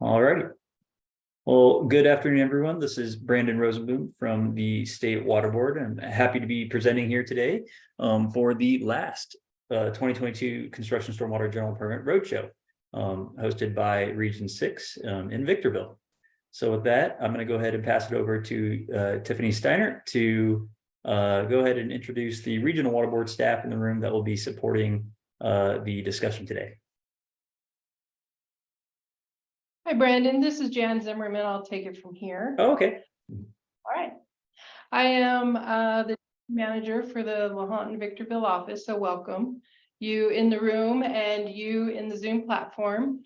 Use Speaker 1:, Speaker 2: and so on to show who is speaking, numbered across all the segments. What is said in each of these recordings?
Speaker 1: All righty. Well, good afternoon, everyone. This is Brandon Rosenboom from the State Water Board. I'm happy to be presenting here today for the last 2022 Construction Stormwater General Permit Roadshow, hosted by Region 6 in Victorville. So with that, I'm going to go ahead and pass it over to Tiffany Steiner to go ahead and introduce the Regional Water Board staff in the room that will be supporting the discussion today.
Speaker 2: Hi, Brandon. This is Jan Zimmerman. I'll take it from here.
Speaker 1: Oh, okay.
Speaker 2: All right. I am the manager for the LaHontan Victorville office, so welcome you in the room and you in the Zoom platform.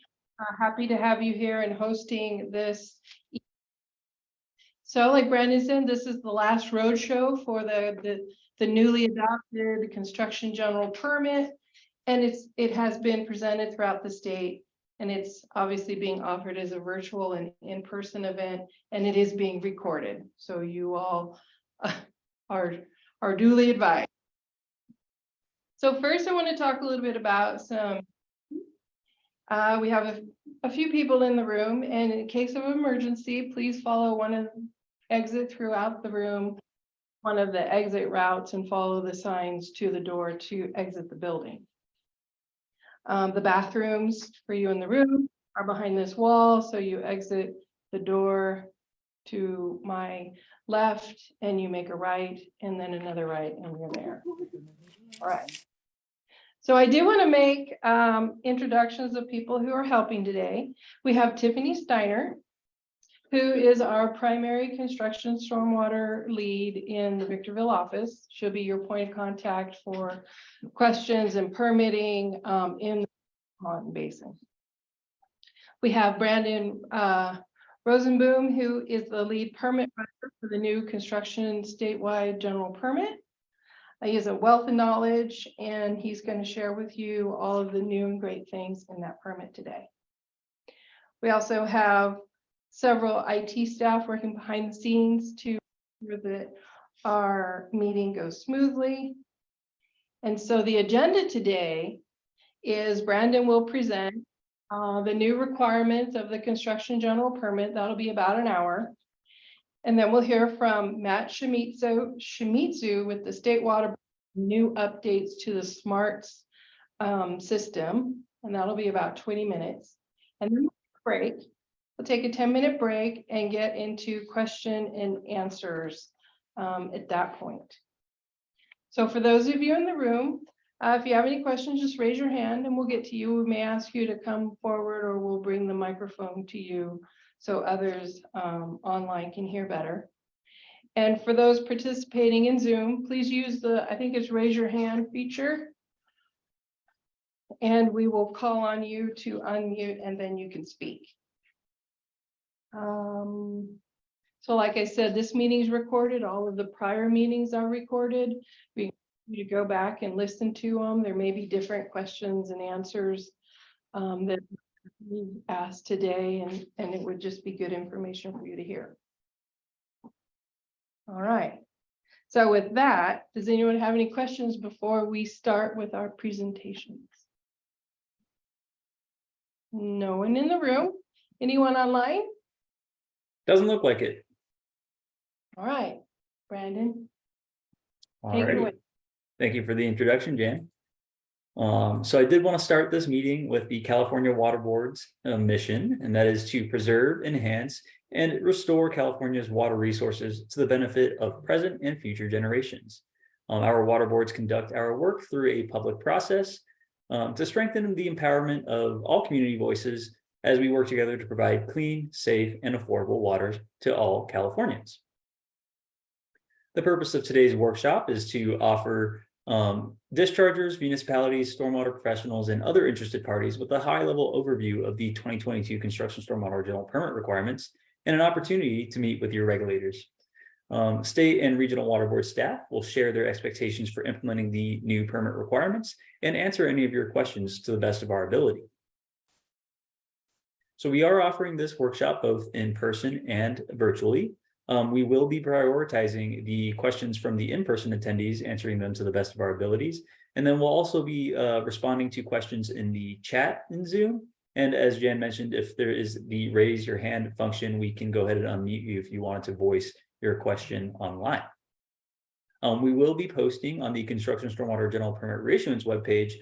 Speaker 2: Happy to have you here and hosting this. So like Brandon said, this is the last roadshow for the newly adopted construction general permit, and it has been presented throughout the state. And it's obviously being offered as a virtual and in-person event, and it is being recorded. So you all are duly advised. So first I want to talk a little bit about some, we have a few people in the room, and in case of emergency, please follow one of the exit throughout the room, one of the exit routes, and follow the signs to the door to exit the building. The bathrooms for you in the room are behind this wall, so you exit the door to my left and you make a right and then another right and you're there. All right. So I do want to make introductions of people who are helping today. We have Tiffany Steiner, who is our primary construction stormwater lead in the Victorville office. She'll be your point of contact for questions and permitting in the LaHontan Basin. We have Brandon Rosenboom, who is the lead permit writer for the new construction statewide general permit. He has a wealth of knowledge, and he's going to share with you all of the new and great things in that permit today. We also have several IT staff working behind the scenes to ensure that our meeting goes smoothly. And so the agenda today is Brandon will present the new requirements of the construction general permit. That'll be about an hour. And then we'll hear from Matt Shimizu with the State Water Board, new updates to the SMARTS system. And that'll be about 20 minutes. And then we'll break. We'll take a 10-minute break and get into question and answers at that point. So for those of you in the room, if you have any questions, just raise your hand and we'll get to you. We may ask you to come forward, or we'll bring the microphone to you so others online can hear better. And for those participating in Zoom, please use I think it's raise your hand feature. And we will call on you to unmute and then you can speak. So like I said, this meeting is recorded. All of the prior meetings are recorded. We encourage you to go back and listen to them. There may be different questions and answers that we asked today, and it would just be good information for you to hear. All right. So with that, does anyone have any questions before we start with our presentations? No one in the room? Anyone online?
Speaker 1: Doesn't look like it.
Speaker 2: All right, Brandon.
Speaker 1: All right. Thank you for the introduction, Jan. So I did want to start this meeting with the California Water Board's mission, and that is to preserve, enhance, and restore California's water resources to the benefit of present and future generations. Our water boards conduct our work through a public process to strengthen the empowerment of all community voices as we work together to provide clean, safe, and affordable water to all Californians. The purpose of today's workshop is to offer dischargers, municipalities, stormwater professionals, and other interested parties with a high-level overview of the 2022 Construction Stormwater General Permit requirements and an opportunity to meet with your regulators. State and regional water board staff will share their expectations for implementing the new permit requirements and answer any of your questions to the best of our ability. So we are offering this workshop both in person and virtually. We will be prioritizing the questions from the in-person attendees, answering them to the best of our abilities. And then we'll also be responding to questions in the chat in Zoom And as Jan mentioned, if there is the raise your hand function, we can go ahead and unmute you if you wanted to voice your question online. We will be posting on the Construction Stormwater General Permit Reissuance webpage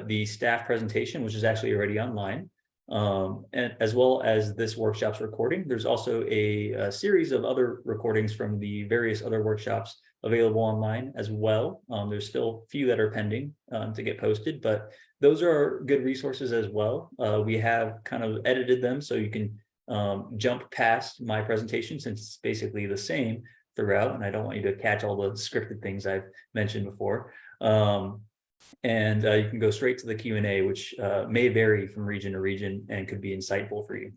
Speaker 1: the staff presentation, which is actually already online, and as well as this workshop's recording. There's also a series of other recordings from the various other workshops available online as well. There's still a few that are pending to get posted, but those are good resources as well. We have kind of edited them so you can jump past my presentation since it's basically the same throughout, and I don't want you to catch all the scripted things I've mentioned before. And you can go straight to the Q&A, which may vary from region to region and could be insightful for you.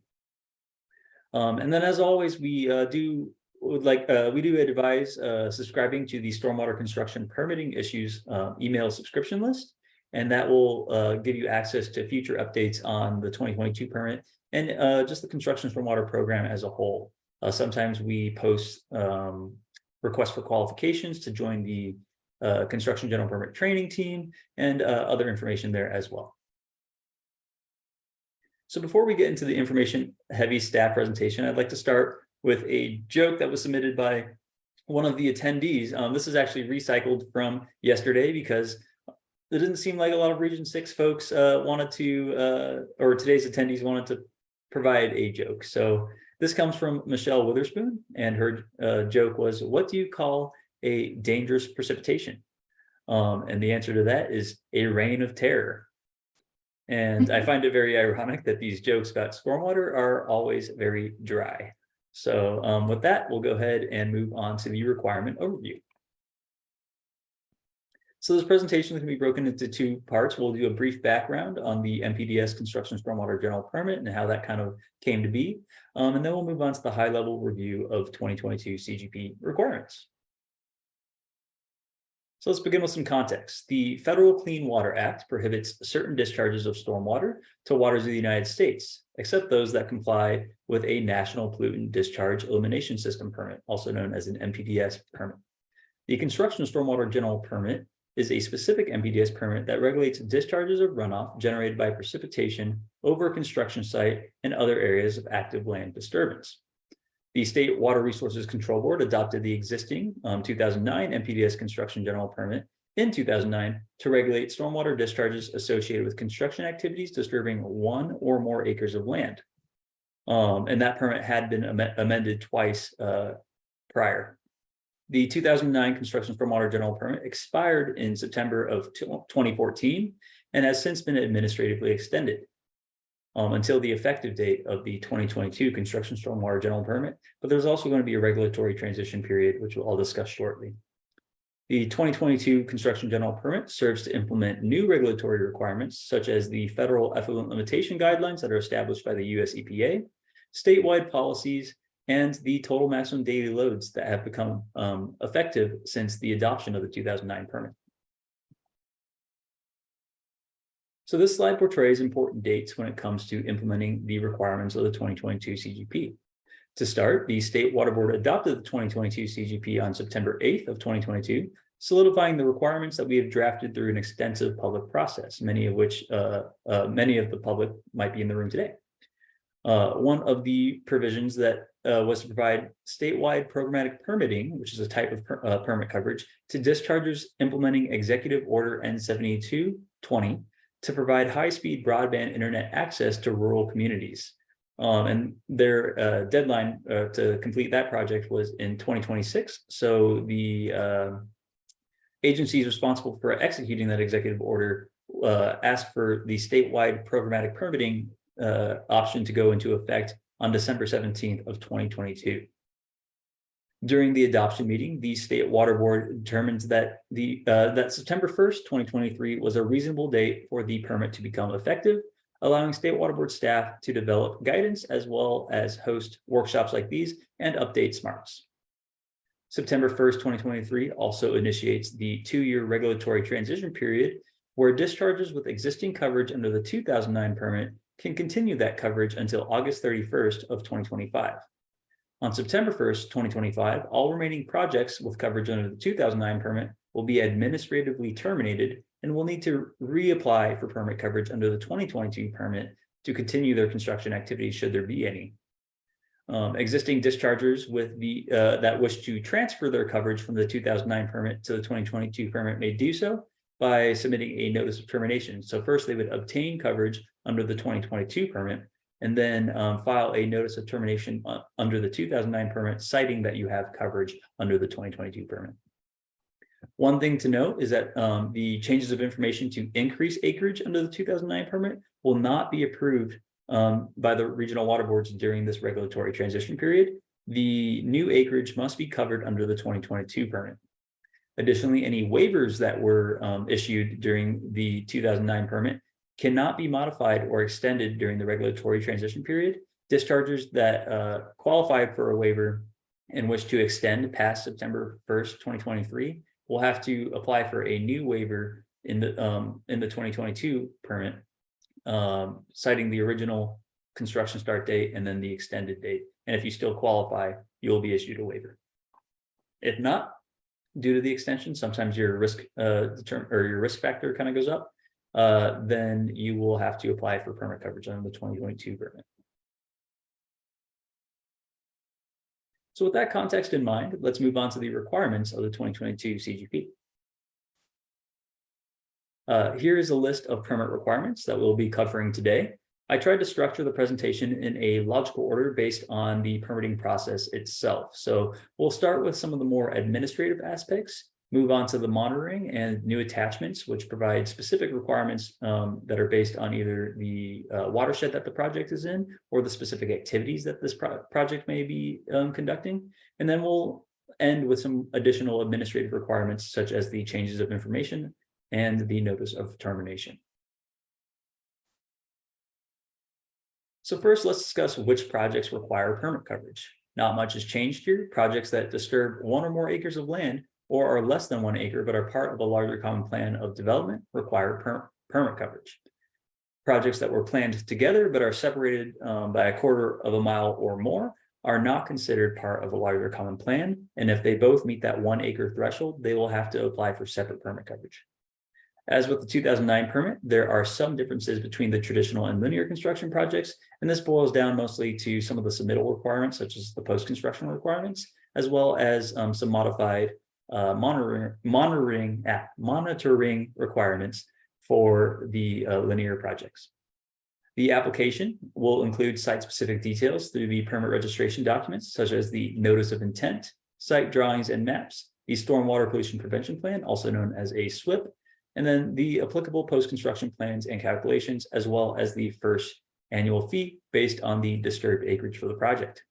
Speaker 1: And then, as always, we do advise subscribing to the Stormwater Construction Permitting Issues email subscription list, and that will give you access to future updates on the 2022 permit and just the construction stormwater program as a whole. Sometimes we post requests for qualifications to join the construction general permit training team and other information there as well. So before we get into the information heavy staff presentation, I'd like to start with a joke that was submitted by one of the attendees. This is actually recycled from yesterday because it didn't seem like a lot of Region 6 folks wanted to, or today's attendees wanted to provide a joke. So this comes from Michelle Witherspoon, and her joke was, what do you call a dangerous precipitation? And the answer to that is a rain of terror. And I find it very ironic that these jokes about stormwater are always very dry. So with that, we'll go ahead and move on to the requirement overview. So this presentation is going to be broken into two parts. We'll do a brief background on the MPDS Construction Stormwater General Permit and how that kind of came to be. And then we'll move on to the high-level review of 2022 CGP requirements. So let's begin with some context. The Federal Clean Water Act prohibits certain discharges of stormwater to waters of the United States, except those that comply with a National Pollutant Discharge Elimination System permit, also known as an MPDS permit. The Construction Stormwater General Permit is a specific MPDS permit that regulates discharges of runoff generated by precipitation over a construction site and other areas of active land disturbance. The State Water Resources Control Board adopted the existing 2009 MPDS Construction General Permit in 2009 to regulate stormwater discharges associated with construction activities disturbing 1 or more acres of land. And that permit had been amended twice prior. The 2009 Construction Stormwater General Permit expired in September of 2014 and has since been administratively extended until the effective date of the 2022 Construction Stormwater General Permit, but there's also going to be a regulatory transition period, which I'll discuss shortly. The 2022 Construction General Permit serves to implement new regulatory requirements, such as the federal effluent limitation guidelines that are established by the US EPA, statewide policies, and the total maximum daily loads that have become effective since the adoption of the 2009 permit. So this slide portrays important dates when it comes to implementing the requirements of the 2022 CGP. To start, the State Water Board adopted the 2022 CGP on September 8th of 2022, solidifying the requirements that we have drafted through an extensive public process, many of the public might be in the room today. One of the provisions that was to provide statewide programmatic permitting, which is a type of permit coverage, to discharges implementing Executive Order N7220 to provide high-speed broadband internet access to rural communities. And their deadline to complete that project was in 2026. So the agencies responsible for executing that executive order asked for the statewide programmatic permitting option to go into effect on December 17th of 2022. During the adoption meeting, the State Water Board determined that that September 1st, 2023 was a reasonable date for the permit to become effective, allowing State Water Board staff to develop guidance as well as host workshops like these and update SMARTs. September 1st, 2023 also initiates the 2-year regulatory transition period where discharges with existing coverage under the 2009 permit can continue that coverage until August 31st of 2025. On September 1st, 2025, all remaining projects with coverage under the 2009 permit will be administratively terminated and will need to reapply for permit coverage under the 2022 permit to continue their construction activities should there be any. Existing dischargers with that wish to transfer their coverage from the 2009 permit to the 2022 permit may do so by submitting a notice of termination. So first they would obtain coverage under the 2022 permit and then file a notice of termination under the 2009 permit citing that you have coverage under the 2022 permit. One thing to note is that the changes of information to increase acreage under the 2009 permit will not be approved by the regional water boards during this regulatory transition period. The new acreage must be covered under the 2022 permit. Additionally, any waivers that were issued during the 2009 permit cannot be modified or extended during the regulatory transition period. Dischargers that qualified for a waiver and wish to extend past September 1st, 2023 will have to apply for a new waiver in the 2022 permit, citing the original construction start date and then the extended date. And if you still qualify, you will be issued a waiver. If not, due to the extension, sometimes your risk your risk factor kind of goes up, then you will have to apply for permit coverage under the 2022 permit. So with that context in mind, let's move on to the requirements of the 2022 CGP. Here is a list of permit requirements that we'll be covering today. I tried to structure the presentation in a logical order based on the permitting process itself. So we'll start with some of the more administrative aspects, move on to the monitoring and new attachments, which provide specific requirements that are based on either the watershed that the project is in or the specific activities that this project may be conducting. And then we'll end with some additional administrative requirements, such as the changes of information and the notice of termination. So first, let's discuss which projects require permit coverage. Not much has changed here. Projects that disturb one or more acres of land or are less than 1 acre but are part of a larger common plan of development require permit coverage. Projects that were planned together but are separated by a 1/4 mile or more are not considered part of a larger common plan, and if they both meet that 1 acre threshold, they will have to apply for separate permit coverage. As with the 2009 permit, there are some differences between the traditional and linear construction projects, and this boils down mostly to some of the submittal requirements, such as the post-construction requirements, as well as some modified monitoring requirements for the linear projects. The application will include site-specific details through the permit registration documents, such as the notice of intent, site drawings and maps, the stormwater pollution prevention plan, also known as a SWIP, and then the applicable post-construction plans and calculations, as well as the first annual fee based on the disturbed acreage for the project.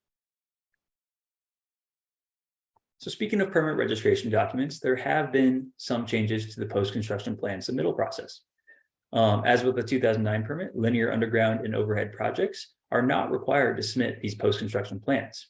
Speaker 1: So speaking of permit registration documents, there have been some changes to the post-construction plan submittal process. As with the 2009 permit, linear underground and overhead projects are not required to submit these post-construction plans.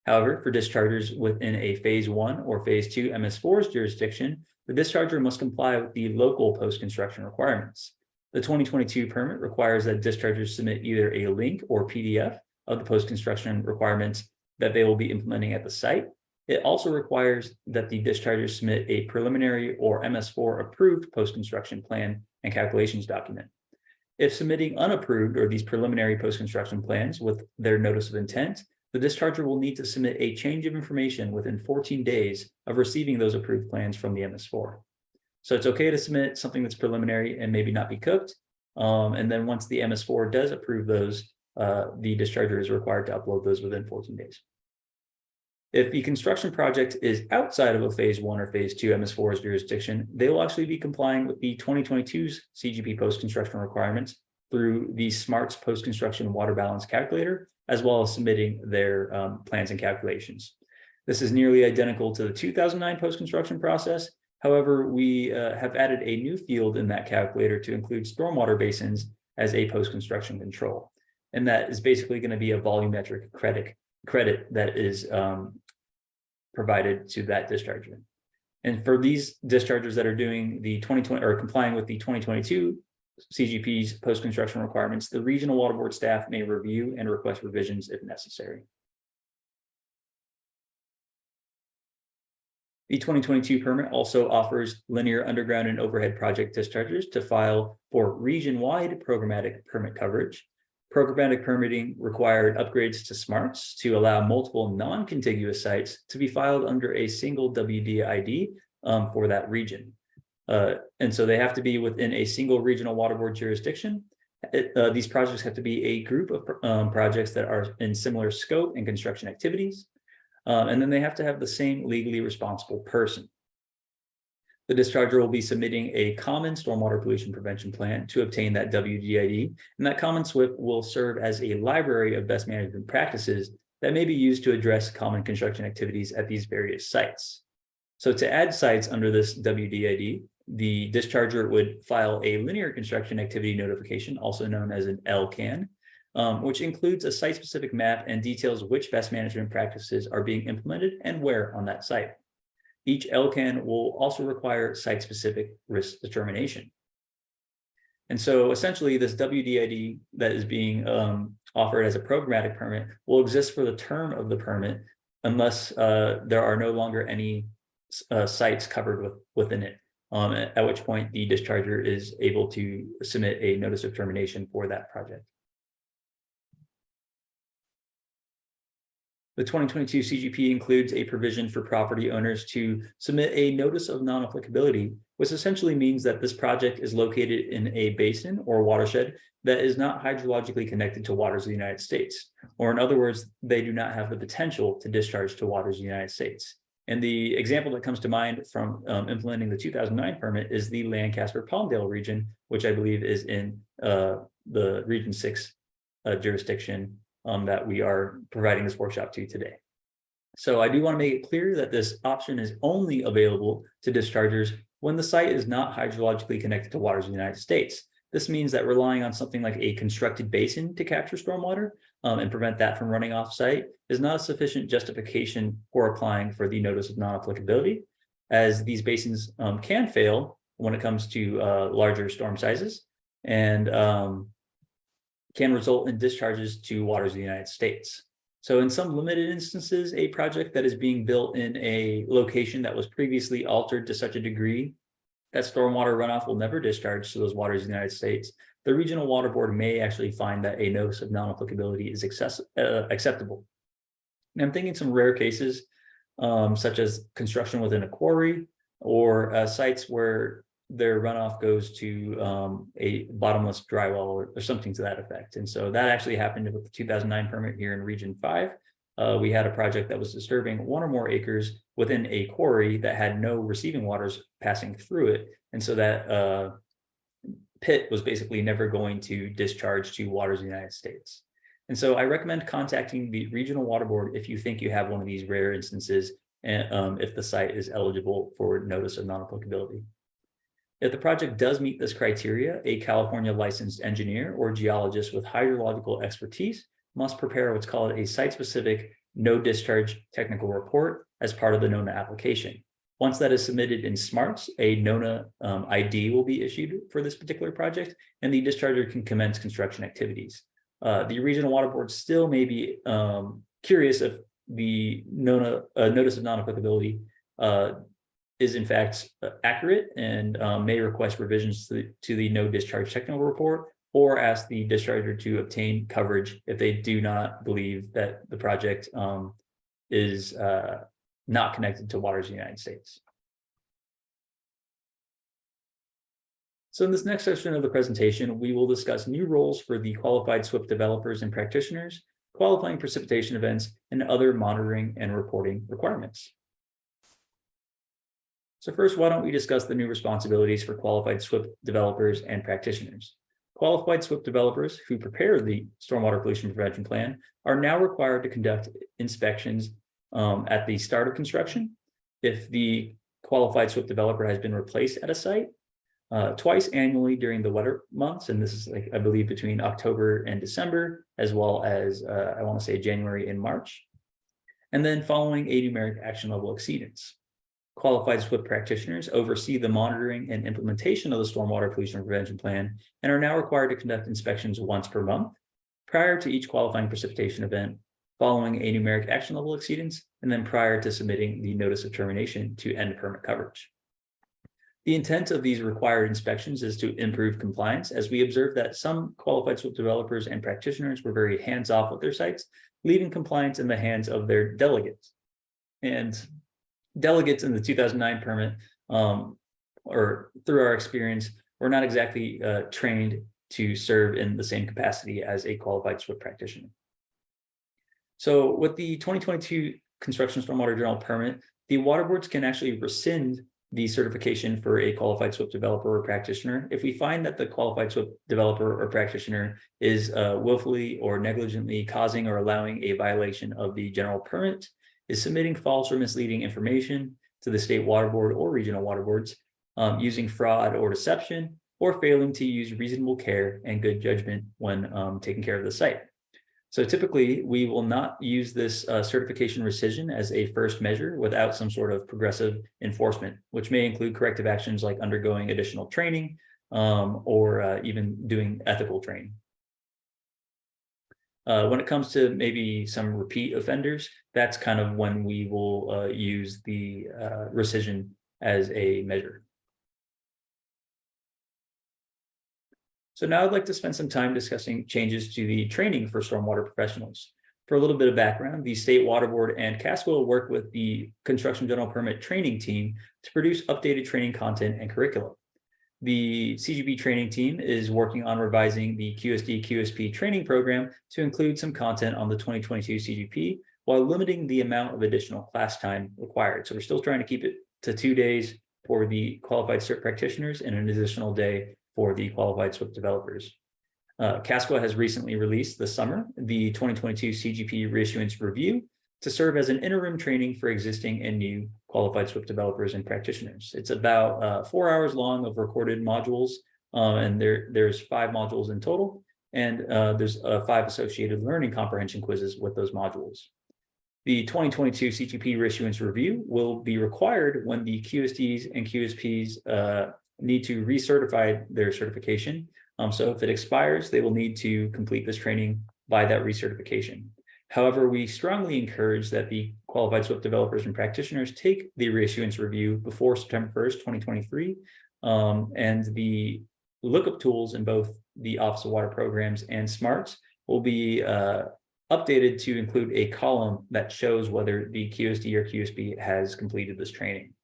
Speaker 1: However, for dischargers within a phase 1 or phase 2 MS4's jurisdiction, the discharger must comply with the local post-construction requirements. The 2022 permit requires that dischargers submit either a link or PDF of the post-construction requirements that they will be implementing at the site. It also requires that the dischargers submit a preliminary or MS4 approved post-construction plan and calculations document. If submitting unapproved or these preliminary post-construction plans with their notice of intent, the discharger will need to submit a change of information within 14 days of receiving those approved plans from the MS4. So it's okay to submit something that's preliminary and maybe not be cooked. And then once the MS4 does approve those, the discharger is required to upload those within 14 days. If the construction project is outside of a phase 1 or phase 2 MS4's jurisdiction, they will actually be complying with the 2022's CGP post-construction requirements through the SMART's post-construction water balance calculator, as well as submitting their plans and calculations. This is nearly identical to the 2009 post-construction process. However, we have added a new field in that calculator to include stormwater basins as a post-construction control. And that is basically going to be a volumetric credit that is provided to that discharger. And for these dischargers that are doing the 2020 or complying with the 2022 CGP's post-construction requirements, the regional water board staff may review and request revisions if necessary. The 2022 permit also offers linear underground and overhead project dischargers to file for region-wide programmatic permit coverage. Programmatic permitting required upgrades to SMARTs to allow multiple non-contiguous sites to be filed under a single WDID for that region. And so they have to be within a single regional water board jurisdiction. These projects have to be a group of projects that are in similar scope and construction activities. And then they have to have the same legally responsible person. The discharger will be submitting a common stormwater pollution prevention plan to obtain that WDID, and that common SWIP will serve as a library of best management practices that may be used to address common construction activities at these various sites. So to add sites under this WDID, the discharger would file a linear construction activity notification, also known as an LCAN, which includes a site-specific map and details which best management practices are being implemented and where on that site. Each LCAN will also require site-specific risk determination. And so essentially this WDID that is being offered as a programmatic permit will exist for the term of the permit unless there are no longer any sites covered within it, at which point the discharger is able to submit a notice of termination for that project. The 2022 CGP includes a provision for property owners to submit a notice of non-applicability, which essentially means that this project is located in a basin or watershed that is not hydrologically connected to waters of the United States. Or in other words, they do not have the potential to discharge to waters of the United States. And the example that comes to mind from implementing the 2009 permit is the Lancaster-Palmdale region, which I believe is in the Region 6 jurisdiction that we are providing this workshop to today. So I do want to make it clear that this option is only available to dischargers when the site is not hydrologically connected to waters of the United States. This means that relying on something like a constructed basin to capture stormwater and prevent that from running off site is not a sufficient justification for applying for the notice of non-applicability, as these basins can fail when it comes to larger storm sizes and can result in discharges to waters of the United States. So in some limited instances, a project that is being built in a location that was previously altered to such a degree that stormwater runoff will never discharge to those waters of the United States, the regional water board may actually find that a notice of non-applicability is acceptable. And I'm thinking some rare cases, such as construction within a quarry or sites where their runoff goes to a bottomless dry well or something to that effect. And so that actually happened with the 2009 permit here in Region 5. We had a project that was disturbing one or more acres within a quarry that had no receiving waters passing through it. And so that pit was basically never going to discharge to waters of the United States. And so I recommend contacting the regional water board if you think you have one of these rare instances and if the site is eligible for notice of non-applicability. If the project does meet this criteria, a California licensed engineer or geologist with hydrological expertise must prepare what's called a site-specific no discharge technical report as part of the NONA application. Once that is submitted in SMARTS, a NONA ID will be issued for this particular project, and the discharger can commence construction activities. The regional water board still may be curious if the NONA notice of non-applicability is in fact accurate and may request revisions to the no discharge technical report or ask the discharger to obtain coverage if they do not believe that the project is not connected to waters of the United States. So in this next section of the presentation, we will discuss new roles for the qualified SWIP developers and practitioners, qualifying precipitation events, and other monitoring and reporting requirements. So first, why don't we discuss the new responsibilities for qualified SWIP developers and practitioners? Qualified SWIP developers who prepare the stormwater pollution prevention plan are now required to conduct inspections at the start of construction. If the qualified SWIP developer has been replaced at a site, twice annually during the wetter months, and this is like I believe between October and December, as well as I want to say January and March, and then following a numeric action level exceedance. Qualified SWIP practitioners oversee the monitoring and implementation of the stormwater pollution prevention plan and are now required to conduct inspections once per month prior to each qualifying precipitation event, following a numeric action level exceedance, and then prior to submitting the notice of termination to end permit coverage. The intent of these required inspections is to improve compliance, as we observed that some qualified SWIP developers and practitioners were very hands-off with their sites, leaving compliance in the hands of their delegates. And delegates in the 2009 permit, or through our experience, were not exactly trained to serve in the same capacity as a qualified SWIP practitioner. So with the 2022 construction stormwater general permit, the water boards can actually rescind the certification for a qualified SWIP developer or practitioner if we find that the qualified SWIP developer or practitioner is willfully or negligently causing or allowing a violation of the general permit, is submitting false or misleading information to the state water board or regional water boards, using fraud or deception, or failing to use reasonable care and good judgment when taking care of the site. So typically, we will not use this certification rescission as a first measure without some sort of progressive enforcement, which may include corrective actions like undergoing additional training or even doing ethical training. When it comes to maybe some repeat offenders, that's kind of when we will use the rescission as a measure. So now I'd like to spend some time discussing changes to the training for stormwater professionals. For a little bit of background, the State Water Board and CASCO will work with the Construction General Permit training team to produce updated training content and curriculum. The CGP training team is working on revising the QSD/QSP training program to include some content on the 2022 CGP while limiting the amount of additional class time required. So we're still trying to keep it to 2 days for the qualified CERT practitioners and an additional day for the qualified SWIP developers. CASCO has recently released this summer the 2022 CGP reissuance review to serve as an interim training for existing and new qualified SWIP developers and practitioners. It's about 4 hours long of recorded modules, and there's 5 modules in total, and there's 5 associated learning comprehension quizzes with those modules. The 2022 CGP reissuance review will be required when the QSDs and QSPs need to recertify their certification. So if it expires, they will need to complete this training by that recertification. However, we strongly encourage that the qualified SWIP developers and practitioners take the reissuance review before September 1st, 2023. And the lookup tools in both the Office of Water Programs and SMARTS will be updated to include a column that shows whether the QSD or QSP has completed this training.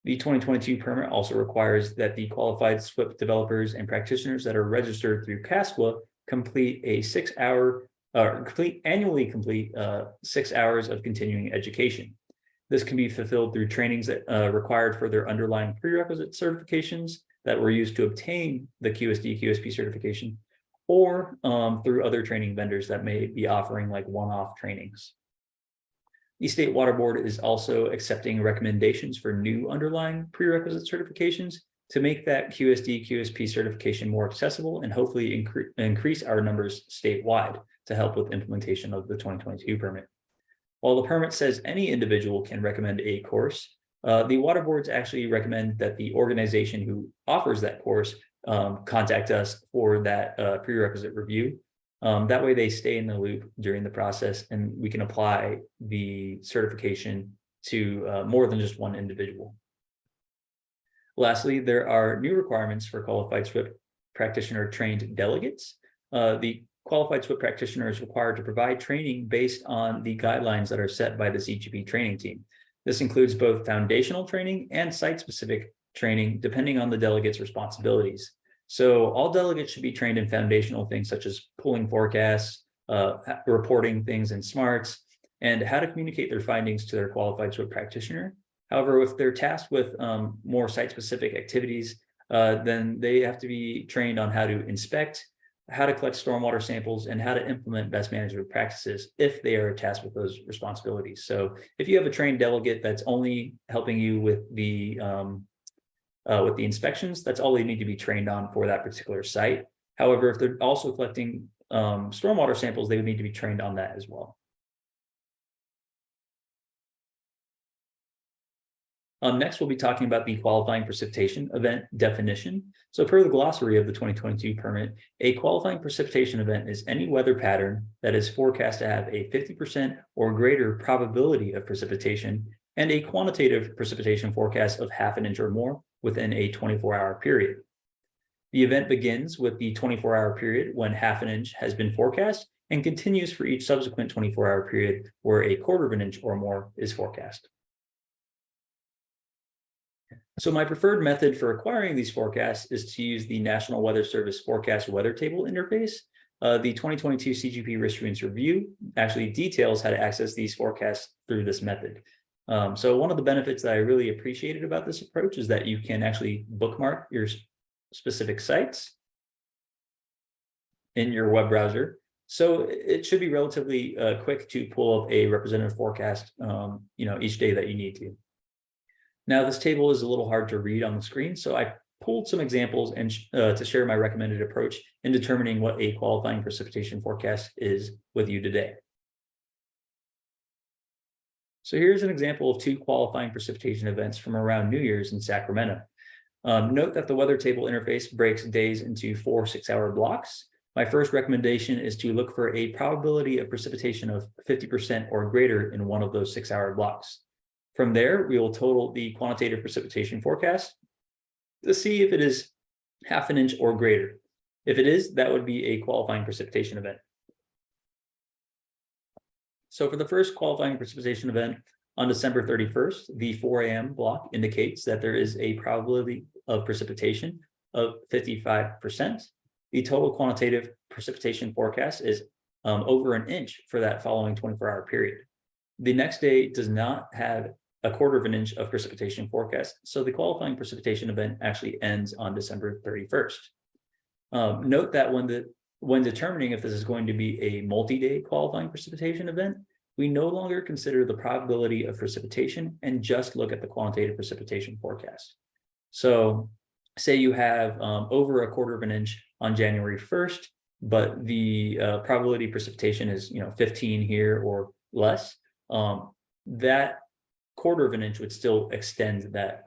Speaker 1: The 2022 permit also requires that the qualified SWIP developers and practitioners that are registered through CASWA complete a 6-hour annually complete 6 hours of continuing education. This can be fulfilled through trainings that required for their underlying prerequisite certifications that were used to obtain the QSD/QSP certification, or through other training vendors that may be offering like one-off trainings. The State Water Board is also accepting recommendations for new underlying prerequisite certifications to make that QSD/QSP certification more accessible and hopefully increase our numbers statewide to help with implementation of the 2022 permit. While the permit says any individual can recommend a course, the water boards actually recommend that the organization who offers that course contact us for that prerequisite review. That way they stay in the loop during the process and we can apply the certification to more than just one individual. Lastly, there are new requirements for qualified SWIP practitioner trained delegates. The qualified SWIP practitioner is required to provide training based on the guidelines that are set by the CGP training team. This includes both foundational training and site-specific training, depending on the delegate's responsibilities. So all delegates should be trained in foundational things such as pulling forecasts, reporting things in SMARTS, and how to communicate their findings to their qualified SWIP practitioner. However, if they're tasked with more site-specific activities, then they have to be trained on how to inspect, how to collect stormwater samples, and how to implement best management practices if they are tasked with those responsibilities. So if you have a trained delegate that's only helping you with the inspections, that's all they need to be trained on for that particular site. However, if they're also collecting stormwater samples, they would need to be trained on that as well. Next, we'll be talking about the qualifying precipitation event definition. So per the glossary of the 2022 permit, a qualifying precipitation event is any weather pattern that is forecast to have a 50% or greater probability of precipitation and a quantitative precipitation forecast of 1/2 inch or more within a 24-hour period. The event begins with the 24-hour period when half an inch has been forecast and continues for each subsequent 24-hour period where a quarter of an inch or more is forecast. So my preferred method for acquiring these forecasts is to use the National Weather Service Forecast Weather Table interface. The 2022 CGP Risk Students Review actually details how to access these forecasts through this method. So one of the benefits that I really appreciated about this approach is that you can actually bookmark your specific sites in your web browser. So it should be relatively quick to pull up a representative forecast, each day that you need to. Now, this table is a little hard to read on the screen, so I pulled some examples and to share my recommended approach in determining what a qualifying precipitation forecast is with you today. So here's an example of 2 qualifying precipitation events from around New Year's in Sacramento. Note that the weather table interface breaks days into 4 6-hour blocks. My first recommendation is to look for a probability of precipitation of 50% or greater in one of those 6-hour blocks. From there, we will total the quantitative precipitation forecast to see if it is half an inch or greater. If it is, that would be a qualifying precipitation event. So for the first qualifying precipitation event on December 31st, the 4 a.m. block indicates that there is a probability of precipitation of 55%. The total quantitative precipitation forecast is over an inch for that following 24-hour period. The next day does not have a quarter of an inch of precipitation forecast, so the qualifying precipitation event actually ends on December 31st. Note that when determining if this is going to be a multi-day qualifying precipitation event, we no longer consider the probability of precipitation and just look at the quantitative precipitation forecast. So say you have over a quarter of an inch on January 1st, but the probability of precipitation is 15 here or less. That quarter of an inch would still extend that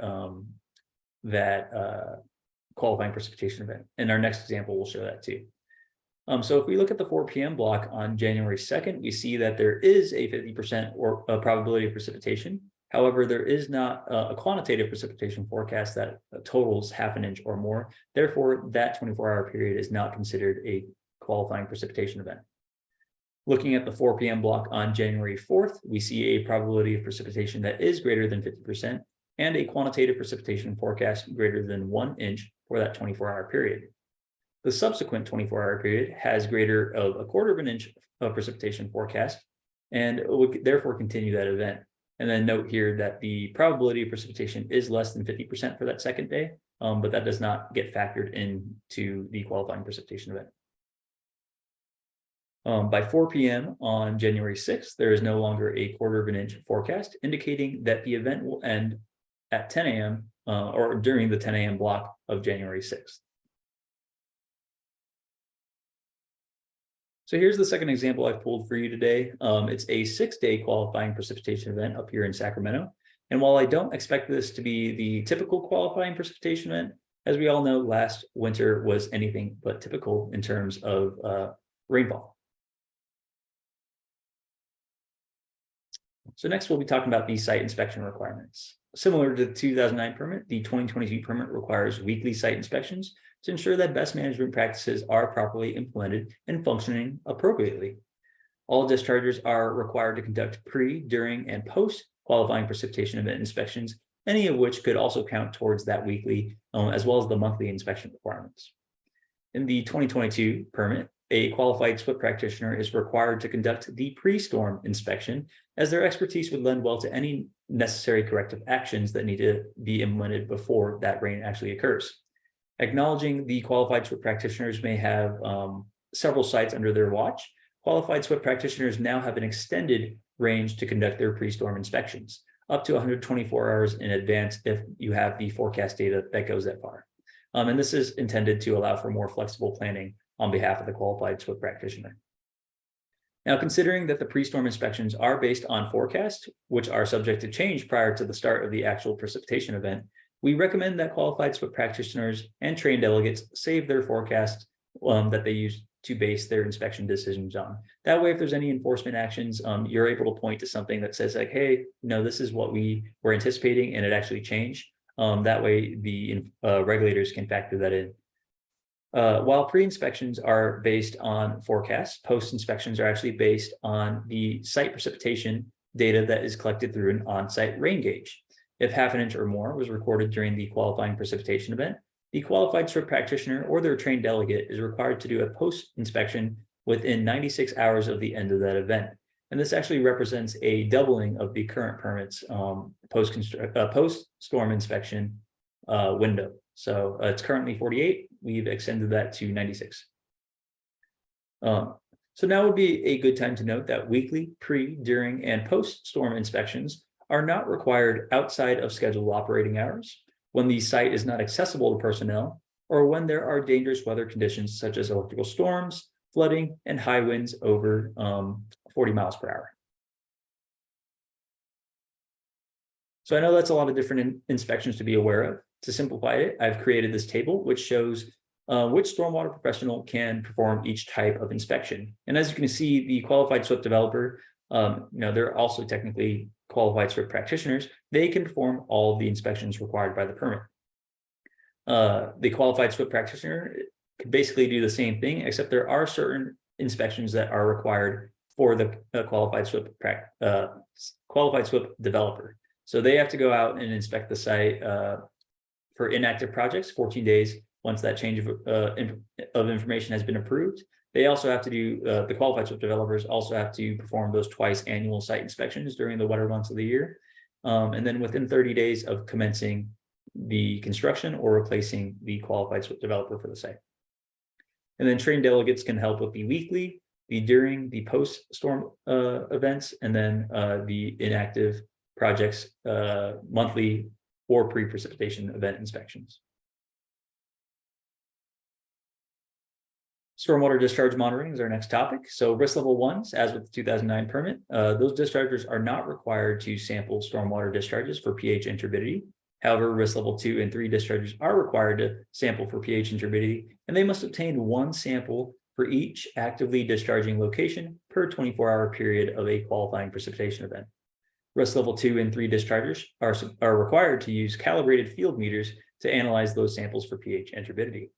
Speaker 1: qualifying precipitation event. And our next example will show that too. So if we look at the 4 p.m. block on January 2nd, we see that there is a 50% or probability of precipitation. However, there is not a quantitative precipitation forecast that totals half an inch or more. Therefore, that 24-hour period is not considered a qualifying precipitation event. Looking at the 4 p.m. block on January 4th, we see a probability of precipitation that is greater than 50% and a quantitative precipitation forecast greater than 1 inch for that 24-hour period. The subsequent 24-hour period has greater of a quarter of an inch of precipitation forecast and would therefore continue that event. And then note here that the probability of precipitation is less than 50% for that second day, but that does not get factored into the qualifying precipitation event. By 4 p.m. on January 6th, there is no longer a quarter of an inch forecast, indicating that the event will end at 10 a.m. Or during the 10 a.m. block of January 6th. So here's the second example I've pulled for you today. It's a 6-day qualifying precipitation event up here in Sacramento. And while I don't expect this to be the typical qualifying precipitation event, as we all know, last winter was anything but typical in terms of rainfall. So next we'll be talking about the site inspection requirements. Similar to the 2009 permit, the 2022 permit requires weekly site inspections to ensure that best management practices are properly implemented and functioning appropriately. All dischargers are required to conduct pre, during, and post qualifying precipitation event inspections, any of which could also count towards that weekly, as well as the monthly inspection requirements. In the 2022 permit, a qualified SWIP practitioner is required to conduct the pre-storm inspection, as their expertise would lend well to any necessary corrective actions that need to be implemented before that rain actually occurs. Acknowledging the qualified SWIP practitioners may have several sites under their watch, qualified SWIP practitioners now have an extended range to conduct their pre-storm inspections, up to 124 hours in advance if you have the forecast data that goes that far. And this is intended to allow for more flexible planning on behalf of the qualified SWIP practitioner. Now, considering that the pre-storm inspections are based on forecasts, which are subject to change prior to the start of the actual precipitation event, we recommend that qualified SWIP practitioners and trained delegates save their forecasts that they use to base their inspection decisions on. That way, if there's any enforcement actions, you're able to point to something that says like, hey, no, this is what we were anticipating and it actually changed. That way the regulators can factor that in. While pre-inspections are based on forecasts, post-inspections are actually based on the site precipitation data that is collected through an on-site rain gauge. If half an inch or more was recorded during the qualifying precipitation event, the qualified SWRCB practitioner or their trained delegate is required to do a post-inspection within 96 hours of the end of that event. And this actually represents a doubling of the current permits post-storm inspection window. So it's currently 48. We've extended that to 96. So now would be a good time to note that weekly, pre, during, and post-storm inspections are not required outside of scheduled operating hours, when the site is not accessible to personnel, or when there are dangerous weather conditions such as electrical storms, flooding, and high winds over 40 miles per hour. So I know that's a lot of different inspections to be aware of. To simplify it, I've created this table which shows which stormwater professional can perform each type of inspection. And as you can see, the qualified SWRCB developer, they're also technically qualified SWRCB practitioners. They can perform all the inspections required by the permit. The qualified SWRCB practitioner can basically do the same thing, except there are certain inspections that are required for the qualified SWRCB developer. So they have to go out and inspect the site for inactive projects, 14 days once that change of information has been approved. They also have to do, the qualified SWRCB developers also have to perform those twice annual site inspections during the wetter months of the year. And then within 30 days of commencing the construction or replacing the qualified SWRCB developer for the site. And then trained delegates can help with the weekly, the during, the post-storm events, and then the inactive projects monthly or pre-precipitation event inspections. Stormwater discharge monitoring is our next topic. So risk level ones, as with the 2009 permit, those dischargers are not required to sample stormwater discharges for pH and turbidity. However, risk level 2 and 3 dischargers are required to sample for pH and turbidity, and they must obtain one sample for each actively discharging location per 24-hour period of a qualifying precipitation event. Risk level 2 and 3 dischargers are required to use calibrated field meters to analyze those samples for pH and turbidity.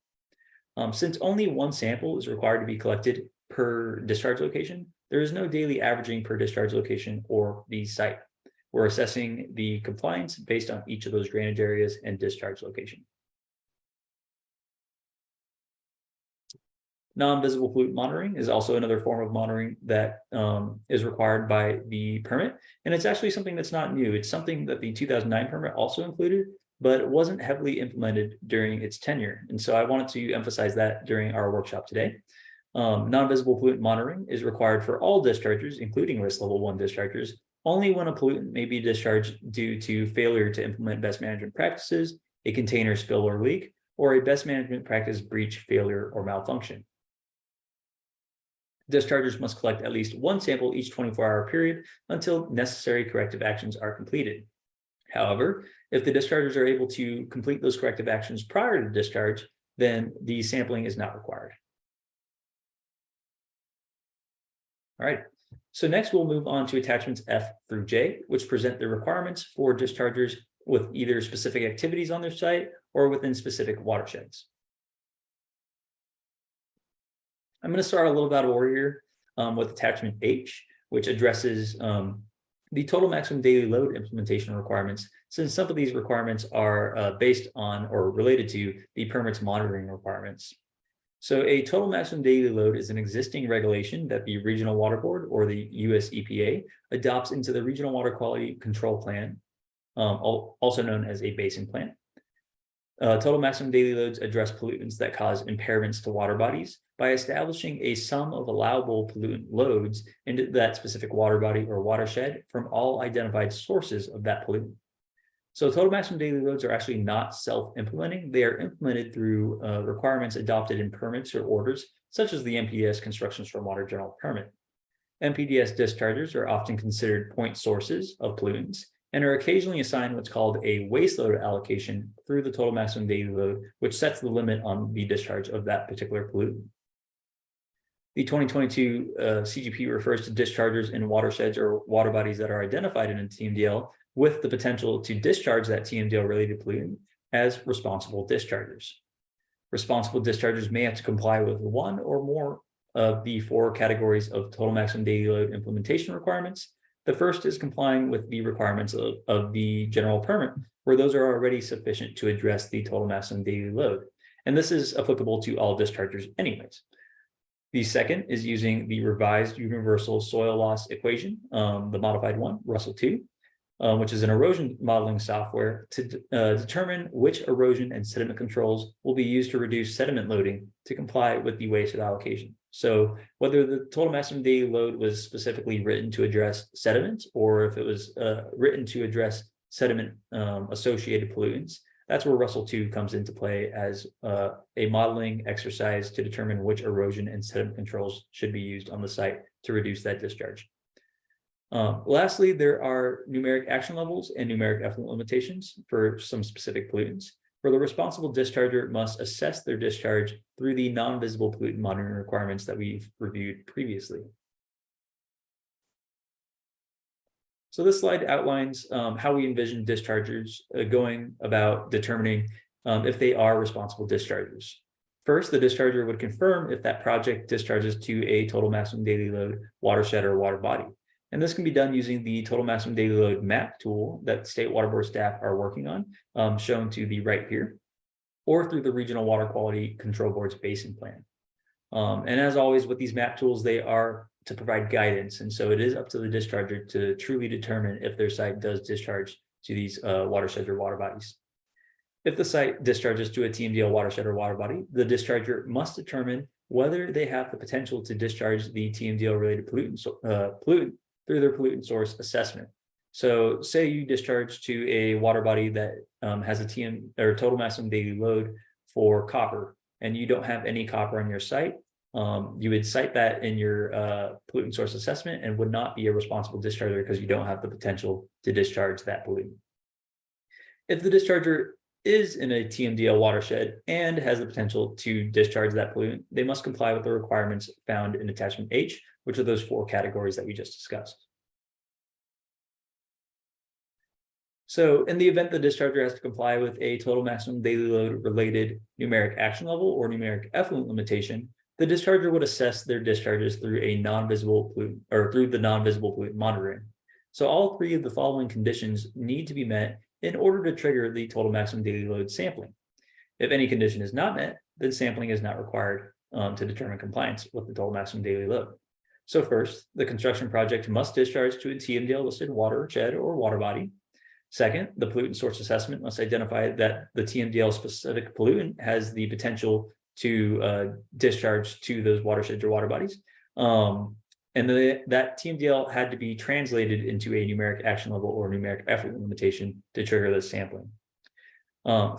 Speaker 1: Since only one sample is required to be collected per discharge location, there is no daily averaging per discharge location or the site. We're assessing the compliance based on each of those drainage areas and discharge location. Non-visible pollutant monitoring is also another form of monitoring that is required by the permit. And it's actually something that's not new. It's something that the 2009 permit also included, but it wasn't heavily implemented during its tenure. And so I wanted to emphasize that during our workshop today. Non-visible pollutant monitoring is required for all dischargers, including risk level 1 dischargers, only when a pollutant may be discharged due to failure to implement best management practices, a container spill or leak, or a best management practice breach, failure, or malfunction. Dischargers must collect at least one sample each 24-hour period until necessary corrective actions are completed. However, if the dischargers are able to complete those corrective actions prior to discharge, then the sampling is not required. All right, so next we'll move on to attachments F through J, which present the requirements for dischargers with either specific activities on their site or within specific watersheds. I'm going to start a little bit out of order here with attachment H, which addresses the total maximum daily load implementation requirements, since some of these requirements are based on or related to the permit's monitoring requirements. So a total maximum daily load is an existing regulation that the Regional Water Board or the US EPA adopts into the Regional Water Quality Control Plan, also known as a basin plan. Total maximum daily loads address pollutants that cause impairments to water bodies by establishing a sum of allowable pollutant loads into that specific water body or watershed from all identified sources of that pollutant. So total maximum daily loads are actually not self-implementing. They are implemented through requirements adopted in permits or orders, such as the NPDES Construction Stormwater General Permit. NPDES dischargers are often considered point sources of pollutants and are occasionally assigned what's called a waste load allocation through the total maximum daily load, which sets the limit on the discharge of that particular pollutant. The 2022 CGP refers to dischargers in watersheds or water bodies that are identified in a TMDL with the potential to discharge that TMDL related pollutant as responsible dischargers. Responsible dischargers may have to comply with one or more of the 4 categories of total maximum daily load implementation requirements. The first is complying with the requirements of the general permit, where those are already sufficient to address the total maximum daily load. And this is applicable to all dischargers anyways. The second is using the revised universal soil loss equation, the modified one, Russell 2, which is an erosion modeling software to determine which erosion and sediment controls will be used to reduce sediment loading to comply with the wasted allocation. So whether the total maximum daily load was specifically written to address sediments, or if it was written to address sediment associated pollutants, that's where Russell 2 comes into play as a modeling exercise to determine which erosion and sediment controls should be used on the site to reduce that discharge. Lastly, there are numeric action levels and numeric effluent limitations for some specific pollutants, where the responsible discharger must assess their discharge through the non-visible pollutant monitoring requirements that we've reviewed previously. So this slide outlines how we envision dischargers going about determining if they are responsible dischargers. First, the discharger would confirm if that project discharges to a total maximum daily load watershed or water body. And this can be done using the total maximum daily load map tool that state water board staff are working on, shown to the right here, or through the Regional Water Quality Control Board's basin plan. And as always with these map tools, they are to provide guidance. And so it is up to the discharger to truly determine if their site does discharge to these watersheds or water bodies. If the site discharges to a TMDL watershed or water body, the discharger must determine whether they have the potential to discharge the TMDL related pollutant through their pollutant source assessment. So say you discharge to a water body that has a total maximum daily load for copper, and you don't have any copper on your site, you would cite that in your pollutant source assessment and would not be a responsible discharger because you don't have the potential to discharge that pollutant. If the discharger is in a TMDL watershed and has the potential to discharge that pollutant, they must comply with the requirements found in attachment H, which are those 4 categories that we just discussed. So in the event the discharger has to comply with a total maximum daily load related numeric action level or numeric effluent limitation, the discharger would assess their discharges through a non-visible pollutant or through the non-visible pollutant monitoring. So all 3 of the following conditions need to be met in order to trigger the total maximum daily load sampling. If any condition is not met, then sampling is not required to determine compliance with the total maximum daily load. So first, the construction project must discharge to a TMDL listed watershed or water body. Second, the pollutant source assessment must identify that the TMDL specific pollutant has the potential to discharge to those watersheds or water bodies. And that TMDL had to be translated into a numeric action level or numeric effluent limitation to trigger the sampling.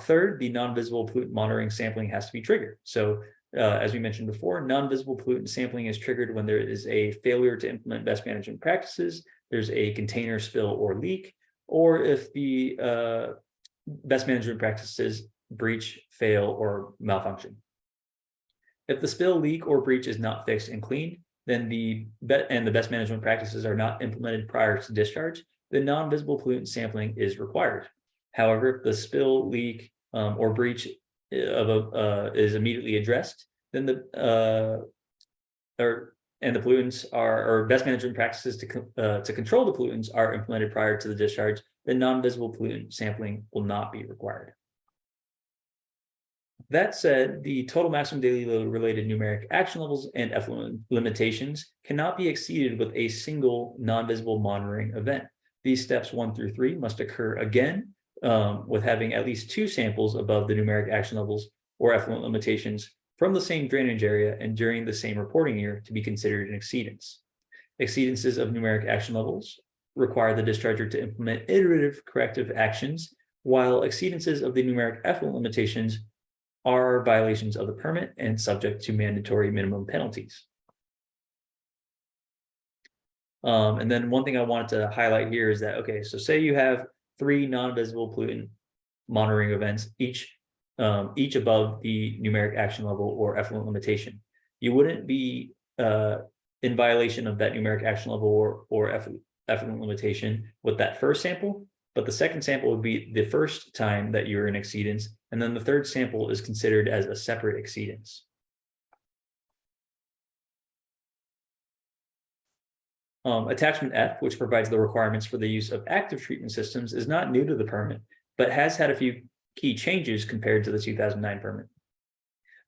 Speaker 1: Third, the non-visible pollutant monitoring sampling has to be triggered. So as we mentioned before, non-visible pollutant sampling is triggered when there is a failure to implement best management practices, there's a container spill or leak, or if the best management practices breach, fail, or malfunction. If the spill, leak, or breach is not fixed and cleaned, then the best management practices are not implemented prior to discharge, the non-visible pollutant sampling is required. However, if the spill, leak, or breach is immediately addressed, then the pollutants or best management practices to control the pollutants are implemented prior to the discharge, the non-visible pollutant sampling will not be required. That said, the total maximum daily load related numeric action levels and effluent limitations cannot be exceeded with a single non-visible monitoring event. These steps 1 through 3 must occur again with having at least 2 samples above the numeric action levels or effluent limitations from the same drainage area and during the same reporting year to be considered an exceedance. Exceedances of numeric action levels require the discharger to implement iterative corrective actions, while exceedances of the numeric effluent limitations are violations of the permit and subject to mandatory minimum penalties. And then one thing I wanted to highlight here is that, okay, so say you have 3 non-visible pollutant monitoring events, each above the numeric action level or effluent limitation. You wouldn't be in violation of that numeric action level or effluent limitation with that first sample, but the second sample would be the first time that you're in exceedance, and then the third sample is considered as a separate exceedance. Attachment F, which provides the requirements for the use of active treatment systems, is not new to the permit, but has had a few key changes compared to the 2009 permit.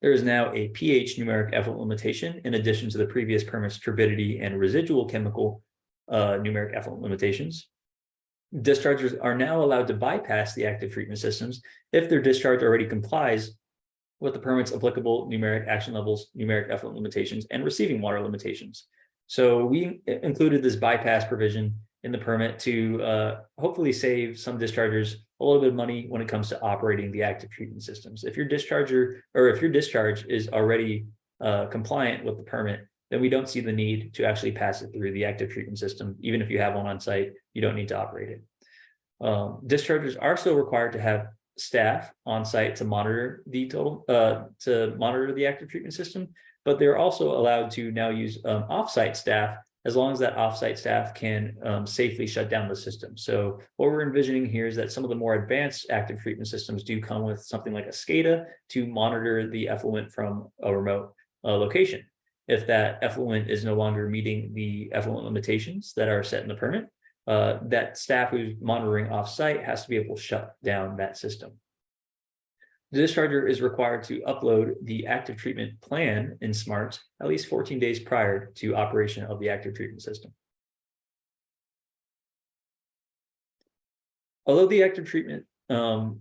Speaker 1: There is now a pH numeric effluent limitation in addition to the previous permit's turbidity and residual chemical numeric effluent limitations. Dischargers are now allowed to bypass the active treatment systems if their discharge already complies with the permit's applicable numeric action levels, numeric effluent limitations, and receiving water limitations. So we included this bypass provision in the permit to hopefully save some dischargers a little bit of money when it comes to operating the active treatment systems. If your discharger or if your discharge is already compliant with the permit, then we don't see the need to actually pass it through the active treatment system. Even if you have one on site, you don't need to operate it. Dischargers are still required to have staff on site to monitor the active treatment system, but they're also allowed to now use off-site staff as long as that off-site staff can safely shut down the system. So what we're envisioning here is that some of the more advanced active treatment systems do come with something like a SCADA to monitor the effluent from a remote location. If that effluent is no longer meeting the effluent limitations that are set in the permit, that staff who's monitoring off-site has to be able to shut down that system. The discharger is required to upload the active treatment plan in SMART at least 14 days prior to operation of the active treatment system. Although the active treatment although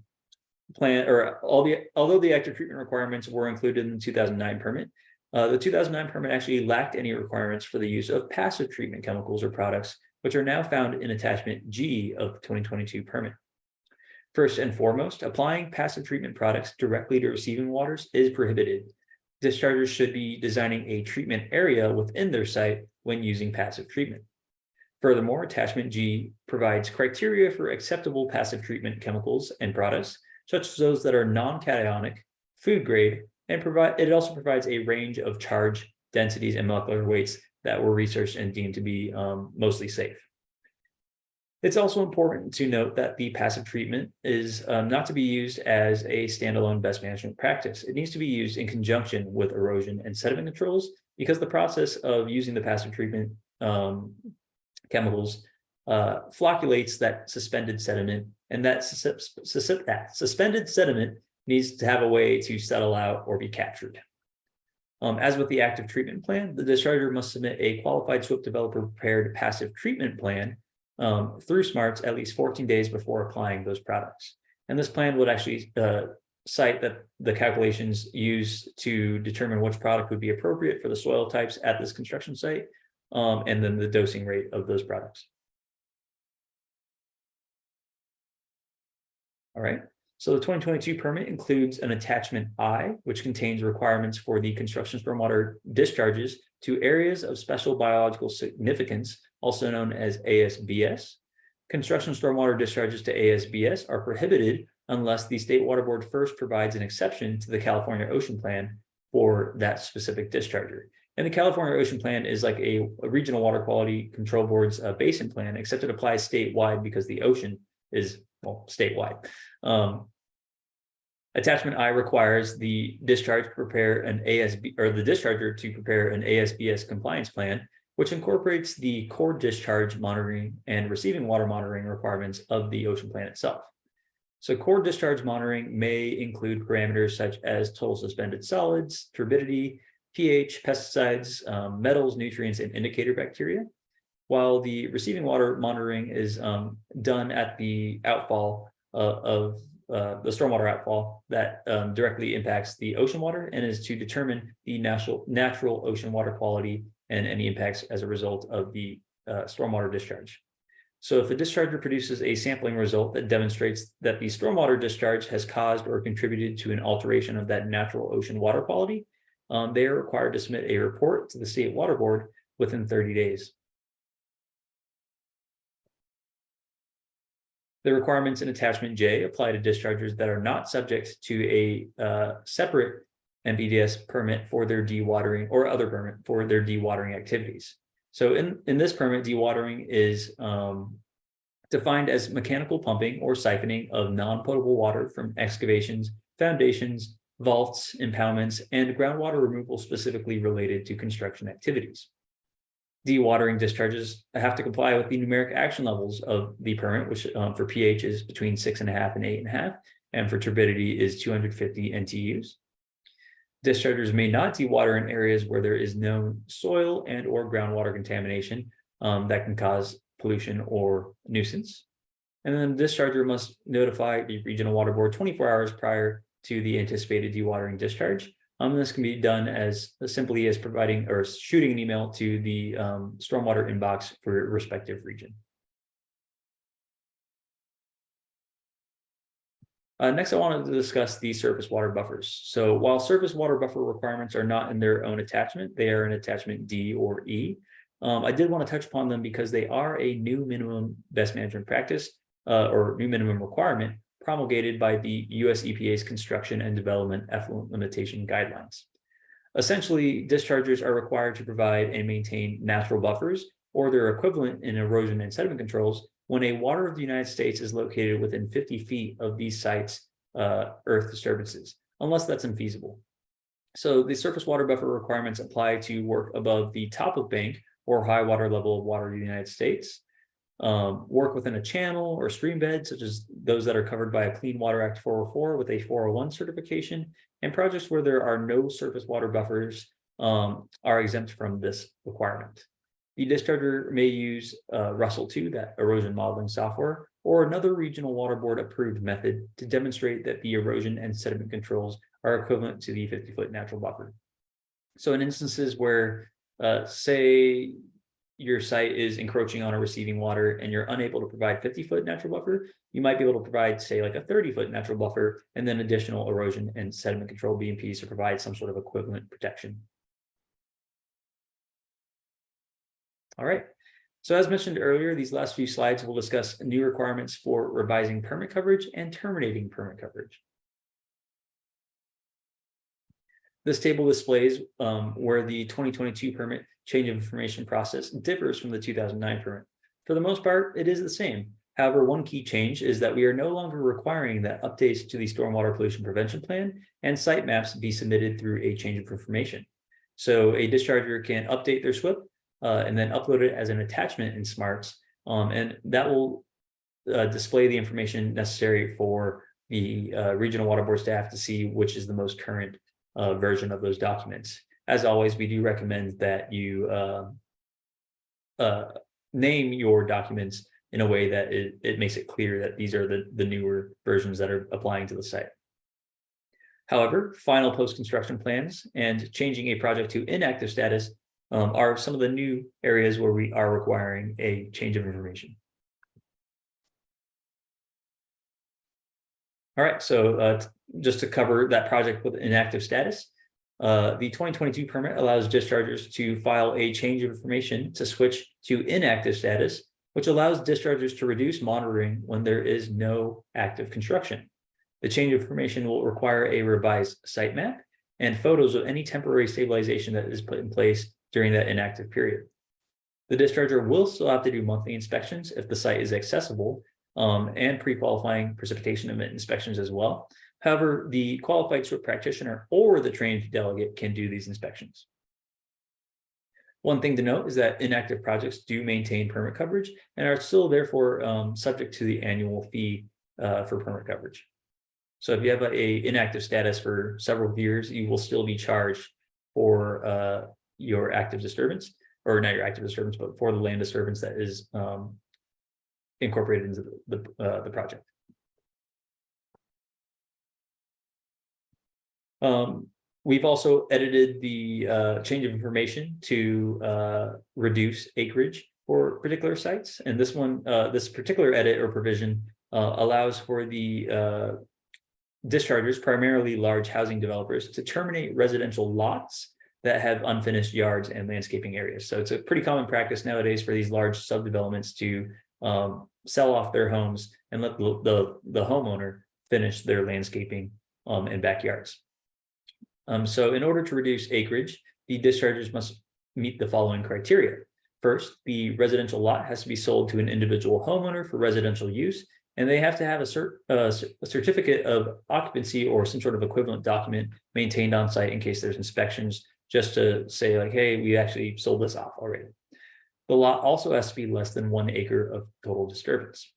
Speaker 1: the active treatment requirements were included in the 2009 permit, the 2009 permit actually lacked any requirements for the use of passive treatment chemicals or products, which are now found in attachment G of the 2022 permit. First and foremost, applying passive treatment products directly to receiving waters is prohibited. Dischargers should be designing a treatment area within their site when using passive treatment. Furthermore, attachment G provides criteria for acceptable passive treatment chemicals and products, such as those that are non-cationic, food grade, and it also provides a range of charge densities and molecular weights that were researched and deemed to be mostly safe. It's also important to note that the passive treatment is not to be used as a standalone best management practice. It needs to be used in conjunction with erosion and sediment controls, because the process of using the passive treatment chemicals flocculates that suspended sediment, and that suspended sediment needs to have a way to settle out or be captured. As with the active treatment plan, the discharger must submit a qualified SWIP developer prepared passive treatment plan through SMARTS at least 14 days before applying those products. And this plan would actually cite that the calculations used to determine which product would be appropriate for the soil types at this construction site, and then the dosing rate of those products. All right. So the 2022 permit includes an attachment I, which contains requirements for the construction stormwater discharges to areas of special biological significance, also known as ASBS. Construction stormwater discharges to ASBS are prohibited unless the State Water Board first provides an exception to the California Ocean Plan for that specific discharger. And the California Ocean Plan is like a regional water quality control board's basin plan, except it applies statewide because the ocean is, well, statewide. Attachment I requires the discharge to prepare an ASB, or the discharger to prepare an ASBS compliance plan, which incorporates the core discharge monitoring and receiving water monitoring requirements of the ocean plan itself. So core discharge monitoring may include parameters such as total suspended solids, turbidity, pH, pesticides, metals, nutrients, and indicator bacteria, while the receiving water monitoring is done at the outfall of the stormwater outfall that directly impacts the ocean water and is to determine the natural ocean water quality and any impacts as a result of the stormwater discharge. So if a discharger produces a sampling result that demonstrates that the stormwater discharge has caused or contributed to an alteration of that natural ocean water quality, they are required to submit a report to the State Water Board within 30 days. The requirements in attachment J apply to dischargers that are not subject to a separate NPDES permit for their dewatering or other permit for their dewatering activities. So in this permit, dewatering is defined as mechanical pumping or siphoning of non-potable water from excavations, foundations, vaults, impoundments, and groundwater removal specifically related to construction activities. Dewatering discharges have to comply with the numeric action levels of the permit, which for pH is between 6.5 and 8.5, and for turbidity is 250 NTUs. Dischargers may not dewater in areas where there is known soil and or groundwater contamination that can cause pollution or nuisance. And then the discharger must notify the regional water board 24 hours prior to the anticipated dewatering discharge. This can be done as simply as providing or shooting an email to the stormwater inbox for your respective region. Next, I wanted to discuss the surface water buffers. So while surface water buffer requirements are not in their own attachment, they are in attachment D or E. I did want to touch upon them because they are a new minimum best management practice or new minimum requirement promulgated by the US EPA's Construction and Development Effluent Limitation Guidelines. Essentially, dischargers are required to provide and maintain natural buffers or their equivalent in erosion and sediment controls when a water of the United States is located within 50 feet of these sites' earth disturbances, unless that's infeasible. So the surface water buffer requirements apply to work above the top of bank or high water level of water of the United States, work within a channel or stream bed, such as those that are covered by a Clean Water Act 404 with a 401 certification, and projects where there are no surface water buffers are exempt from this requirement. The discharger may use Russell 2, that erosion modeling software, or another regional water board approved method to demonstrate that the erosion and sediment controls are equivalent to the 50-foot natural buffer. So in instances where, say, your site is encroaching on a receiving water and you're unable to provide 50-foot natural buffer, you might be able to provide, say, like a 30-foot natural buffer and then additional erosion and sediment control BMPs to provide some sort of equivalent protection. All right. So as mentioned earlier, these last few slides will discuss new requirements for revising permit coverage and terminating permit coverage. This table displays where the 2022 permit change of information process differs from the 2009 permit. For the most part, it is the same. However, one key change is that we are no longer requiring that updates to the stormwater pollution prevention plan and site maps be submitted through a change of information. So a discharger can update their SWIP and then upload it as an attachment in SMARTS, and that will display the information necessary for the regional water board staff to see which is the most current version of those documents. As always, we do recommend that you name your documents in a way that it makes it clear that these are the newer versions that are applying to the site. However, final post-construction plans and changing a project to inactive status are some of the new areas where we are requiring a change of information. All right, so just to cover that project with inactive status, the 2022 permit allows dischargers to file a change of information to switch to inactive status, which allows dischargers to reduce monitoring when there is no active construction. The change of information will require a revised site map and photos of any temporary stabilization that is put in place during that inactive period. The discharger will still have to do monthly inspections if the site is accessible, and pre-qualifying precipitation event inspections as well. However, the qualified SWIP practitioner or the trained delegate can do these inspections. One thing to note is that inactive projects do maintain permit coverage and are still therefore subject to the annual fee for permit coverage. So if you have a inactive status for several years, you will still be charged for your active disturbance, or not your active disturbance, but for the land disturbance that is incorporated into the project. We've also edited the change of information to reduce acreage for particular sites, and this one, this particular edit or provision allows for the dischargers, primarily large housing developers, to terminate residential lots that have unfinished yards and landscaping areas. So it's a pretty common practice nowadays for these large subdevelopments to sell off their homes and let the homeowner finish their landscaping and backyards. So in order to reduce acreage, the dischargers must meet the following criteria. First, the residential lot has to be sold to an individual homeowner for residential use, and they have to have a certificate of occupancy or some sort of equivalent document maintained on site in case there's inspections, just to say like, hey, we actually sold this off already. The lot also has to be less than 1 acre of total disturbance.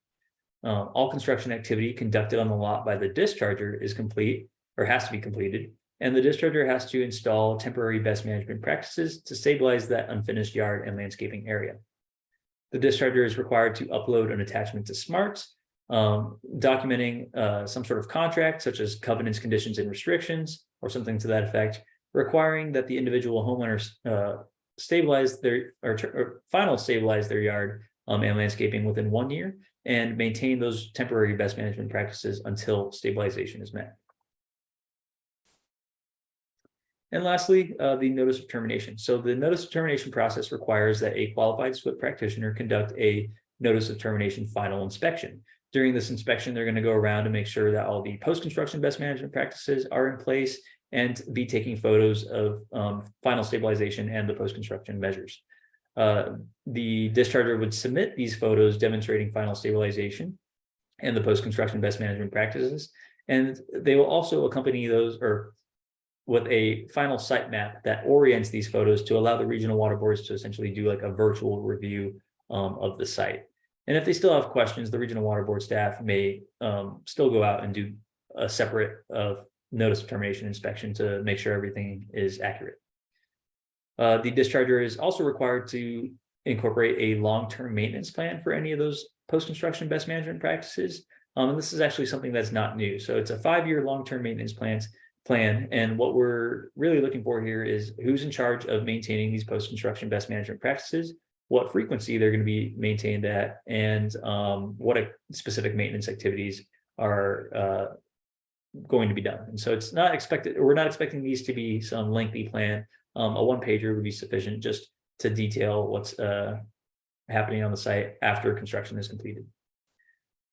Speaker 1: All construction activity conducted on the lot by the discharger is complete or has to be completed, and the discharger has to install temporary best management practices to stabilize that unfinished yard and landscaping area. The discharger is required to upload an attachment to SMARTS, documenting some sort of contract, such as covenants, conditions, and restrictions, or something to that effect, requiring that the individual homeowners stabilize their or final stabilize their yard and landscaping within 1 year, and maintain those temporary best management practices until stabilization is met. And lastly, the notice of termination. So the notice of termination process requires that a qualified SWIP practitioner conduct a notice of termination final inspection. During this inspection, they're going to go around and make sure that all the post-construction best management practices are in place and be taking photos of final stabilization and the post-construction measures. The discharger would submit these photos demonstrating final stabilization and the post-construction best management practices, and they will also accompany those with a final site map that orients these photos to allow the regional water boards to essentially do like a virtual review of the site. And if they still have questions, the regional water board staff may still go out and do a separate notice of termination inspection to make sure everything is accurate. The discharger is also required to incorporate a long-term maintenance plan for any of those post-construction best management practices. And this is actually something that's not new. So it's a 5-year long-term maintenance plan. And what we're really looking for here is who's in charge of maintaining these post-construction best management practices, what frequency they're going to be maintained at, and what specific maintenance activities are going to be done. And so it's not expected, or we're not expecting these to be some lengthy plan. A 1-pager would be sufficient just to detail what's happening on the site after construction is completed.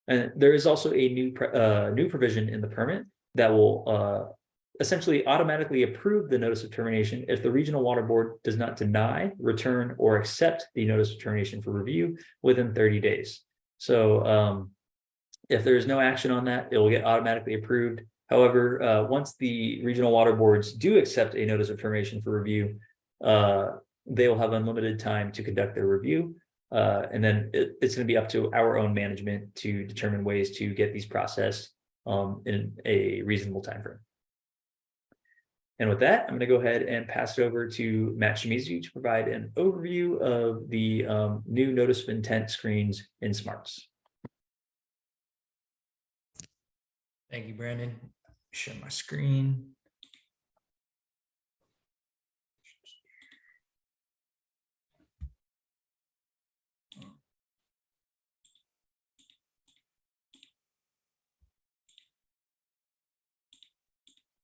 Speaker 1: And there is also a new provision in the permit that will essentially automatically approve the notice of termination if the regional water board does not deny, return, or accept the notice of termination for review within 30 days. So if there is no action on that, it will get automatically approved. However, once the regional water boards do accept a notice of termination for review, they will have unlimited time to conduct their review. And then it's going to be up to our own management to determine ways to get these processed in a reasonable time frame. And with that, I'm going to go ahead and pass it over to Matt Shimizu to provide an overview of the new notice of intent screens in SMARTS.
Speaker 3: Thank you, Brandon. Share my screen.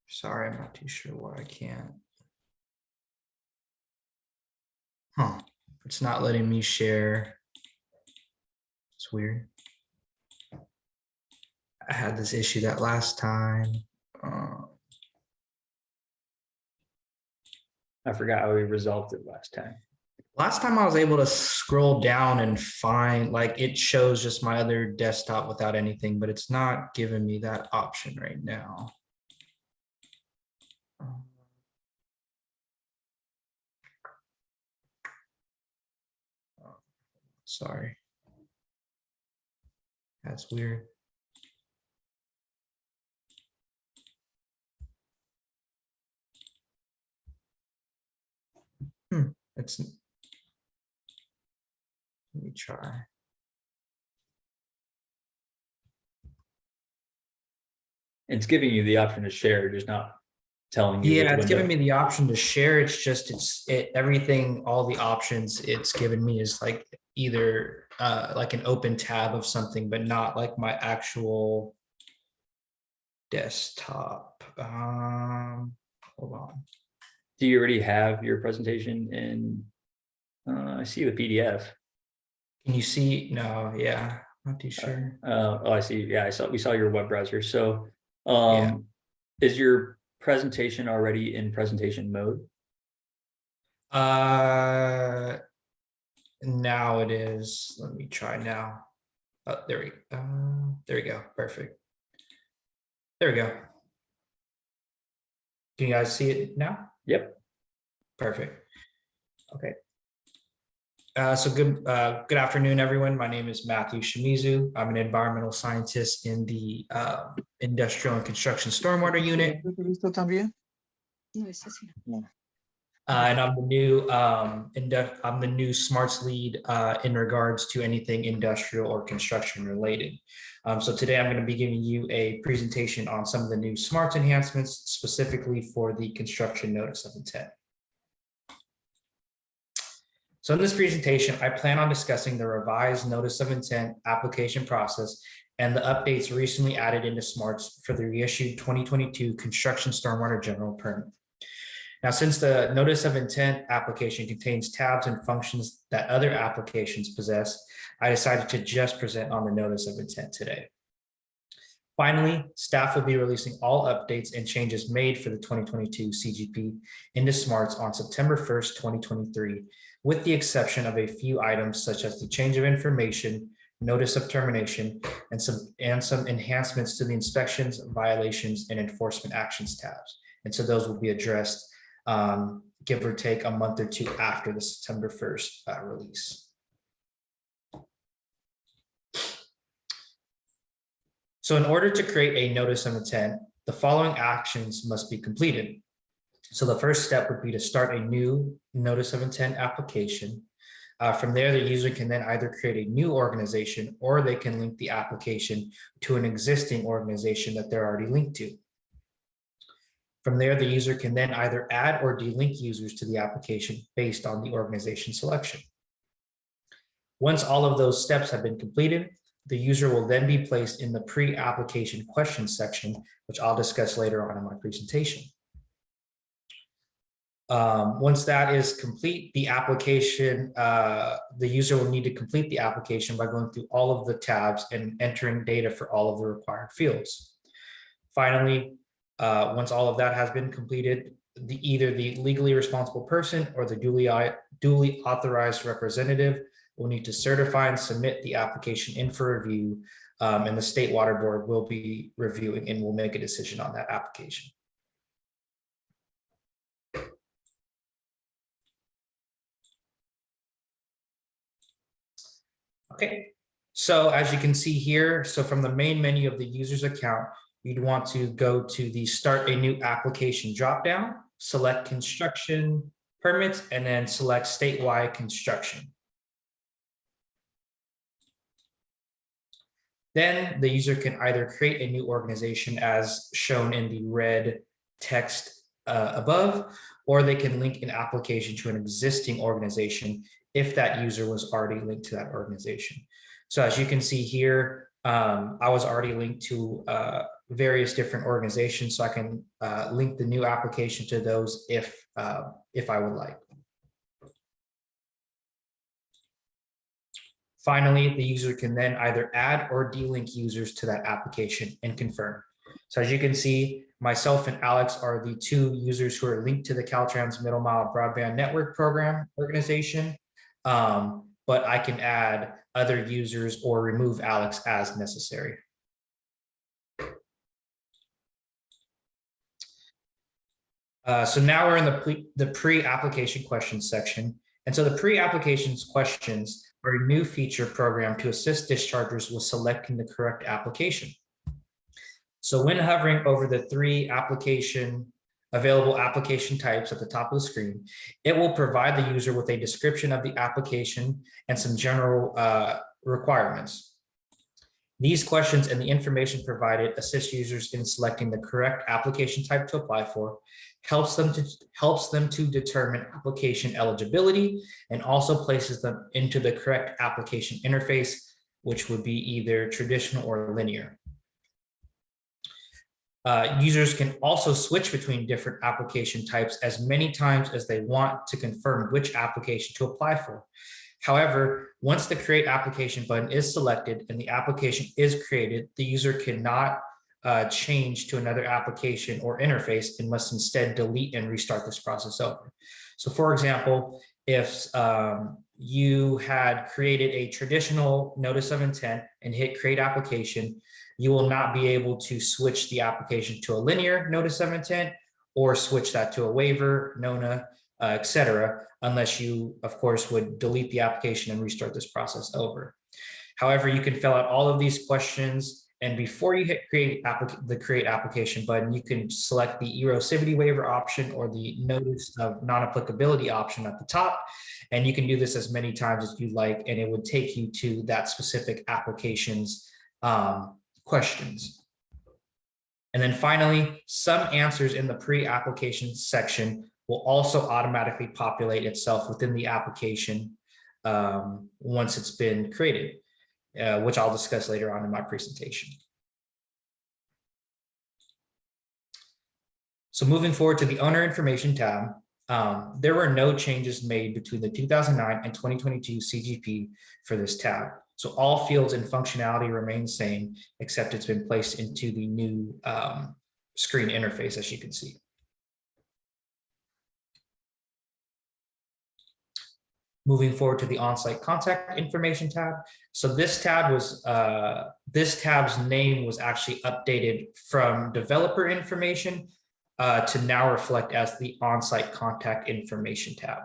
Speaker 3: Sorry, I'm not too sure why I can't. It's not letting me share. It's weird. I had this issue that last time.
Speaker 1: I forgot how we resolved it last time.
Speaker 3: Last time I was able to scroll down and find, like, it shows just my other desktop without anything, but it's not giving me that option right now. Sorry. That's weird. Let me try.
Speaker 1: It's giving you the option to share, just not telling you.
Speaker 3: Yeah, it's giving me the option to share. It's just everything, all the options it's given me is like either like an open tab of something, but not like my actual desktop. Hold on.
Speaker 1: Do you already have your presentation in? I see the PDF.
Speaker 3: Can you see? No, yeah, not too sure.
Speaker 1: Oh, I see. Yeah, we saw your web browser. So
Speaker 3: Yeah.
Speaker 1: Is your presentation already in presentation mode?
Speaker 3: now it is, let me try now. Oh, there we go. Perfect. There we go. Can you guys see it now?
Speaker 1: Yep.
Speaker 3: Perfect. Okay. So good afternoon, everyone. My name is Matthew Shimizu. I'm an environmental scientist in the Industrial and Construction Stormwater Unit. And I'm the new Smarts lead in regards to anything industrial or construction related. So today I'm going to be giving you a presentation on some of the new Smarts enhancements, specifically for the construction notice of intent. So in this presentation, I plan on discussing the revised notice of intent application process and the updates recently added into Smarts for the reissued 2022 construction stormwater general permit. Now, since the notice of intent application contains tabs and functions that other applications possess, I decided to just present on the notice of intent today. Finally, staff will be releasing all updates and changes made for the 2022 CGP into Smarts on September 1st, 2023, with the exception of a few items such as the change of information, notice of termination, and some enhancements to the inspections, violations, and enforcement actions tabs. And so those will be addressed give or take a month or two after the September 1st release. So in order to create a notice of intent, the following actions must be completed. So the first step would be to start a new notice of intent application. From there, the user can then either create a new organization or they can link the application to an existing organization that they're already linked to. From there, the user can then either add or delink users to the application based on the organization selection. Once all of those steps have been completed, the user will then be placed in the pre-application questions section, which I'll discuss later on in my presentation. Once that is complete, the application, the user will need to complete the application by going through all of the tabs and entering data for all of the required fields. Finally, once all of that has been completed, either the legally responsible person or the duly authorized representative will need to certify and submit the application in for review, and the State Water Board will be reviewing and will make a decision on that application. Okay, so as you can see here, so from the main menu of the user's account, you'd want to go to the Start a New Application dropdown, select Construction Permits, and then select Statewide Construction. Then the user can either create a new organization as shown in the red text above, or they can link an application to an existing organization if that user was already linked to that organization. So as you can see here, I was already linked to various different organizations, so I can link the new application to those if I would like. Finally, the user can then either add or delink users to that application and confirm. So as you can see, myself and Alex are the two users who are linked to the Caltrans Middle Mile Broadband Network Program organization, but I can add other users or remove Alex as necessary. So now we're in the pre-application questions section. And so the pre-applications questions are a new feature program to assist dischargers with selecting the correct application. So when hovering over the three available application types at the top of the screen, it will provide the user with a description of the application and some general requirements. These questions and the information provided assist users in selecting the correct application type to apply for, helps them to determine application eligibility, and also places them into the correct application interface, which would be either traditional or linear. Users can also switch between different application types as many times as they want to confirm which application to apply for. However, once the Create Application button is selected and the application is created, the user cannot change to another application or interface and must instead delete and restart this process over. So for example, if you had created a traditional notice of intent and hit create application, you will not be able to switch the application to a linear notice of intent or switch that to a waiver, NONA, et cetera, unless you, of course, would delete the application and restart this process over. However, you can fill out all of these questions, and before you hit create application button, you can select the erosivity waiver option or the notice of non-applicability option at the top. And you can do this as many times as you like, and it would take you to that specific application's questions. And then finally, some answers in the pre-application section will also automatically populate itself within the application once it's been created, which I'll discuss later on in my presentation. So moving forward to the owner information tab, there were no changes made between the 2009 and 2022 CGP for this tab. So all fields and functionality remain the same, except it's been placed into the new screen interface, as you can see. Moving forward to the on-site contact information tab. So this tab's name was actually updated from developer information to now reflect as the on-site contact information tab.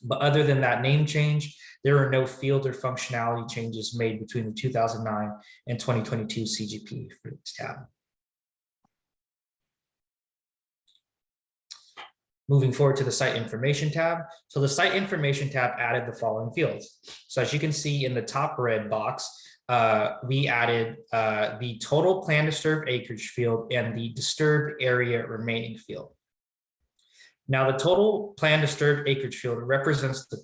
Speaker 3: But other than that name change, there are no field or functionality changes made between the 2009 and 2022 CGP for this tab. Moving forward to the site information tab. So the site information tab added the following fields. So as you can see in the top red box, we added the total plan disturbed acreage field and the disturbed area remaining field. Now the total plan disturbed acreage field represents the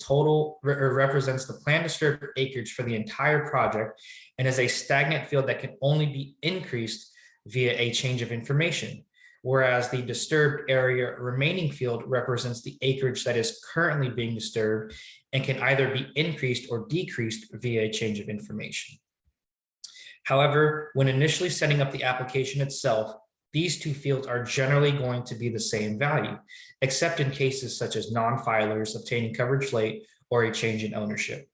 Speaker 3: plan disturbed acreage for the entire project and is a stagnant field that can only be increased via a change of information. Whereas the disturbed area remaining field represents the acreage that is currently being disturbed and can either be increased or decreased via a change of information. However, when initially setting up the application itself, these two fields are generally going to be the same value, except in cases such as non-filers obtaining coverage late or a change in ownership.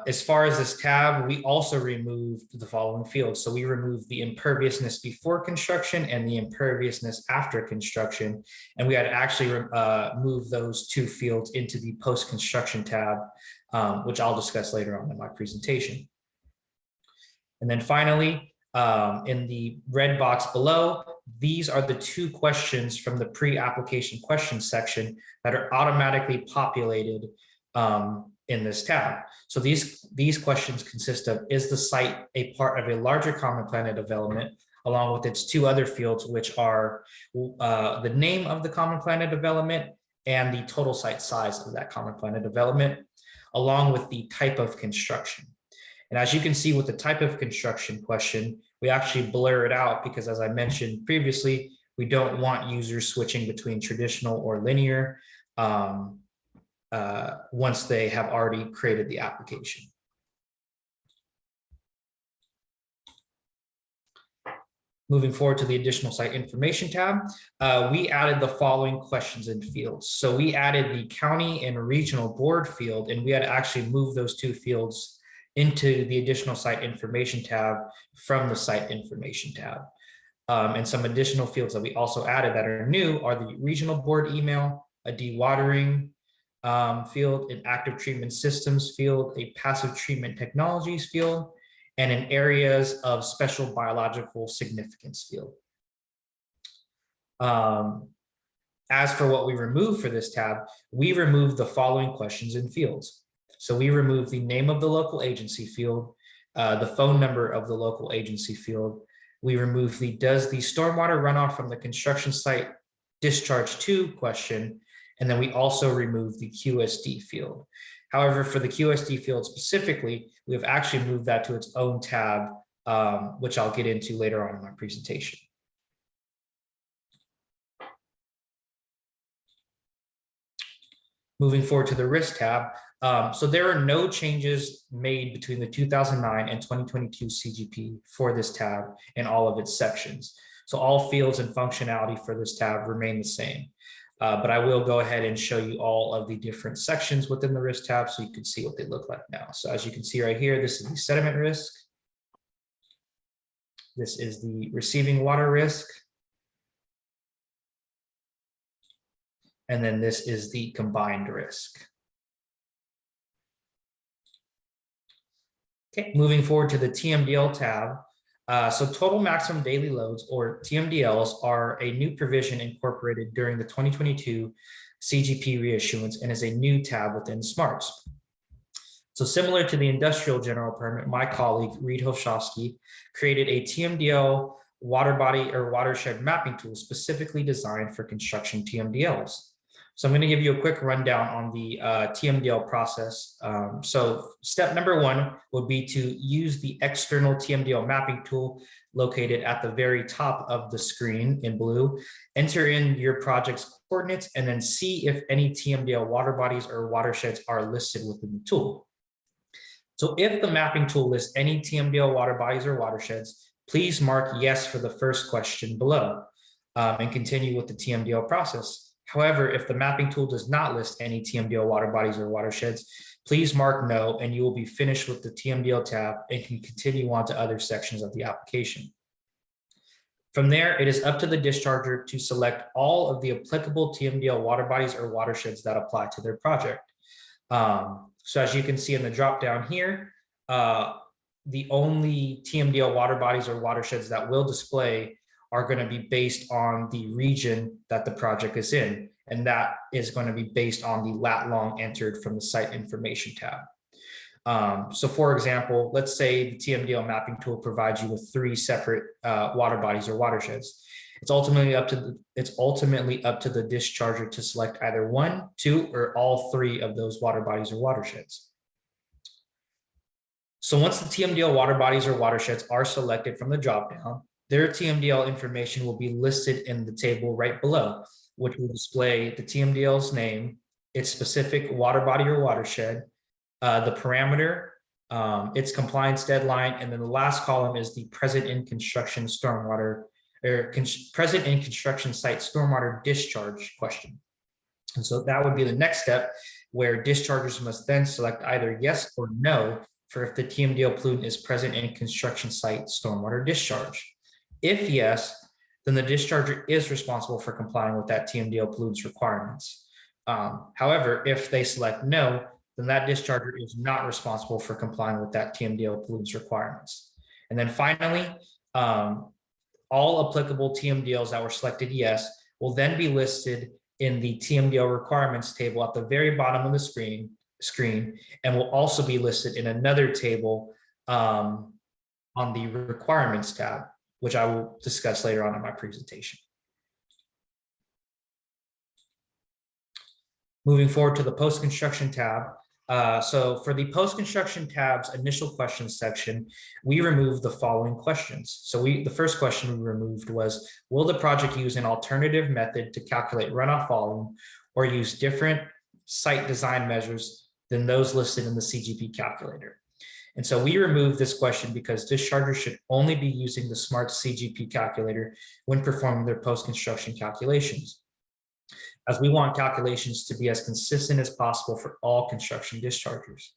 Speaker 3: As far as this tab, we also removed the following fields. So we removed the imperviousness before construction and the imperviousness after construction. And we had actually moved those two fields into the post-construction tab, which I'll discuss later on in my presentation. And then finally, in the red box below, these are the two questions from the pre-application questions section that are automatically populated in this tab. So these questions consist of, is the site a part of a larger common plan of development, along with its two other fields, which are the name of the common plan of development and the total site size of that common plan of development, along with the type of construction. And as you can see with the type of construction question, we actually blur it out because, as I mentioned previously, we don't want users switching between traditional or linear once they have already created the application. Moving forward to the additional site information tab, we added the following questions and fields. So we added the county and regional board field, and we had to actually move those two fields into the additional site information tab from the site information tab. And some additional fields that we also added that are new are the regional board email, a dewatering field, an active treatment systems field, a passive treatment technologies field, and an areas of special biological significance field. As for what we removed for this tab, we removed the following questions and fields. So we removed the name of the local agency field, the phone number of the local agency field. We removed the does the stormwater runoff from the construction site discharge to question, and then we also removed the QSD field. However, for the QSD field specifically, we've actually moved that to its own tab, which I'll get into later on in my presentation. Moving forward to the risk tab. So there are no changes made between the 2009 and 2022 CGP for this tab in all of its sections. So all fields and functionality for this tab remain the same. but I will go ahead and show you all of the different sections within the risk tab so you can see what they look like now. So as you can see right here, this is the sediment risk. This is the receiving water risk. And then this is the combined risk. Okay, moving forward to the TMDL tab. So total maximum daily loads, or TMDLs, are a new provision incorporated during the 2022 CGP reissuance and is a new tab within SMARTS. So similar to the industrial general permit, my colleague Reed Hofshovsky created a TMDL water body or watershed mapping tool specifically designed for construction TMDLs. So I'm going to give you a quick rundown on the TMDL process. So step number one would be to use the external TMDL mapping tool located at the very top of the screen in blue. Enter in your project's coordinates and then see if any TMDL water bodies or watersheds are listed within the tool. So if the mapping tool lists any TMDL water bodies or watersheds, please mark yes for the first question below and continue with the TMDL process. However, if the mapping tool does not list any TMDL water bodies or watersheds, please mark no, and you will be finished with the TMDL tab and can continue on to other sections of the application. From there, it is up to the discharger to select all of the applicable TMDL water bodies or watersheds that apply to their project. So as you can see in the drop down here, the only TMDL water bodies or watersheds that will display are going to be based on the region that the project is in. And that is going to be based on the lat long entered from the site information tab. So for example, let's say the TMDL mapping tool provides you with 3 separate water bodies or watersheds. It's ultimately up to the discharger to select either 1, 2, or all 3 of those water bodies or watersheds. So once the TMDL water bodies or watersheds are selected from the dropdown, their TMDL information will be listed in the table right below, which will display the TMDL's name, its specific water body or watershed, the parameter, its compliance deadline, and then the last column is the present in construction stormwater or present in construction site stormwater discharge question. And so that would be the next step, where dischargers must then select either yes or no for if the TMDL pollutant is present in construction site stormwater discharge. If yes, then the discharger is responsible for complying with that TMDL pollutant's requirements. However, if they select no, then that discharger is not responsible for complying with that TMDL pollutant's requirements. And then finally, all applicable TMDLs that were selected yes will then be listed in the TMDL requirements table at the very bottom of the screen, and will also be listed in another table on the requirements tab, which I will discuss later on in my presentation. Moving forward to the post-construction tab. So for the post-construction tab's initial questions section, we removed the following questions. So the first question we removed was, will the project use an alternative method to calculate runoff volume or use different site design measures than those listed in the CGP calculator? And so we removed this question because dischargers should only be using the SMART CGP calculator when performing their post-construction calculations, as we want calculations to be as consistent as possible for all construction dischargers.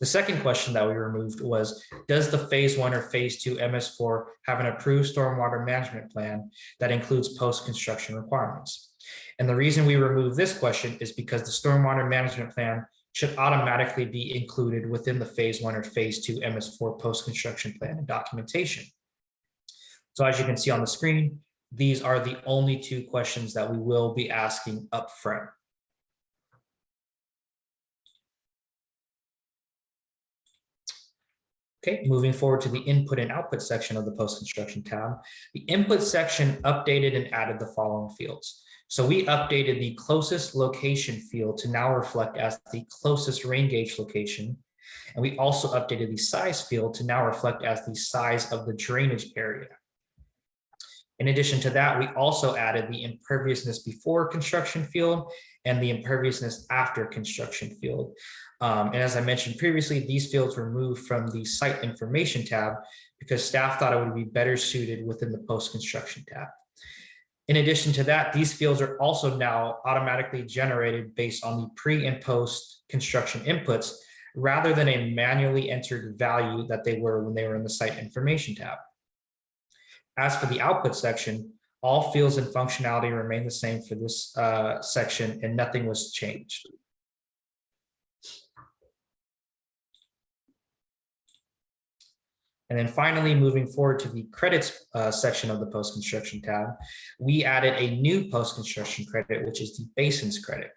Speaker 3: The second question that we removed was, does the phase 1 or phase 2 MS4 have an approved stormwater management plan that includes post-construction requirements? And the reason we removed this question is because the stormwater management plan should automatically be included within the phase 1 or phase 2 MS4 post-construction plan and documentation. So as you can see on the screen, these are the only 2 questions that we will be asking up front. Okay, moving forward to the input and output section of the post-construction tab. The input section updated and added the following fields. So we updated the closest location field to now reflect as the closest rain gauge location. And we also updated the size field to now reflect as the size of the drainage area. In addition to that, we also added the imperviousness before construction field and the imperviousness after construction field. And as I mentioned previously, these fields were moved from the site information tab because staff thought it would be better suited within the post-construction tab. In addition to that, these fields are also now automatically generated based on the pre and post construction inputs rather than a manually entered value that they were when they were in the site information tab. As for the output section, all fields and functionality remain the same for this section and nothing was changed. And then finally, moving forward to the credits section of the post-construction tab, we added a new post-construction credit, which is the basins credit.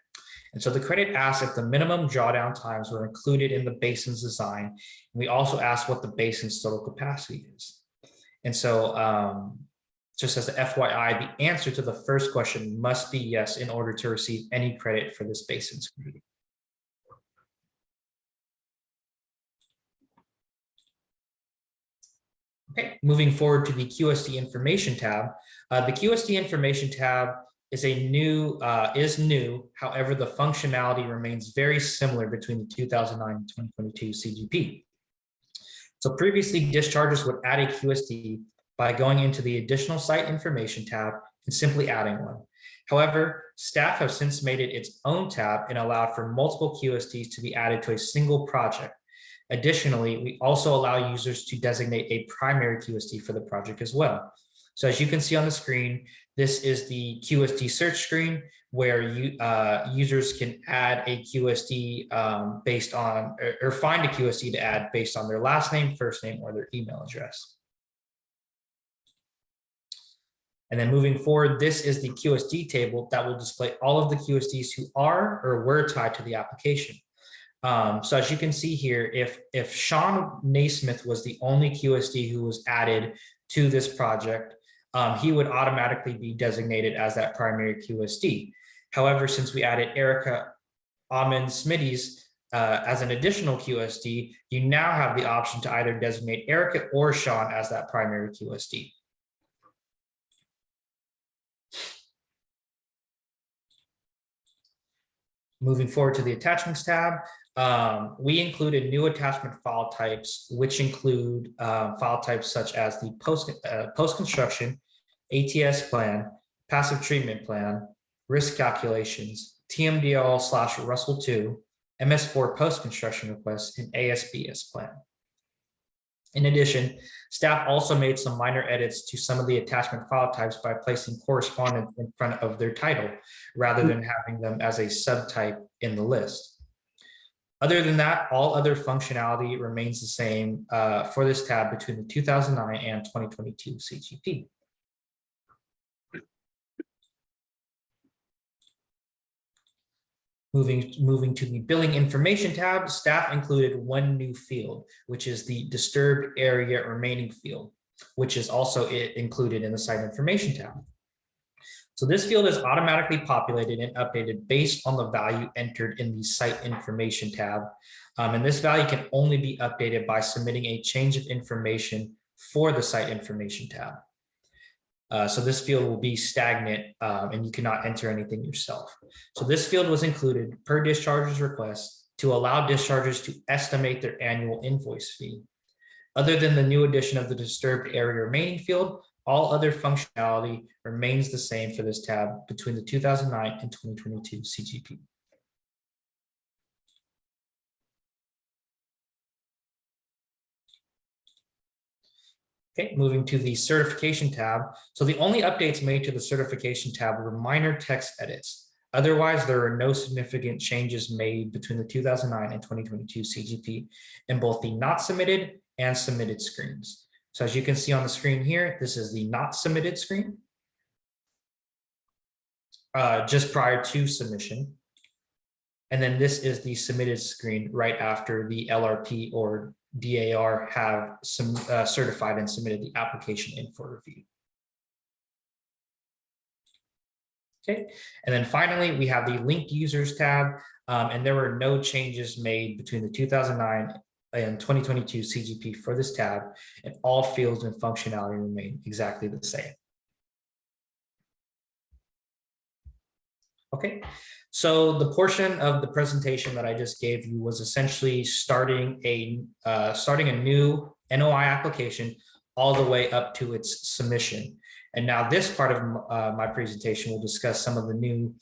Speaker 3: And so the credit asks if the minimum drawdown times were included in the basins design. We also asked what the basin's total capacity is. And so just as the FYI, the answer to the first question must be yes in order to receive any credit for this basins credit. Okay, moving forward to the QSD information tab. The QSD information tab is new. However, the functionality remains very similar between the 2009 and 2022 CGP. So previously, dischargers would add a QSD by going into the additional site information tab and simply adding one. However, staff have since made it its own tab and allowed for multiple QSDs to be added to a single project. Additionally, we also allow users to designate a primary QSD for the project as well. So as you can see on the screen, this is the QSD search screen where users can add a QSD based on, or find a QSD to add based on their last name, first name, or their email address. And then moving forward, this is the QSD table that will display all of the QSDs who are or were tied to the application. So as you can see here, if Sean Naismith was the only QSD who was added to this project, he would automatically be designated as that primary QSD. However, since we added Erica Amen Smitty's as an additional QSD, you now have the option to either designate Erica or Sean as that primary QSD. Moving forward to the attachments tab, we included new attachment file types, which include file types such as the post-construction, ATS plan, passive treatment plan, risk calculations, TMDL/Russell 2, MS4 post-construction requests, and ASBS plan. In addition, staff also made some minor edits to some of the attachment file types by placing correspondence in front of their title, rather than having them as a subtype in the list. Other than that, all other functionality remains the same for this tab between the 2009 and 2022 CGP. Moving to the billing information tab, staff included one new field, which is the disturbed area remaining field, which is also included in the site information tab. So this field is automatically populated and updated based on the value entered in the site information tab. And this value can only be updated by submitting a change of information for the site information tab. So this field will be stagnant and you cannot enter anything yourself. So this field was included per discharger's request to allow dischargers to estimate their annual invoice fee. Other than the new addition of the disturbed area remaining field, all other functionality remains the same for this tab between the 2009 and 2022 CGP. Okay, moving to the certification tab. So the only updates made to the certification tab were minor text edits. Otherwise, there are no significant changes made between the 2009 and 2022 CGP in both the not submitted and submitted screens. So as you can see on the screen here, this is the not submitted screen just prior to submission. And then this is the submitted screen right after the LRP or DAR have certified and submitted the application in for review. Okay, and then finally, we have the linked users tab, and there were no changes made between the 2009 and 2022 CGP for this tab, and all fields and functionality remain exactly the same. Okay, so the portion of the presentation that I just gave you was essentially starting a new NOI application all the way up to its submission. And now this part of my presentation will discuss some of the new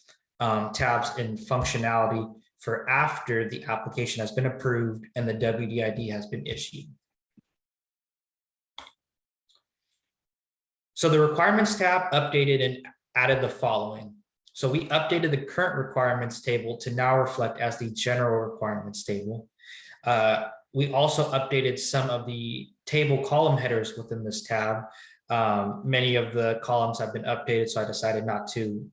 Speaker 3: tabs and functionality for after the application has been approved and the WDID has been issued. So the requirements tab updated and added the following. So we updated the current requirements table to now reflect as the general requirements table. We also updated some of the table column headers within this tab. Many of the columns have been updated, so I decided not to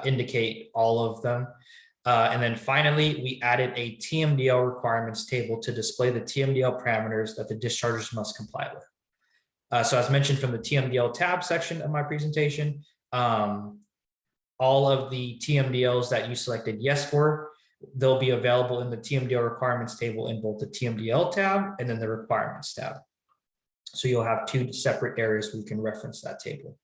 Speaker 3: indicate all of them. And then finally, we added a TMDL requirements table to display the TMDL parameters that the dischargers must comply with. So as mentioned from the TMDL tab section of my presentation, all of the TMDLs that you selected yes for, they'll be available in the TMDL requirements table in both the TMDL tab and then the requirements tab. So you'll have two separate areas where you can reference that table.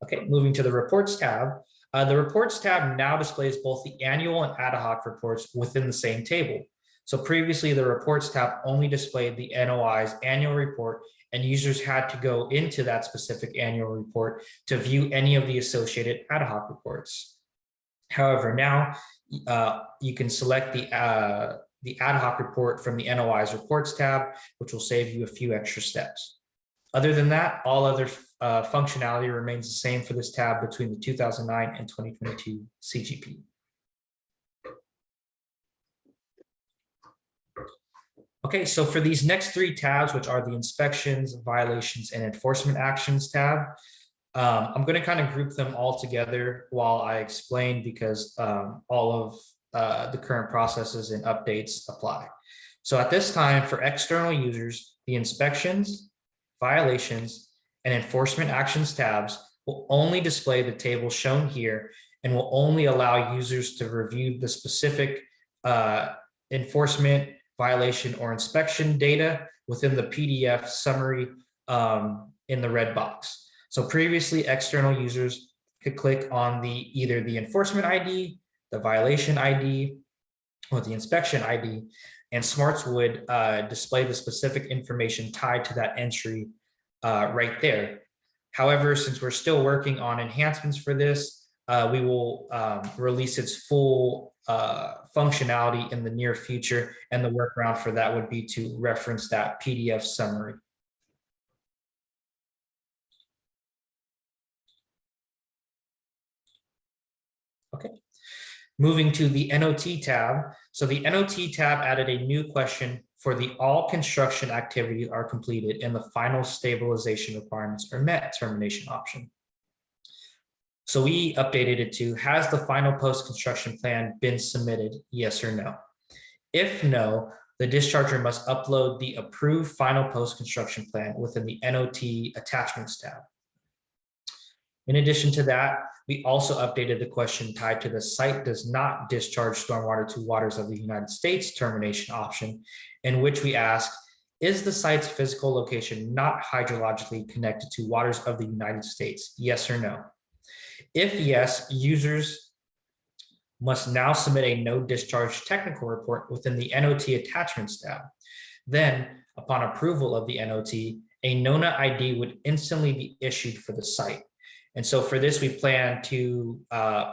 Speaker 3: Okay, moving to the reports tab. The reports tab now displays both the annual and ad hoc reports within the same table. So previously the reports tab only displayed the NOI's annual report, and users had to go into that specific annual report to view any of the associated ad hoc reports. However, now you can select the ad hoc report from the NOI's reports tab, which will save you a few extra steps. Other than that, all other functionality remains the same for this tab between the 2009 and 2022 CGP. Okay, so for these next three tabs, which are the inspections, violations, and enforcement actions tab, I'm going to kind of group them all together while I explain, because all of the current processes and updates apply. So at this time, for external users, the inspections, violations, and enforcement actions tabs will only display the table shown here and will only allow users to review the specific enforcement, violation, or inspection data within the PDF summary in the red box. So previously, external users could click on either the enforcement ID, the violation ID, or the inspection ID, and Smarts would display the specific information tied to that entry right there. However, since we're still working on enhancements for this, we will release its full functionality in the near future, and the workaround for that would be to reference that PDF summary. Okay, moving to the NOT tab. So the NOT tab added a new question for the all construction activities are completed and the final stabilization requirements are met termination option. So we updated it to, has the final post-construction plan been submitted, yes or no? If no, the discharger must upload the approved final post-construction plan within the NOT attachments tab. In addition to that, we also updated the question tied to the site does not discharge stormwater to waters of the United States termination option, in which we ask, is the site's physical location not hydrologically connected to waters of the United States, yes or no? If yes, users must now submit a no discharge technical report within the NOT attachments tab. Then, upon approval of the NOT, a NONA ID would instantly be issued for the site. And so for this, we plan to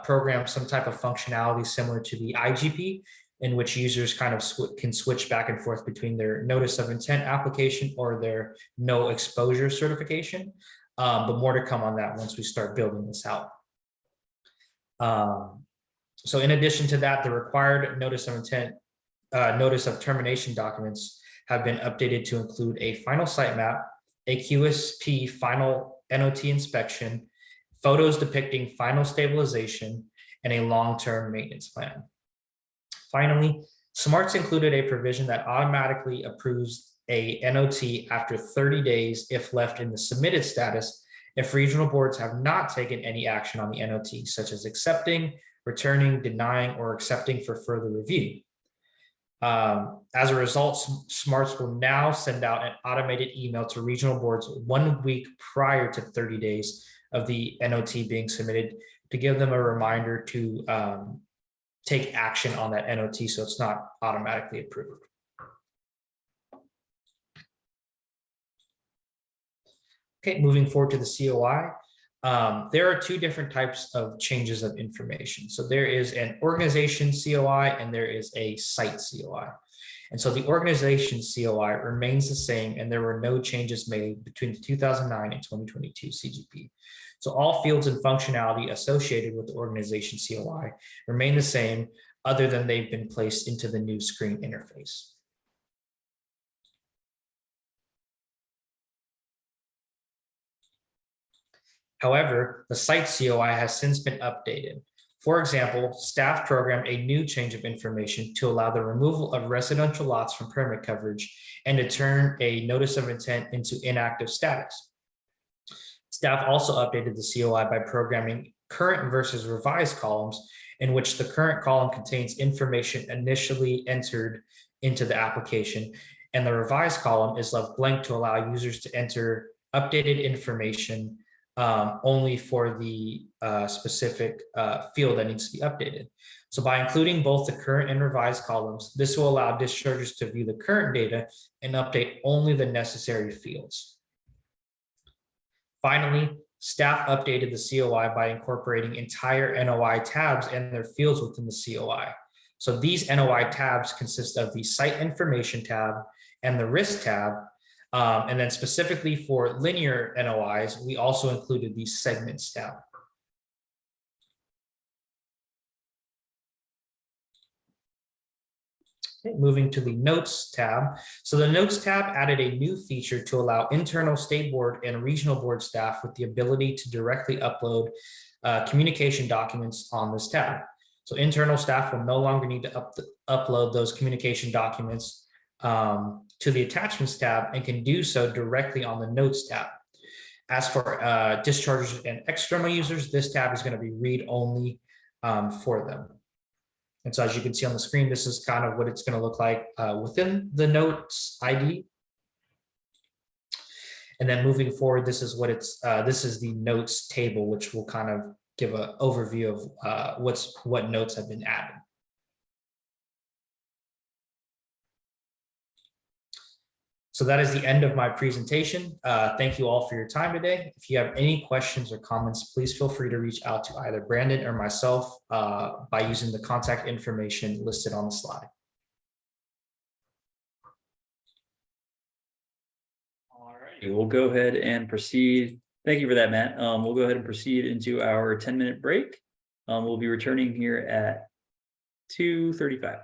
Speaker 3: program some type of functionality similar to the IGP, in which users kind of can switch back and forth between their notice of intent application or their no exposure certification. But more to come on that once we start building this out. So in addition to that, the required notice of intent, notice of termination documents have been updated to include a final site map, a QSP final NOT inspection, photos depicting final stabilization, and a long-term maintenance plan. Finally, Smarts included a provision that automatically approves a NOT after 30 days if left in the submitted status if regional boards have not taken any action on the NOT, such as accepting, returning, denying, or accepting for further review. As a result, Smarts will now send out an automated email to regional boards 1 week prior to 30 days of the NOT being submitted to give them a reminder to take action on that NOT so it's not automatically approved. Okay, moving forward to the COI. There are two different types of changes of information. So there is an organization COI and there is a site COI. And so the organization COI remains the same, and there were no changes made between the 2009 and 2022 CGP. So all fields and functionality associated with the organization COI remain the same, other than they've been placed into the new screen interface. However, the site COI has since been updated. For example, staff programmed a new change of information to allow the removal of residential lots from permit coverage and to turn a notice of intent into inactive status. Staff also updated the COI by programming current versus revised columns, in which the current column contains information initially entered into the application, and the revised column is left blank to allow users to enter updated information only for the specific field that needs to be updated. So by including both the current and revised columns, this will allow dischargers to view the current data and update only the necessary fields. Finally, staff updated the COI by incorporating entire NOI tabs and their fields within the COI. So these NOI tabs consist of the site information tab and the risk tab. And then specifically for linear NOIs, we also included the segments tab. Okay, moving to the notes tab. So the notes tab added a new feature to allow internal state board and regional board staff with the ability to directly upload communication documents on this tab. So internal staff will no longer need to upload those communication documents to the attachments tab and can do so directly on the notes tab. As for dischargers and external users, this tab is going to be read only for them. And so as you can see on the screen, this is kind of what it's going to look like within the notes ID. And then moving forward, this is what this is the notes table, which will kind of give an overview of what notes have been added. So that is the end of my presentation. Thank you all for your time today. If you have any questions or comments, please feel free to reach out to either Brandon or myself by using the contact information listed on the slide.
Speaker 1: All right, we'll go ahead and proceed. Thank you for that, Matt. We'll go ahead and proceed into our 10-minute break. We'll be returning here at 2:35.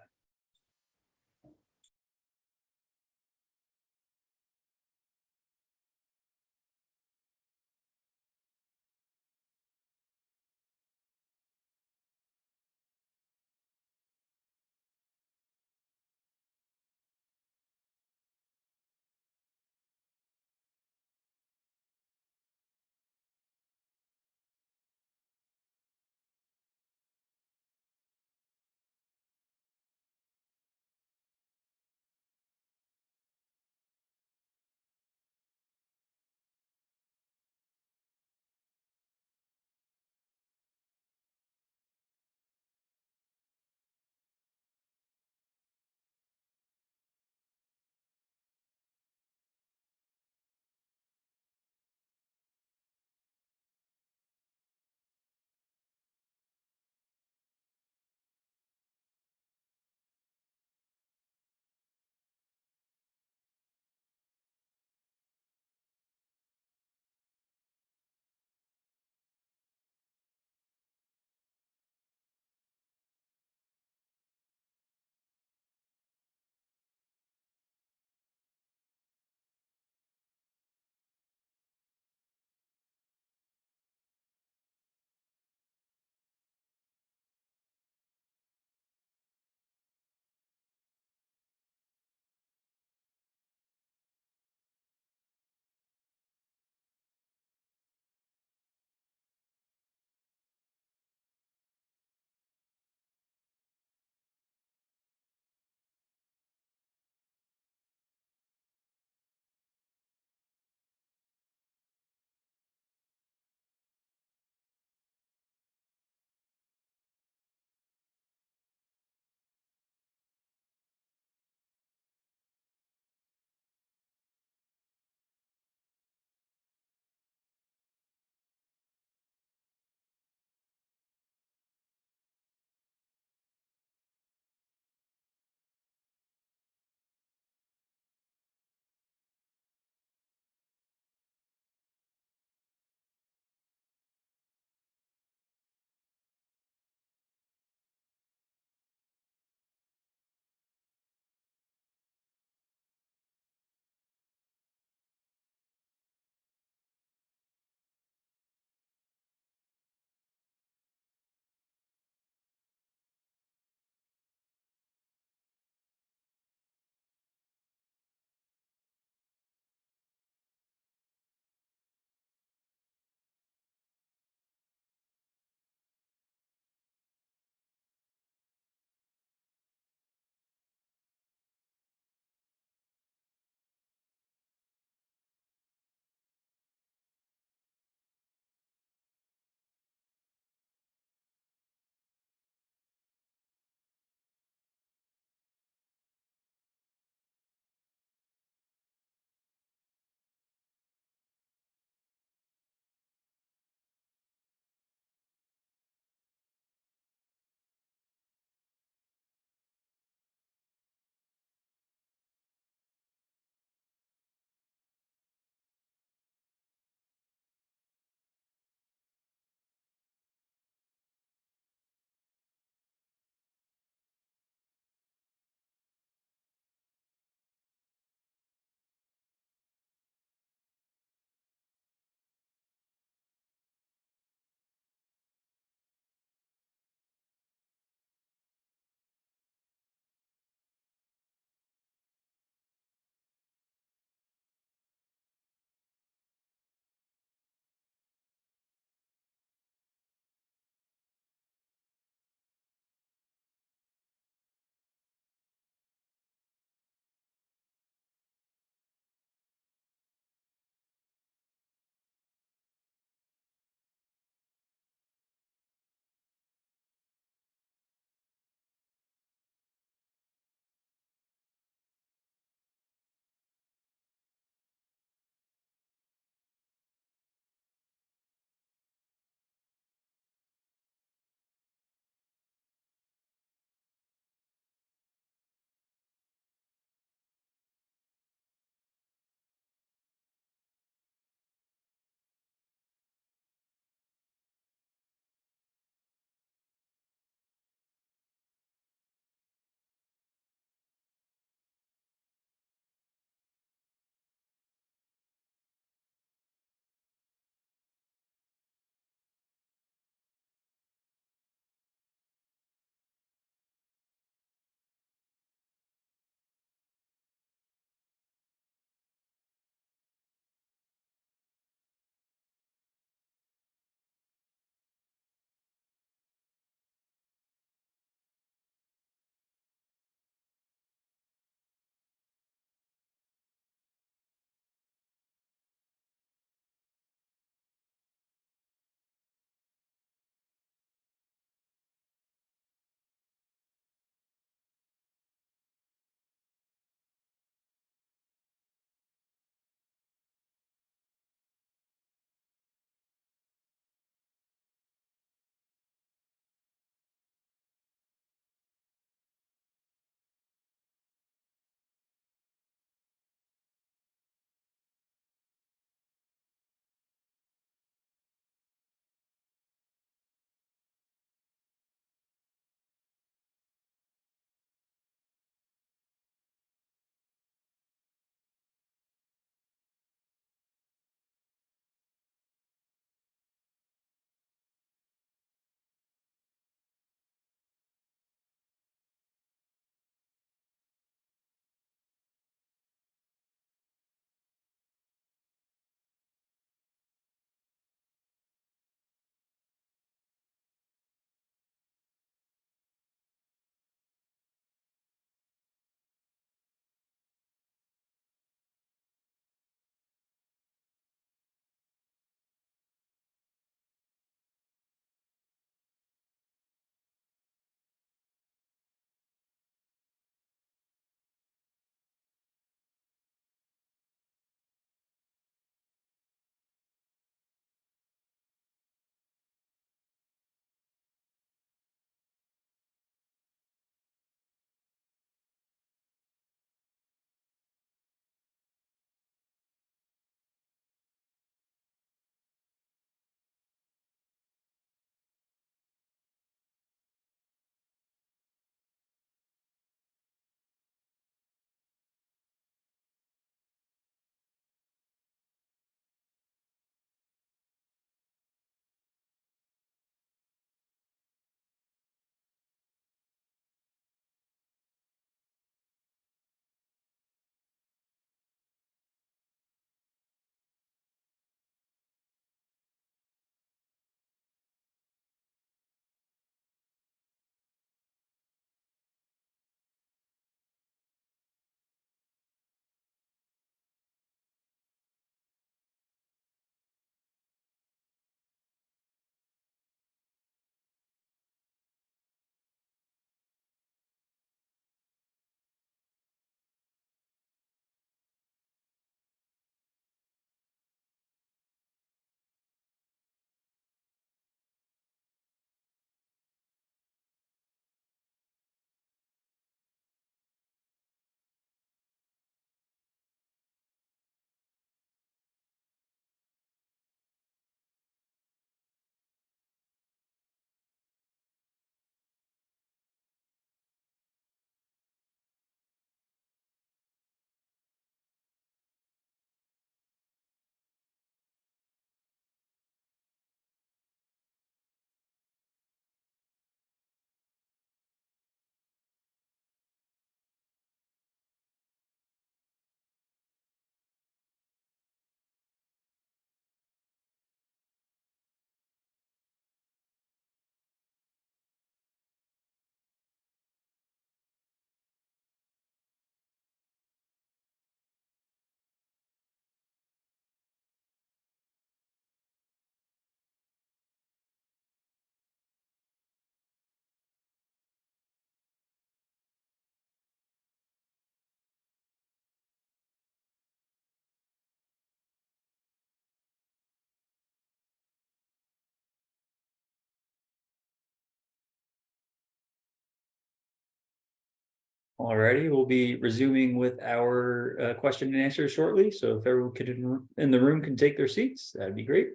Speaker 1: Alrighty, we'll be resuming with our question and answer shortly. So if everyone could in the room can take their seats, that'd be great.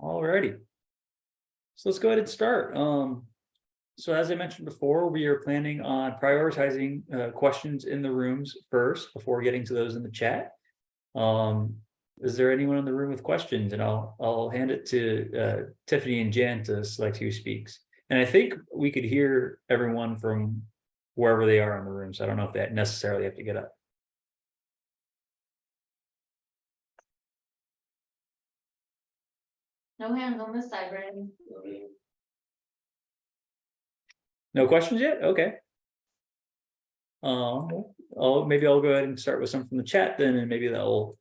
Speaker 1: Alrighty. So let's go ahead and start. So as I mentioned before, we are planning on prioritizing questions in the rooms first before getting to those in the chat. Is there anyone in the room with questions? And I'll hand it to Tiffany and Jan to select who speaks. And I think we could hear everyone from wherever they are in the room. So I don't know if they necessarily have to get up.
Speaker 4: No hands on this side, Brandon.
Speaker 1: No questions yet? Okay. Maybe I'll go ahead and start with some from the chat then, and maybe that'll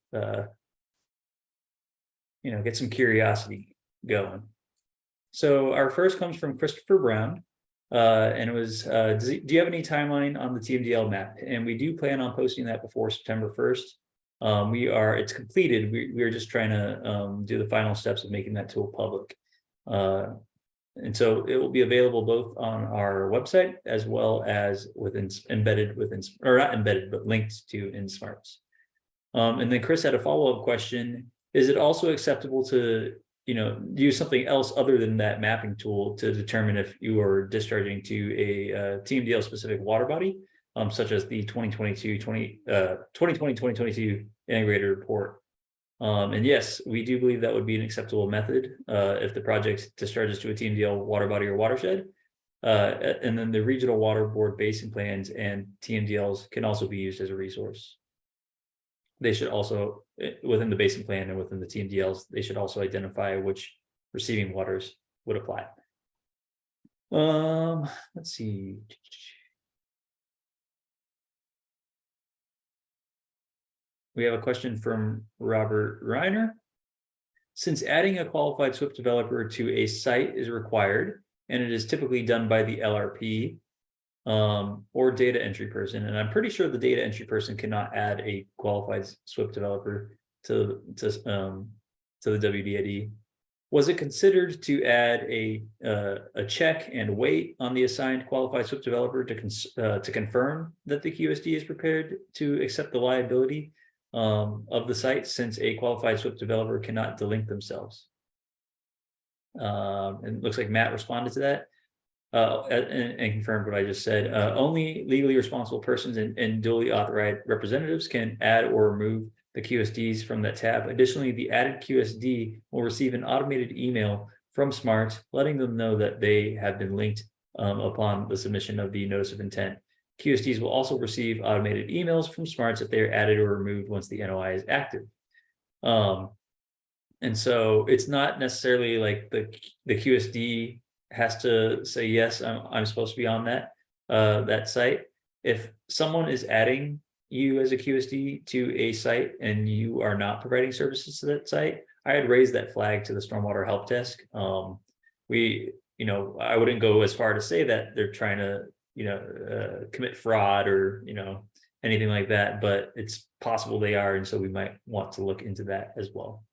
Speaker 1: get some curiosity going. So our first comes from Christopher Brown, and it was, do you have any timeline on the TMDL map? And we do plan on posting that before September 1st. It's completed. We are just trying to do the final steps of making that tool public. And so it will be available both on our website as well as embedded within, or not embedded, but linked to in Smarts. And then Chris had a follow-up question. Is it also acceptable to, use something else other than that mapping tool to determine if you are discharging to a TMDL specific water body, such as the 2020-2022 integrated report? And yes, we do believe that would be an acceptable method if the project discharges to a TMDL water body or watershed. And then the regional water board basin plans and TMDLs can also be used as a resource. They should also, within the basin plan and within the TMDLs, they should also identify which receiving waters would apply. Let's see. We have a question from Robert Reiner. Since adding a qualified SWIP developer to a site is required, and it is typically done by the LRP or data entry person, and I'm pretty sure the data entry person cannot add a qualified SWIP developer to the WDID. Was it considered to add a check and wait on the assigned qualified SWIP developer to confirm that the QSD is prepared to accept the liability of the site, since a qualified SWIP developer cannot delink themselves? And it looks like Matt responded to that and confirmed what I just said. Only legally responsible persons and duly authorized representatives can add or remove the QSDs from that tab. Additionally, the added QSD will receive an automated email from Smart letting them know that they have been linked upon the submission of the notice of intent. QSDs will also receive automated emails from Smarts if they are added or removed once the NOI is active. And so it's not necessarily like the QSD has to say, yes, I'm supposed to be on that site. If someone is adding you as a QSD to a site and you are not providing services to that site, I had raised that flag to the Stormwater Help Desk. I wouldn't go as far to say that they're trying to commit fraud or anything like that, but it's possible they are, and so we might want to look into that as well.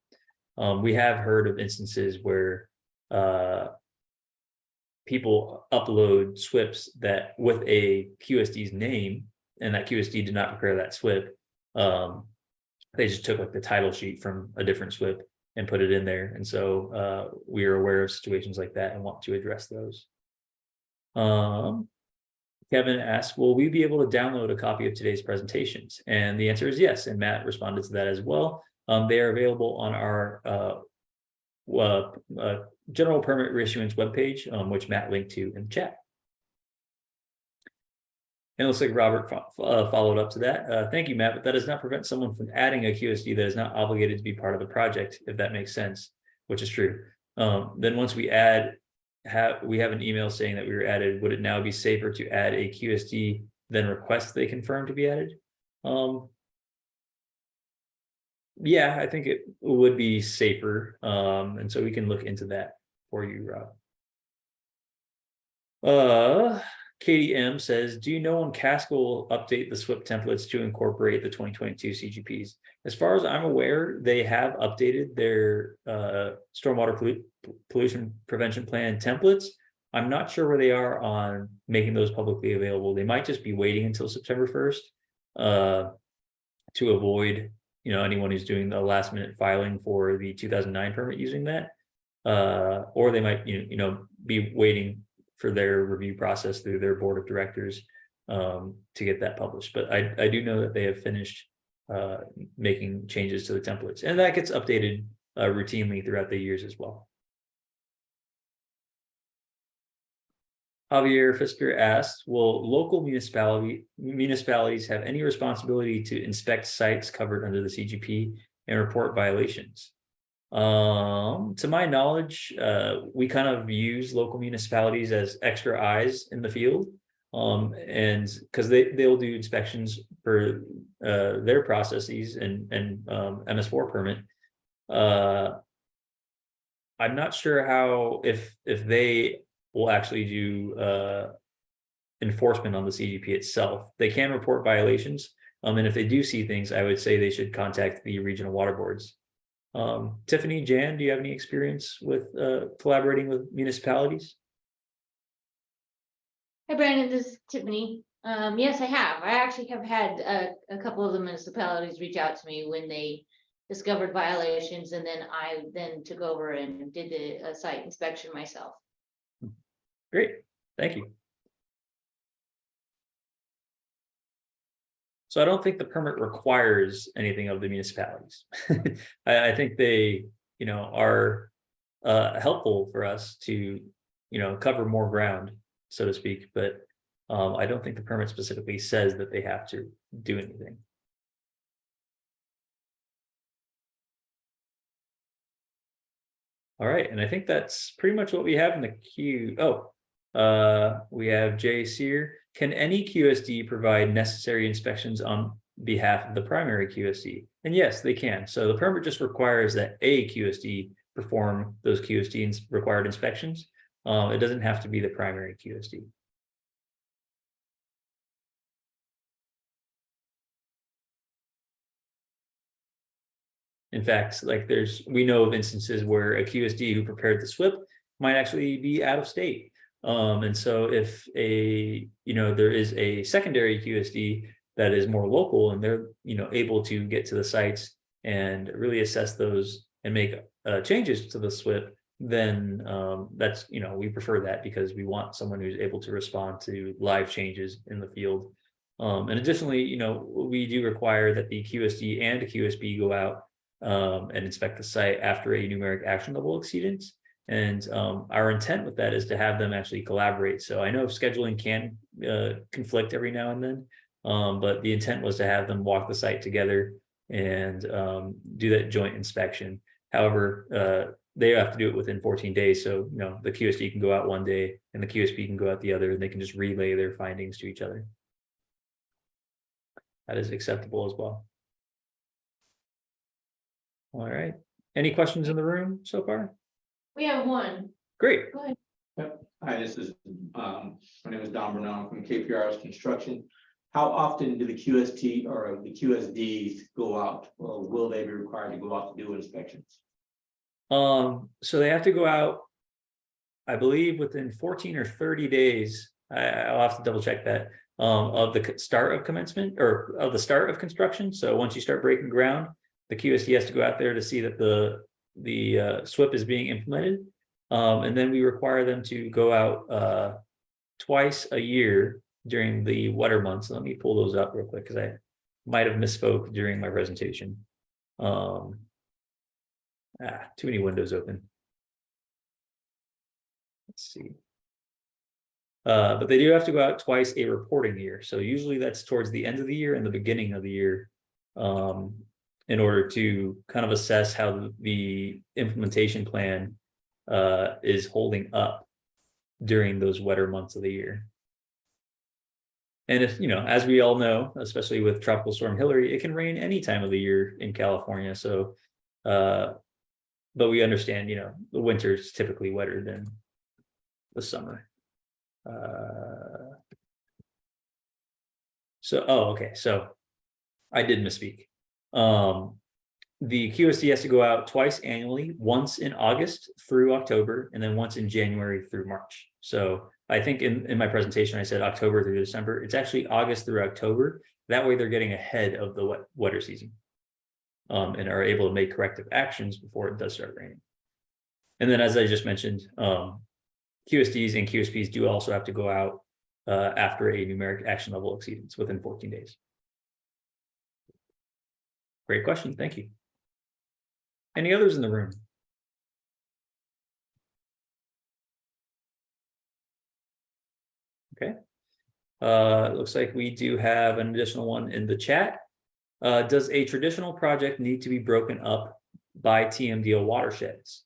Speaker 1: We have heard of instances where people upload SWIPs that with a QSD's name, and that QSD did not prepare that SWIP. They just took like the title sheet from a different SWIP and put it in there, and so we are aware of situations like that and want to address those. Kevin asked, will we be able to download a copy of today's presentations? And the answer is yes, and Matt responded to that as well. They are available on our general permit reissuance webpage, which Matt linked to in the chat. And it looks like Robert followed up to that. Thank you, Matt, but that does not prevent someone from adding a QSD that is not obligated to be part of the project, if that makes sense, which is true. Then once we add, we have an email saying that we were added, would it now be safer to add a QSD than request they confirm to be added? Yeah, I think it would be safer. And so we can look into that for you, Rob. Katie M says, do you know when Casco will update the SWIP templates to incorporate the 2022 CGPs? As far as I'm aware, they have updated their stormwater pollution prevention plan templates. I'm not sure where they are on making those publicly available. They might just be waiting until September 1st to avoid, anyone who's doing the last minute filing for the 2009 permit using that. Or they might, be waiting for their review process through their board of directors to get that published. But I do know that they have finished making changes to the templates, and that gets updated routinely throughout the years as well. Javier Fisker asked, will local municipalities have any responsibility to inspect sites covered under the CGP and report violations? To my knowledge, we kind of use local municipalities as extra eyes in the field, and because they'll do inspections for their processes and MS4 permit. I'm not sure how if they will actually do enforcement on the CGP itself. They can report violations, and if they do see things, I would say they should contact the regional water boards. Tiffany, Jan, do you have any experience with collaborating with municipalities?
Speaker 4: Hi, Brandon, this is Tiffany. Yes, I have. I actually have had a couple of the municipalities reach out to me when they discovered violations, and then I took over and did the site inspection myself.
Speaker 1: Great, thank you. So I don't think the permit requires anything of the municipalities. I think they, are helpful for us to, cover more ground, so to speak. But I don't think the permit specifically says that they have to do anything. All right, and I think that's pretty much what we have in the queue. We have Jay Sear. Can any QSD provide necessary inspections on behalf of the primary QSD? And yes, they can. So the permit just requires that a QSD perform those QSD required inspections. It doesn't have to be the primary QSD. In fact, we know of instances where a QSD who prepared the SWIP might actually be out of state. And so if there is a secondary QSD that is more local and they're, able to get to the sites and really assess those and make changes to the SWIP, then that's, we prefer that because we want someone who's able to respond to live changes in the field. And additionally, we do require that the QSD and QSB go out and inspect the site after a numeric action level exceedance. And our intent with that is to have them actually collaborate. So I know scheduling can conflict every now and then, but the intent was to have them walk the site together and do that joint inspection. However, they have to do it within 14 days. So, the QSD can go out one day and the QSB can go out the other, and they can just relay their findings to each other. That is acceptable as well. All right. Any questions in the room so far?
Speaker 4: We have one.
Speaker 1: Great.
Speaker 4: Go ahead.
Speaker 5: Yep. Hi, this is my name is Don Bernal from KPR's Construction. How often do the QST or the QSDs go out, or will they be required to go out to do inspections?
Speaker 1: So they have to go out, I believe, within 14 or 30 days. I'll have to double check that, of the start of commencement or of the start of construction. So once you start breaking ground, the QSD has to go out there to see that the SWIP is being implemented. And then we require them to go out twice a year during the wetter months. Let me pull those up real quick because I might have misspoke during my presentation. Too many windows open. Let's see. But they do have to go out twice a reporting year. So usually that's towards the end of the year and the beginning of the year, in order to kind of assess how the implementation plan is holding up during those wetter months of the year. And if, as we all know, especially with Tropical Storm Hillary, it can rain any time of the year in California. So, but we understand, the winter is typically wetter than the summer. So, okay, so I did misspeak. The QSD has to go out twice annually, once in August through October, and then once in January through March. So I think in my presentation, I said October through December. It's actually August through October. That way they're getting ahead of the wetter season. And are able to make corrective actions before it does start raining. And then, as I just mentioned, QSDs and QSPs do also have to go out after a numeric action level exceedance within 14 days. Great question. Thank you. Any others in the room? Okay. It looks like we do have an additional one in the chat. Does a traditional project need to be broken up by TMDL watersheds?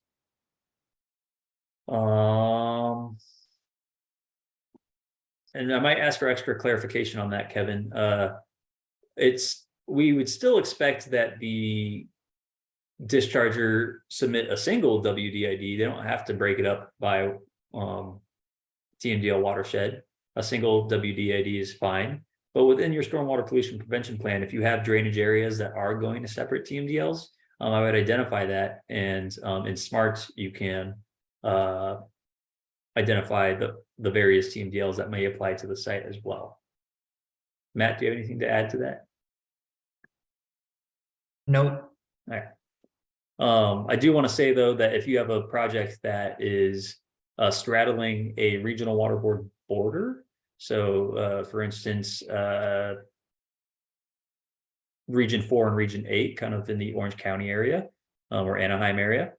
Speaker 1: And I might ask for extra clarification on that, Kevin. We would still expect that the discharger submit a single WDID. They don't have to break it up by TMDL watershed. A single WDID is fine. But within your stormwater pollution prevention plan, if you have drainage areas that are going to separate TMDLs, I would identify that. And in SMART, you can identify the various TMDLs that may apply to the site as well. Matt, do you have anything to add to that?
Speaker 3: Nope.
Speaker 1: All right. I do want to say, though, that if you have a project that is straddling a regional water board border, so for instance, Region 4 and Region 8, kind of in the Orange County area or Anaheim area,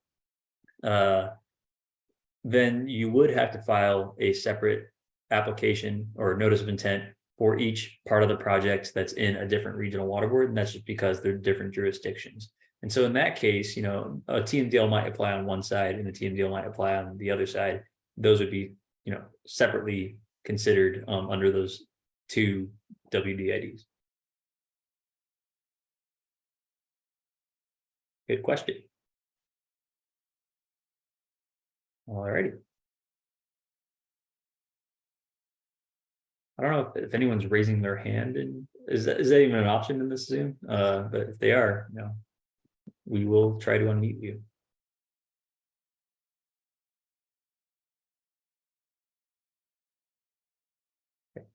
Speaker 1: then you would have to file a separate application or notice of intent for each part of the project that's in a different regional water board, and that's just because they're different jurisdictions. And so in that case, a TMDL might apply on one side and a TMDL might apply on the other side. Those would be, separately considered under those two WDIDs. Good question. All righty. I don't know if anyone's raising their hand, and is that even an option in this Zoom? But if they are, we will try to unmute you.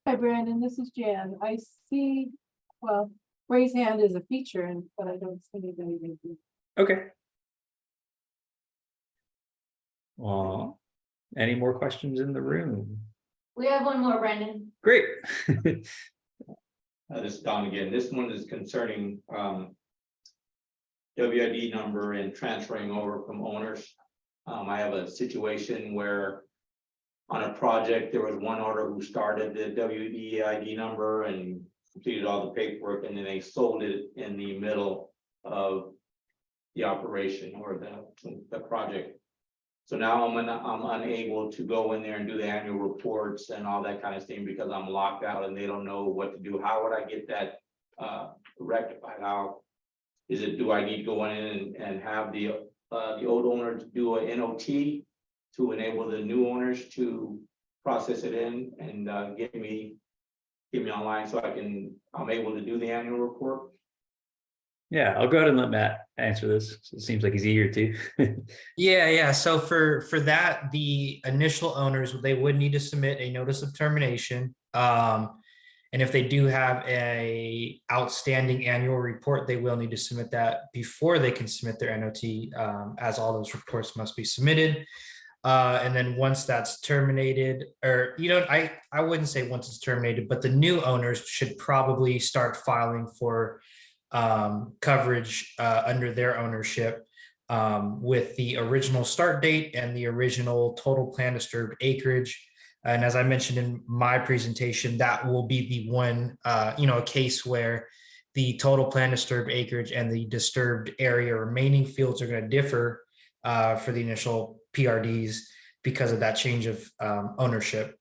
Speaker 6: Hi, Brandon, this is Jan. I see, well, raise hand is a feature, but I don't see anybody.
Speaker 1: Okay. Any more questions in the room?
Speaker 4: We have one more, Brandon.
Speaker 1: Great.
Speaker 5: This is Don again. This one is concerning WID number and transferring over from owners. I have a situation where on a project, there was one owner who started the WEID number and completed all the paperwork, and then they sold it in the middle of the operation or the project. So now I'm unable to go in there and do the annual reports and all that kind of thing because I'm locked out and they don't know what to do. How would I get that rectified? How is it? Do I need to go in and have the old owner do a NOT to enable the new owners to process it in and get me online so I'm able to do the annual report?
Speaker 1: Yeah, I'll go ahead and let Matt answer this. It seems like he's eager to.
Speaker 3: Yeah. So for that, the initial owners, they would need to submit a notice of termination. And if they do have a outstanding annual report, they will need to submit that before they can submit their NOT, as all those reports must be submitted. And then once that's terminated, or I wouldn't say once it's terminated, but the new owners should probably start filing for coverage under their ownership with the original start date and the original total plan disturbed acreage. And as I mentioned in my presentation, that will be the one, a case where the total plan disturbed acreage and the disturbed area remaining fields are going to differ for the initial PRDs because of that change of ownership,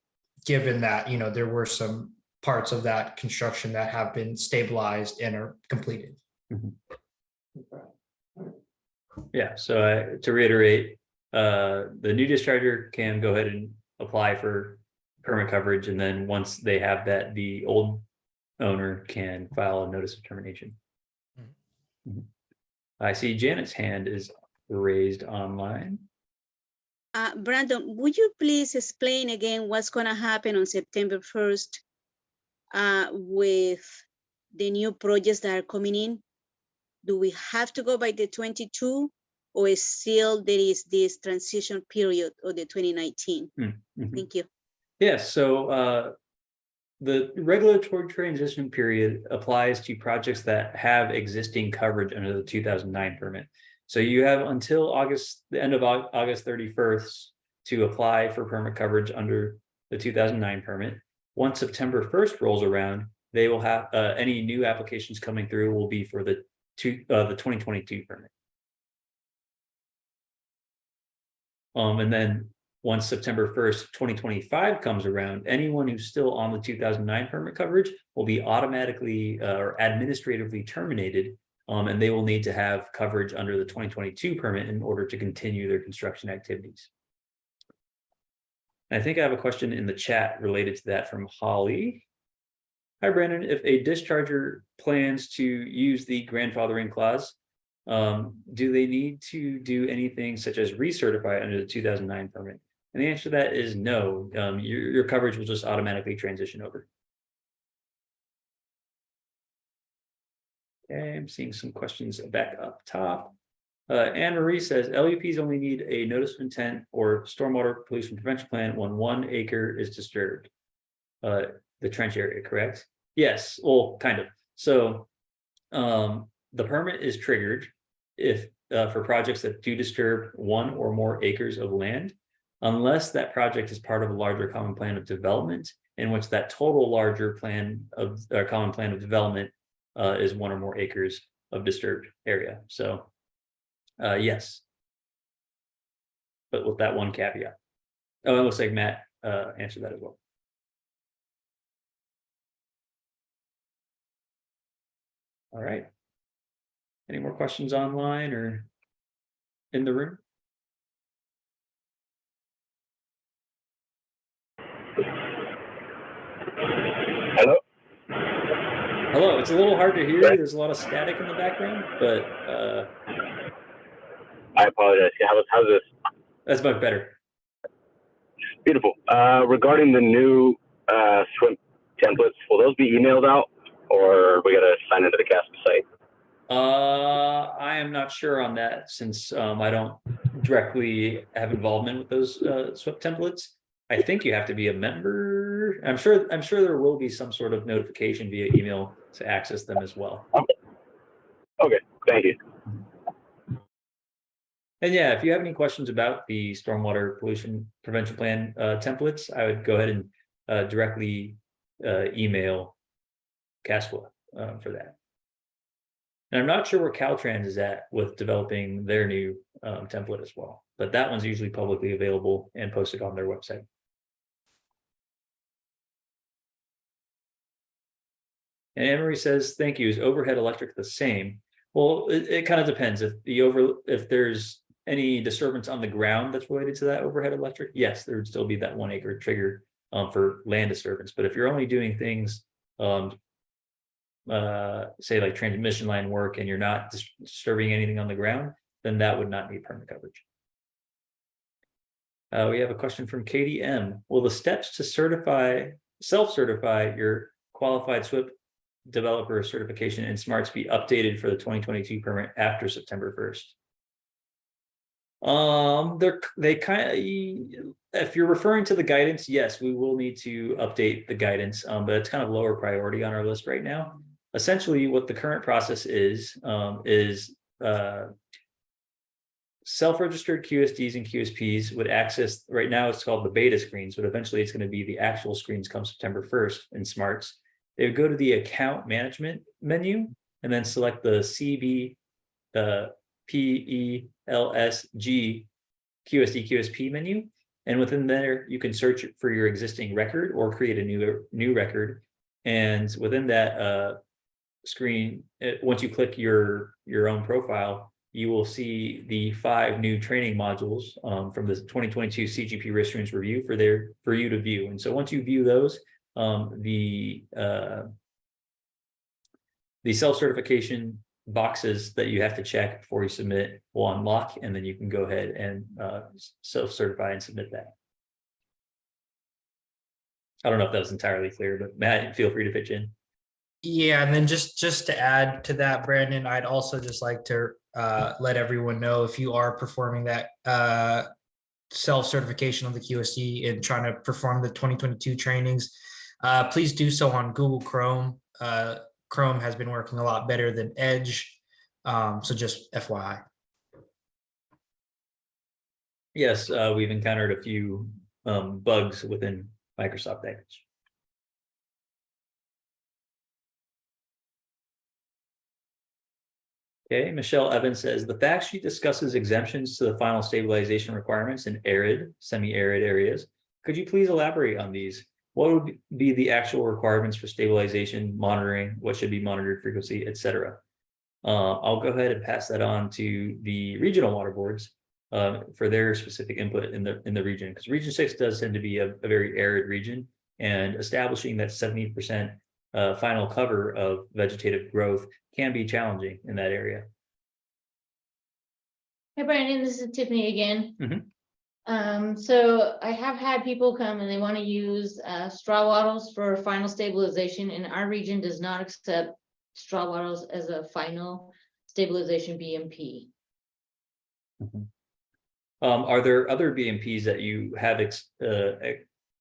Speaker 3: given that, there were some parts of that construction that have been stabilized and are completed.
Speaker 1: Mm-hmm. Yeah, so to reiterate, the new discharger can go ahead and apply for permit coverage, and then once they have that, the old owner can file a notice of termination.
Speaker 3: Mhm.
Speaker 1: Mhm. I see Janet's hand is raised online.
Speaker 7: Brandon, would you please explain again what's gonna happen on September 1st with the new projects that are coming in? Do we have to go by the 22 or is still there is this transition period of the 2019?
Speaker 1: Mhm.
Speaker 7: Thank you.
Speaker 1: Yes, so the regulatory transition period applies to projects that have existing coverage under the 2009 permit. So you have until the end of August 31st to apply for permit coverage under the 2009 permit. Once September 1st rolls around, they will have any new applications coming through will be for the 2022 permit. And then once September 1st, 2025 comes around, anyone who's still on the 2009 permit coverage will be automatically or administratively terminated. And they will need to have coverage under the 2022 permit in order to continue their construction activities. I think I have a question in the chat related to that from Holly. Hi, Brandon. If a discharger plans to use the grandfathering clause, do they need to do anything such as recertify under the 2009 permit? And the answer to that is no. Your coverage will just automatically transition over. Okay, I'm seeing some questions back up top. Anne Marie says LUPs only need a notice of intent or stormwater pollution prevention plan when 1 acre is disturbed. The trench area, correct? Yes, well, kind of. So the permit is triggered if for projects that do disturb 1 or more acres of land, unless that project is part of a larger common plan of development, in which that total larger plan of common plan of development is 1 or more acres of disturbed area. So yes, but with that one caveat. Oh, it looks like Matt answered that as well. All right. Any more questions online or in the room?
Speaker 8: Hello?
Speaker 1: Hello, it's a little hard to hear you. There's a lot of static in the background, but
Speaker 8: I apologize. Yeah, how's this?
Speaker 1: that's much better.
Speaker 8: Beautiful. Regarding the new swim templates, will those be emailed out or we got to sign into the CASP site?
Speaker 1: I am not sure on that since I don't directly have involvement with those SWIP templates. I think you have to be a member. I'm sure there will be some sort of notification via email to access them as well.
Speaker 8: Okay, thank you.
Speaker 1: And yeah, if you have any questions about the stormwater pollution prevention plan templates, I would go ahead and directly email CASPA for that. And I'm not sure where Caltrans is at with developing their new template as well, but that one's usually publicly available and posted on their website. And Anne-Marie says, thank you. Is overhead electric the same? Well, it kind of depends. If there's any disturbance on the ground that's related to that overhead electric, yes, there would still be that 1 acre trigger for land disturbance. But if you're only doing things, say like transmission line work, and you're not disturbing anything on the ground, then that would not need permit coverage. We have a question from Katie M. Will the steps to self-certify your qualified SWIP developer certification in SMARTS be updated for the 2022 permit after September 1st? They kind of, if you're referring to the guidance, yes, we will need to update the guidance, but it's kind of lower priority on our list right now. Essentially, what the current process is self-registered QSDs and QSPs would access, right now it's called the beta screens, but eventually it's going to be the actual screens come September 1st in SMARTS. They would go to the account management menu and then select the CB, PELSG QSD QSP menu. And within there, you can search for your existing record or create a new record. And within that screen, once you click your own profile, you will see the 5 new training modules from the 2022 CGP risk streams review for you to view. And so once you view those, the the self-certification boxes that you have to check before you submit will unlock, and then you can go ahead and self-certify and submit that. I don't know if that was entirely clear, but Matt, feel free to pitch in.
Speaker 3: Yeah, and then just to add to that, Brandon, I'd also just like to let everyone know, if you are performing that self-certification on the QSC and trying to perform the 2022 trainings, please do so on Google Chrome. Chrome has been working a lot better than Edge. So just FYI.
Speaker 1: Yes, we've encountered a few bugs within Microsoft Edge. Okay, Michelle Evans says the fact sheet discusses exemptions to the final stabilization requirements in arid, semi-arid areas. Could you please elaborate on these? What would be the actual requirements for stabilization, monitoring, what should be monitored frequency, etc.? I'll go ahead and pass that on to the regional water boards for their specific input in the region, because Region 6 does tend to be a very arid region, and establishing that 70% final cover of vegetative growth can be challenging in that area.
Speaker 4: Hey, Brandon, this is Tiffany again.
Speaker 1: Mhm.
Speaker 4: So I have had people come and they want to use straw wattles for final stabilization, and our region does not accept straw wattles as a final stabilization BMP.
Speaker 1: Are there other BMPs that you have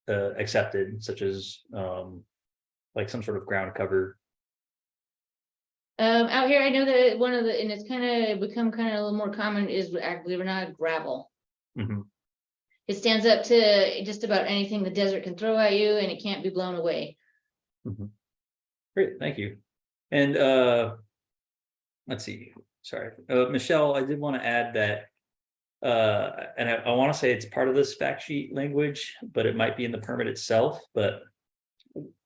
Speaker 1: accepted, such as like some sort of ground cover?
Speaker 4: Out here, I know that one of the, and it's kind of become kind of a little more common, is believe it or not, gravel.
Speaker 1: Mhm.
Speaker 4: It stands up to just about anything the desert can throw at you, and it can't be blown away.
Speaker 1: Mhm. Great, thank you. And let's see, sorry, Michelle, I did want to add that, and I want to say it's part of this fact sheet language, but it might be in the permit itself. But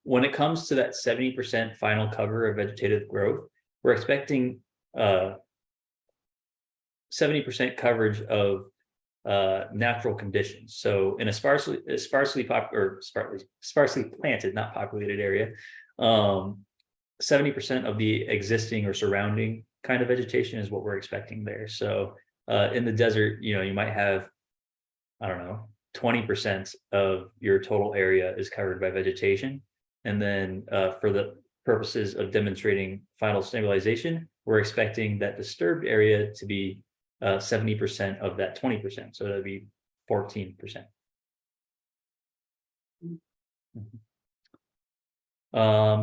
Speaker 1: when it comes to that 70% final cover of vegetative growth, we're expecting 70% coverage of natural conditions. So in a sparsely planted, not populated area, 70% of the existing or surrounding kind of vegetation is what we're expecting there. So in the desert, you might have, I don't know, 20% of your total area is covered by vegetation. And then for the purposes of demonstrating final stabilization, we're expecting that disturbed area to be 70% of that 20%. So that'd be 14%.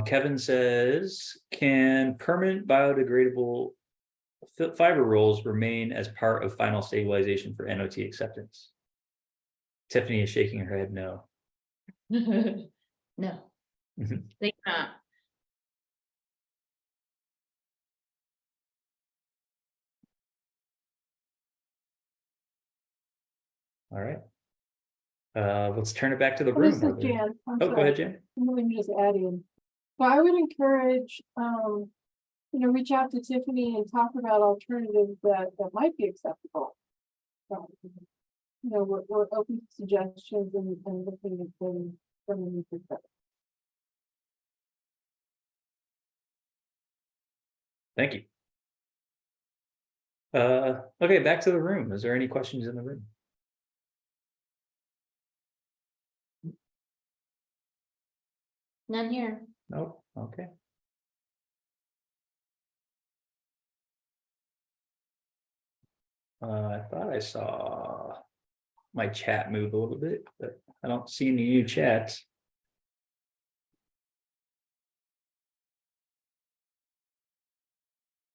Speaker 1: Kevin says, can permanent biodegradable fiber rolls remain as part of final stabilization for NOT acceptance? Tiffany is shaking her head no.
Speaker 4: No, they cannot.
Speaker 1: All right. Let's turn it back to the
Speaker 6: Well, this
Speaker 1: room.
Speaker 6: is Jan. I'm
Speaker 1: Oh, go
Speaker 6: sorry.
Speaker 1: ahead, Jan.
Speaker 6: Let me just add in. So I would encourage, reach out to Tiffany and talk about alternatives that might be acceptable. We're open to suggestions and looking at them from a new perspective.
Speaker 1: Thank you. Okay, back to the room. Is there any questions in the room?
Speaker 4: None here.
Speaker 1: Nope. Okay. I thought I saw my chat move a little bit, but I don't see any new chats.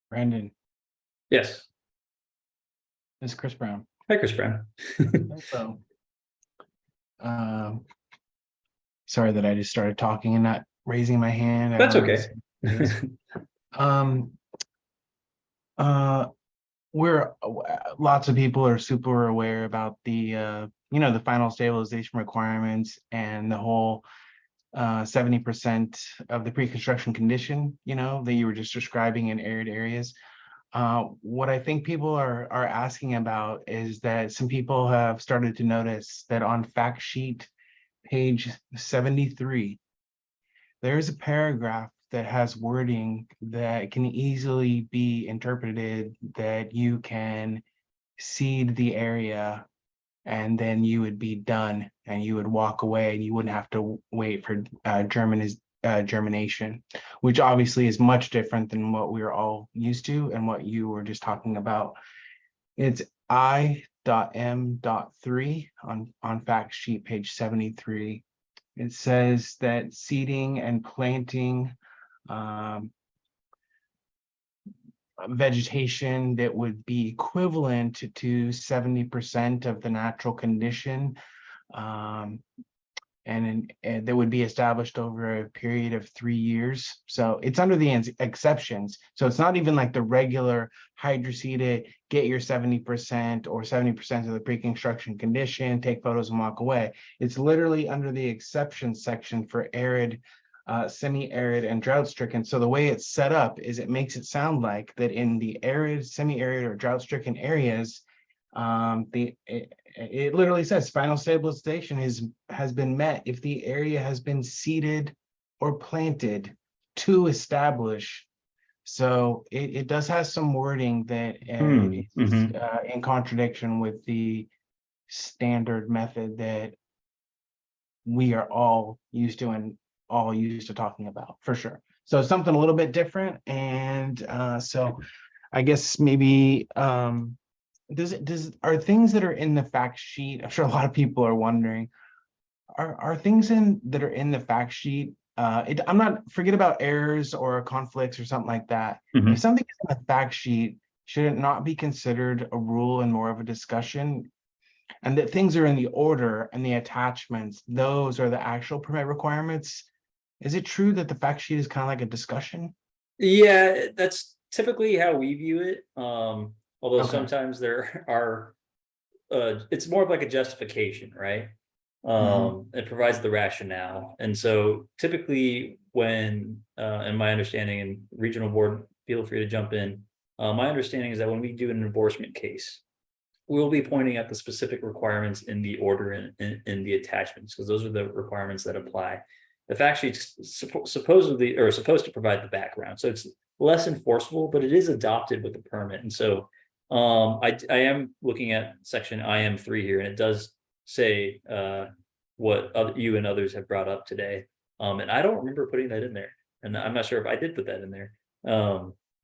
Speaker 9: Brandon,
Speaker 1: Yes.
Speaker 9: this is Chris Brown.
Speaker 1: Hi, Chris Brown.
Speaker 9: So, sorry that I just started talking and not raising my hand.
Speaker 1: That's okay.
Speaker 9: We're lots of people are super aware about the the final stabilization requirements and the whole 70% of the pre-construction condition, that you were just describing in arid areas. What I think people are asking about is that some people have started to notice that on fact sheet page 73, there's a paragraph that has wording that can easily be interpreted that you can seed the area and then you would be done and you would walk away and you wouldn't have to wait for germination, which obviously is much different than what we're all used to and what you were just talking about. It's I.M.3 on fact sheet page 73. It says that seeding and planting vegetation that would be equivalent to 70% of the natural condition, and that would be established over a period of 3 years. So it's under the exceptions. So it's not even like the regular hydroseed it, get your 70% or 70% of the pre-construction condition, take photos and walk away. It's literally under the exceptions section for arid, semi-arid and drought stricken. So the way it's set up is it makes it sound like that in the arid, semi-arid or drought stricken areas, it literally says final stabilization has been met if the area has been seeded or planted to establish. So it does have some wording that is in contradiction with the standard method that we are all used to and all used to talking about, for sure. So something a little bit different. And so I guess maybe are things that are in the fact sheet, I'm sure a lot of people are wondering, are things that are in the fact sheet, I'm not, forget about errors or conflicts or something like that. If something is in the fact sheet, should it not be considered a rule and more of a discussion? And that things are in the order and the attachments, those are the actual permit requirements. Is it true that the fact sheet is kind of like a discussion?
Speaker 1: Yeah, that's typically how we view it. Although
Speaker 9: Okay.
Speaker 1: sometimes there are, it's more of like a justification, right? It provides the rationale. And so typically when, in my understanding, and regional board, feel free to jump in. My understanding is that when we do an enforcement case, we'll be pointing at the specific requirements in the order and in the attachments, because those are the requirements that apply. The fact sheet's supposedly or supposed to provide the background, so it's less enforceable, but it is adopted with the permit. And so I am looking at section IM3 here, and it does say what you and others have brought up today. And I don't remember putting that in there, and I'm not sure if I did put that in there.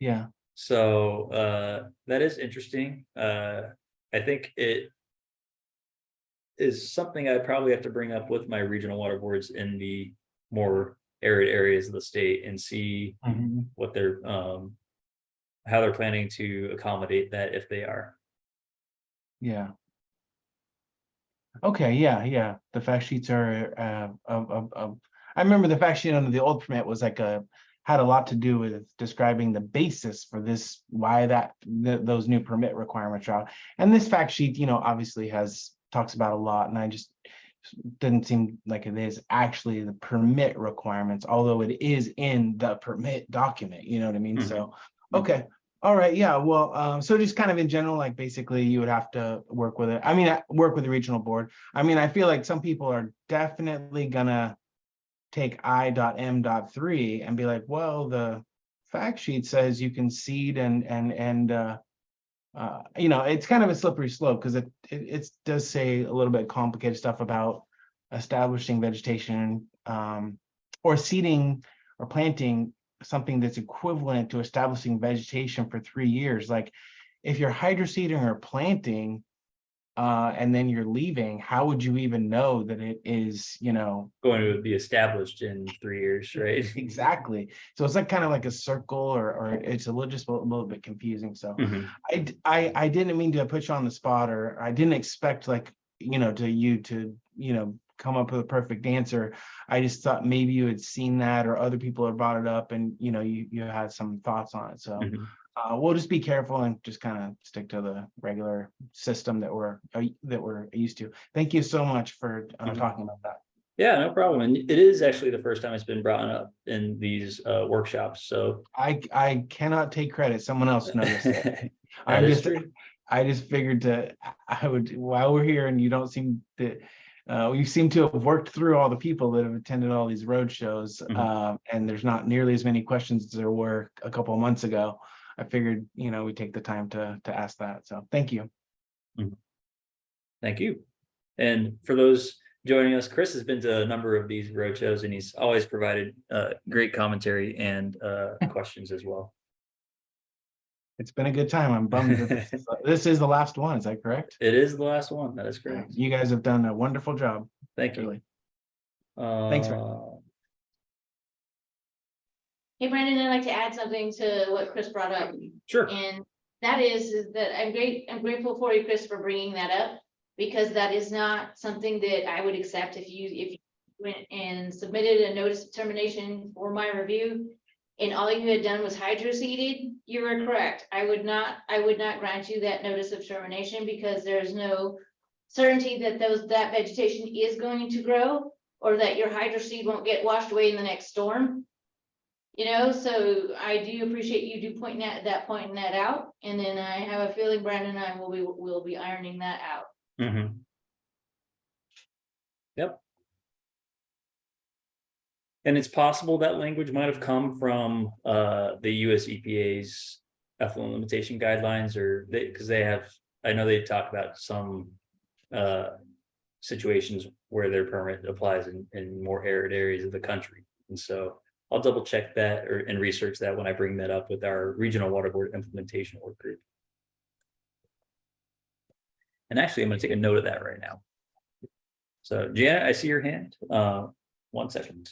Speaker 9: Yeah.
Speaker 1: So that is interesting. I think it is something I'd probably have to bring up with my regional water boards in the more arid areas of the state and see what they're how they're planning to accommodate that, if they are.
Speaker 9: Yeah. Okay, yeah. The fact sheets are I remember the fact sheet under the old permit was like had a lot to do with describing the basis for this, why those new permit requirements are out. And this fact sheet, obviously talks about a lot, and I just didn't seem like it is actually the permit requirements, although it is in the permit document, you know what I mean? So, okay. All right, yeah, well, so just kind of in general, like basically you would have to work with it. I mean, work with the regional board. I mean, I feel like some people are definitely gonna take I.M.3 and be like, well, the fact sheet says you can seed and it's kind of a slippery slope, because it does say a little bit complicated stuff about establishing vegetation or seeding or planting something that's equivalent to establishing vegetation for 3 years. Like if you're hydroseeding or planting and then you're leaving, how would you even know that it is,
Speaker 1: going to be established in 3 years, right?
Speaker 9: Exactly. So it's like kind of like a circle, or it's just a little bit confusing. So I didn't mean to put you on the spot, or I didn't expect to come up with a perfect answer. I just thought maybe you had seen that, or other people have brought it up, and you had some thoughts on it. So we'll just be careful and just kind of stick to the regular system that we're used to. Thank you so much for talking about that.
Speaker 1: Yeah, no problem. And it is actually the first time it's been brought up in these workshops. So
Speaker 9: I cannot take credit. Someone else noticed it. I just figured I would, while we're here and you don't seem to we seem to have worked through all the people that have attended all these road shows, and there's not nearly as many questions as there were a couple of months ago. I figured, we'd take the time to ask that. So thank you.
Speaker 1: Thank you. And for those joining us, Chris has been to a number of these road shows, and he's always provided great commentary and questions as well.
Speaker 9: It's been a good time. I'm bummed that this is the last one. Is that correct?
Speaker 1: It is the last one. That is correct.
Speaker 9: You guys have done a wonderful job.
Speaker 1: Thank you.
Speaker 9: Really. Thanks, Rick.
Speaker 4: Hey, Brandon, I'd like to add something to what Chris brought up.
Speaker 1: Sure.
Speaker 4: And that is that I'm grateful for you, Chris, for bringing that up, because that is not something that I would accept if you went and submitted a notice of termination for my review and all you had done was hydroseeded. You were correct. I would not grant you that notice of termination because there's no certainty that that vegetation is going to grow or that your hydroseed won't get washed away in the next storm. So I do appreciate you pointing that out. And then I have a feeling Brandon and I will be ironing that out.
Speaker 1: Yep. And it's possible that language might have come from the US EPA's effluent limitation guidelines, or because they have, I know they talk about some situations where their permit applies in more arid areas of the country. And so I'll double check that and research that when I bring that up with our regional water board implementation work group. And actually, I'm going to take a note of that right now. So Janet, I see your hand. 1 second.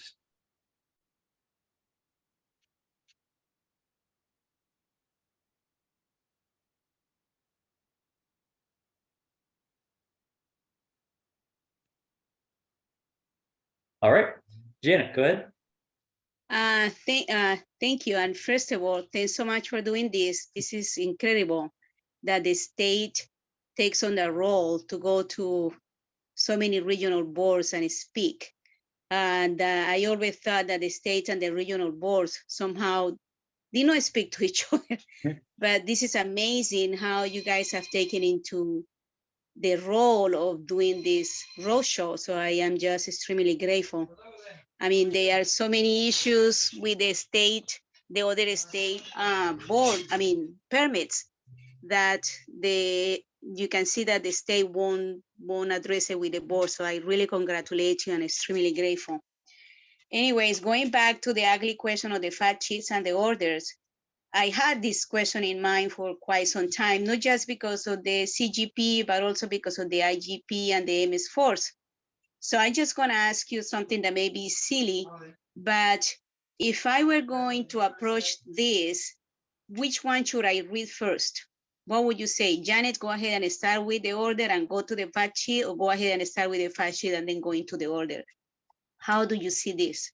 Speaker 1: All right, Janet, go ahead.
Speaker 7: Thank you. And first of all, thanks so much for doing this. This is incredible that the state takes on the role to go to so many regional boards and speak. And I always thought that the state and the regional boards somehow did not speak to each other. But this is amazing how you guys have taken into the role of doing this roadshow. So I am just extremely grateful. I mean, there are so many issues with the state, the other state board, permits that you can see that the state won't address it with the board. So I really congratulate you and extremely grateful. Anyways, going back to the ugly question of the fact sheets and the orders, I had this question in mind for quite some time, not just because of the CGP, but also because of the IGP and the MS4s. So I'm just gonna ask you something that may be silly, but if I were going to approach this, which one should I read first? What would you say? Janet, go ahead and start with the order and go to the fact sheet, or go ahead and start with the fact sheet and then go into the order? How do you see this?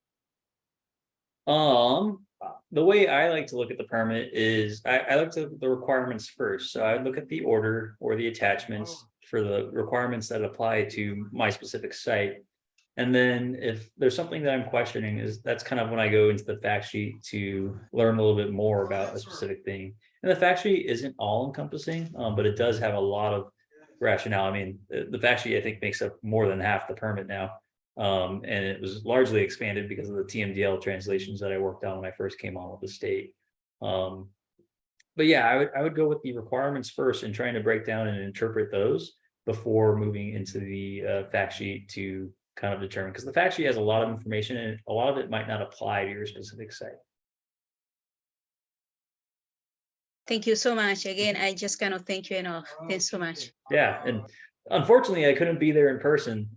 Speaker 1: The way I like to look at the permit is I look at the requirements first. So I look at the order or the attachments for the requirements that apply to my specific site. And then if there's something that I'm questioning, that's kind of when I go into the fact sheet to learn a little bit more about a specific thing. And the fact sheet isn't all encompassing, but it does have a lot of rationale. I mean, the fact sheet I think makes up more than half the permit now. And it was largely expanded because of the TMDL translations that I worked on when I first came on with the state. But yeah, I would go with the requirements first and trying to break down and interpret those before moving into the fact sheet to kind of determine, because the fact sheet has a lot of information and a lot of it might not apply to your specific site.
Speaker 7: Thank you so much. Again, I just cannot thank you enough. Thanks so much.
Speaker 1: Yeah, and unfortunately, I couldn't be there in person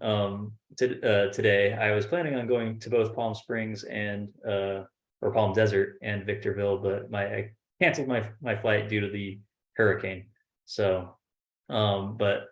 Speaker 1: today. I was planning on going to both Palm Springs and or Palm Desert and Victorville, but I canceled my flight due to the hurricane. So, but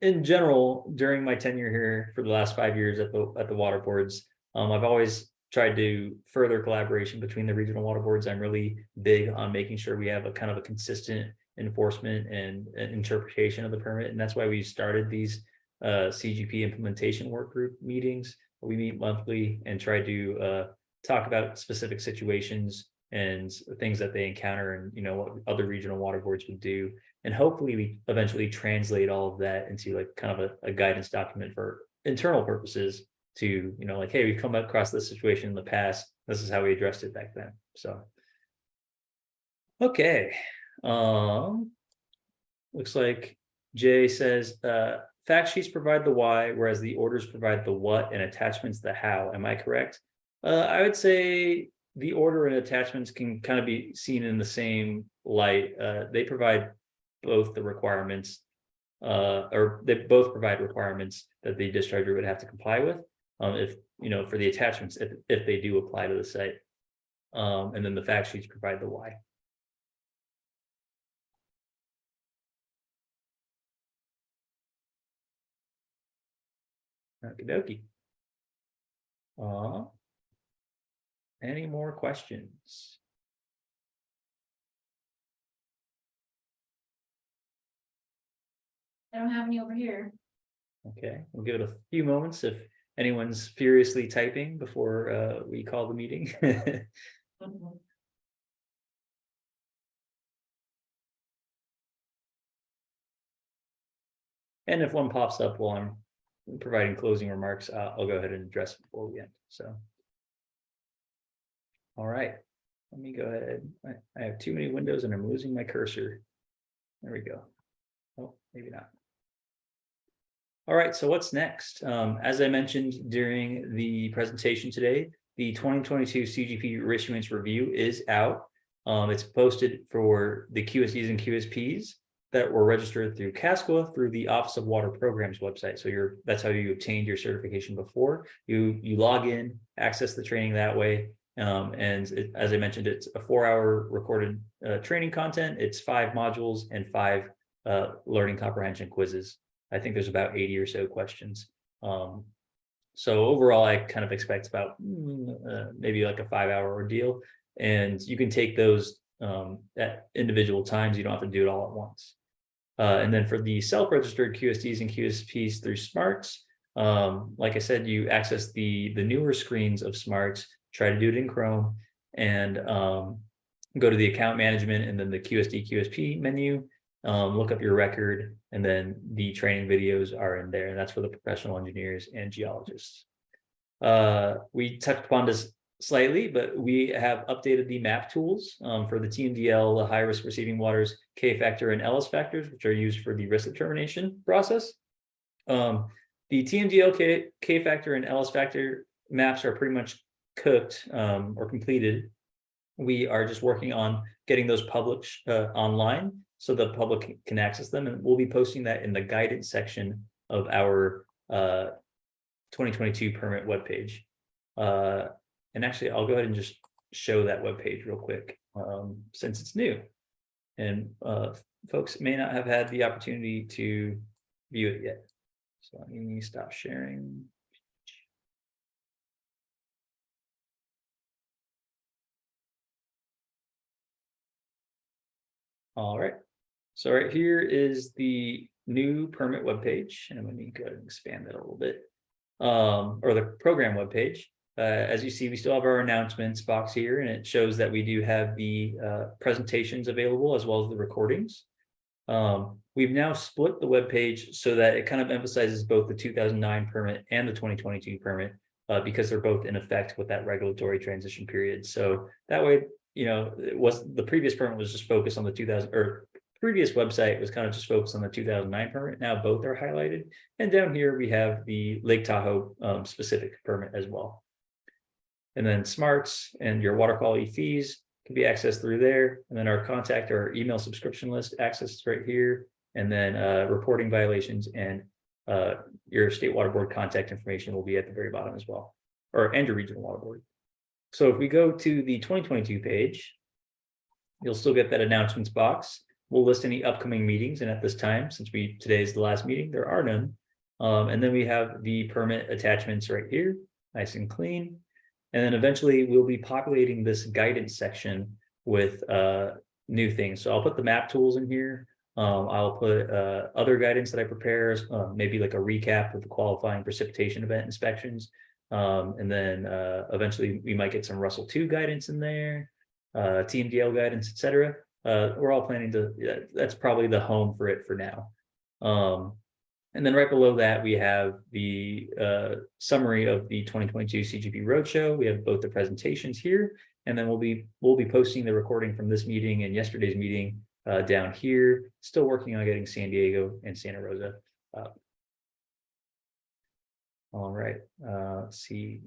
Speaker 1: in general, during my tenure here for the last 5 years at the water boards, I've always tried to further collaboration between the regional water boards. I'm really big on making sure we have a kind of a consistent enforcement and interpretation of the permit. And that's why we started these CGP implementation work group meetings. We meet monthly and try to talk about specific situations and things that they encounter, and what other regional water boards would do. And hopefully we eventually translate all of that into like kind of a guidance document for internal purposes to, like, hey, we've come across this situation in the past. This is how we addressed it back then. So, okay. Looks like Jay says, fact sheets provide the why, whereas the orders provide the what and attachments the how. Am I correct? I would say the order and attachments can kind of be seen in the same light. They provide both the requirements, or they both provide requirements that the discharger would have to comply with. If for the attachments, if they do apply to the site, and then the fact sheets provide the why. Okie dokie. Any more questions?
Speaker 4: I don't have any over here.
Speaker 1: Okay, we'll give it a few moments if anyone's furiously typing before we call the meeting. And if one pops up while I'm providing closing remarks, I'll go ahead and address it before we end. So, all right, let me go ahead. I have too many windows and I'm losing my cursor. There we go. Oh, maybe not. All right, so what's next? As I mentioned during the presentation today, the 2022 CGP issuance review is out. It's posted for the QSDs and QSPs that were registered through CASCWA through the Office of Water Programs website. So that's how you obtained your certification before. You log in, access the training that way. As I mentioned, it's a 4-hour recorded training content. It's 5 modules and 5 learning comprehension quizzes. I think there's about 80 or so questions. So overall, I kind of expect about maybe like a 5-hour ordeal. And you can take those at individual times. You don't have to do it all at once. And then for the self-registered QSDs and QSPs through Smarts, like I said, you access the newer screens of Smarts, try to do it in Chrome, and go to the account management and then the QSD QSP menu, look up your record, and then the training videos are in there, and that's for the professional engineers and geologists. We touched upon this slightly, but we have updated the map tools for the TMDL, the high risk receiving waters, K factor and LS factors, which are used for the risk determination process. The TMDL, K factor and LS factor maps are pretty much cooked or completed. We are just working on getting those published online so the public can access them, and we'll be posting that in the guidance section of our 2022 permit webpage. And actually, I'll go ahead and just show that webpage real quick since it's new. And folks may not have had the opportunity to view it yet. So let me stop sharing. All right. So right here is the new permit webpage. And let me go ahead and expand that a little bit. Or the program webpage. As you see, we still have our announcements box here, and it shows that we do have the presentations available as well as the recordings. We've now split the webpage so that it kind of emphasizes both the 2009 permit and the 2022 permit because they're both in effect with that regulatory transition period. So that way, it was the previous permit was just focused on the 2000 or previous website was kind of just focused on the 2009 permit. Now both are highlighted, and down here we have the Lake Tahoe specific permit as well. And then Smarts and your water quality fees can be accessed through there. And then our contact or email subscription list accessed right here. And then reporting violations and your state water board contact information will be at the very bottom as well, and your regional water board. So if we go to the 2022 page, you'll still get that announcements box. We'll list any upcoming meetings. And at this time, since today is the last meeting, there are none. And then we have the permit attachments right here, nice and clean. And then eventually we'll be populating this guidance section with new things. So I'll put the map tools in here. I'll put other guidance that I prepare, maybe like a recap of the qualifying precipitation event inspections. And then eventually we might get some Russell 2 guidance in there. TMDL guidance, etc. We're all planning to, that's probably the home for it for now. And then right below that, we have the summary of the 2022 CGP Roadshow. We have both the presentations here, and then we'll be posting the recording from this meeting and yesterday's meeting down here. Still working on getting San Diego and Santa Rosa up. All right, let's see.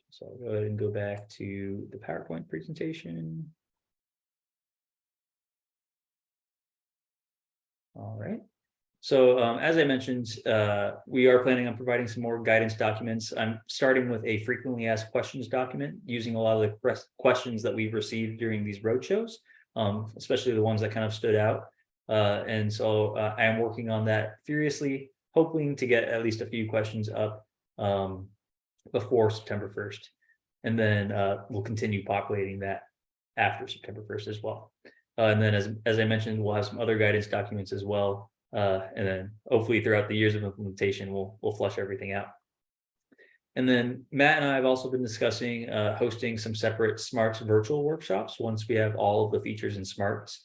Speaker 1: So I'll go ahead and go back to the PowerPoint presentation. All right. So as I mentioned, we are planning on providing some more guidance documents. I'm starting with a frequently asked questions document using a lot of the questions that we've received during these roadshows, especially the ones that kind of stood out. And so I am working on that furiously, hoping to get at least a few questions up before September 1st. And then we'll continue populating that after September 1st as well. And then as I mentioned, we'll have some other guidance documents as well. And then hopefully throughout the years of implementation, we'll flush everything out. And then Matt and I have also been discussing hosting some separate Smarts virtual workshops once we have all of the features in Smarts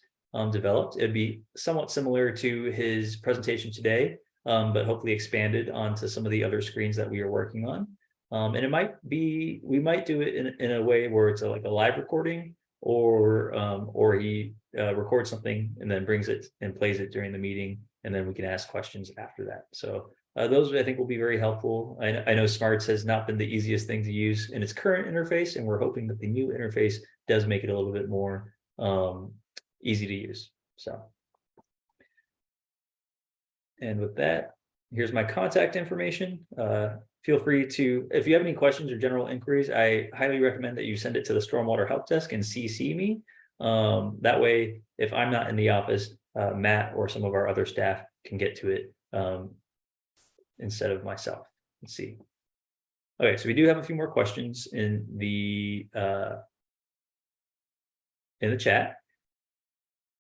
Speaker 1: developed. It'd be somewhat similar to his presentation today, but hopefully expanded onto some of the other screens that we are working on. And it might be, we might do it in a way where it's like a live recording, or he records something and then brings it and plays it during the meeting, and then we can ask questions after that. So those I think will be very helpful. I know Smarts has not been the easiest thing to use in its current interface, and we're hoping that the new interface does make it a little bit more easy to use. So, and with that, here's my contact information. Feel free to, if you have any questions or general inquiries, I highly recommend that you send it to the Stormwater Help Desk and CC me. That way, if I'm not in the office, Matt or some of our other staff can get to it instead of myself. Let's see. Okay, so we do have a few more questions in the chat.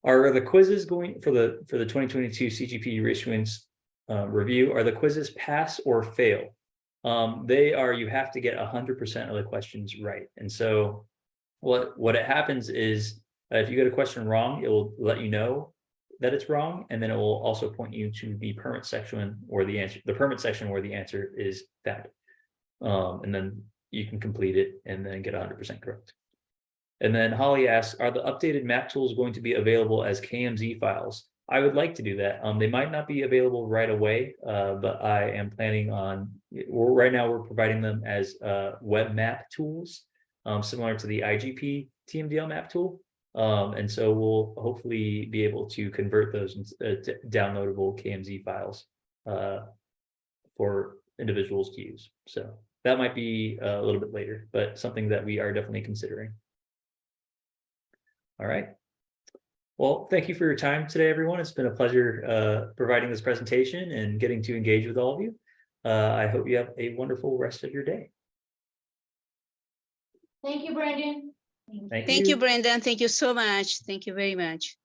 Speaker 1: Are the quizzes going for the 2022 CGP reissuance review? Are the quizzes pass or fail? They are. You have to get 100% of the questions right, and so what it happens is if you get a question wrong, it will let you know that it's wrong, and then it will also point you to the permit section where the answer is found, and then you can complete it and then get 100% correct. And then Holly asks, are the updated map tools going to be available as KMZ files? I would like to do that. They might not be available right away, but I am planning on, right now we're providing them as web map tools, similar to the IGP TMDL map tool. And so we'll hopefully be able to convert those into downloadable KMZ files for individuals to use. So that might be a little bit later, but something that we are definitely considering. All right. Well, thank you for your time today, everyone. It's been a pleasure providing this presentation and getting to engage with all of you. I hope you have a wonderful rest of your day.
Speaker 4: Thank you, Brandon.
Speaker 7: Thank you, Brendan. Thank you so much. Thank you very much.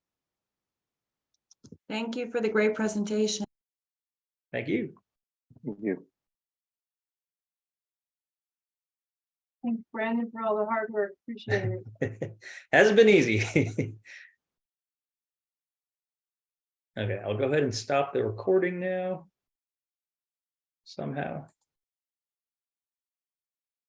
Speaker 10: Thank you for the great presentation.
Speaker 1: Thank you.
Speaker 8: Thank you.
Speaker 6: Thanks, Brandon, for all the hard work. Appreciate it.
Speaker 1: Hasn't been easy. Okay, I'll go ahead and stop the recording now. Somehow.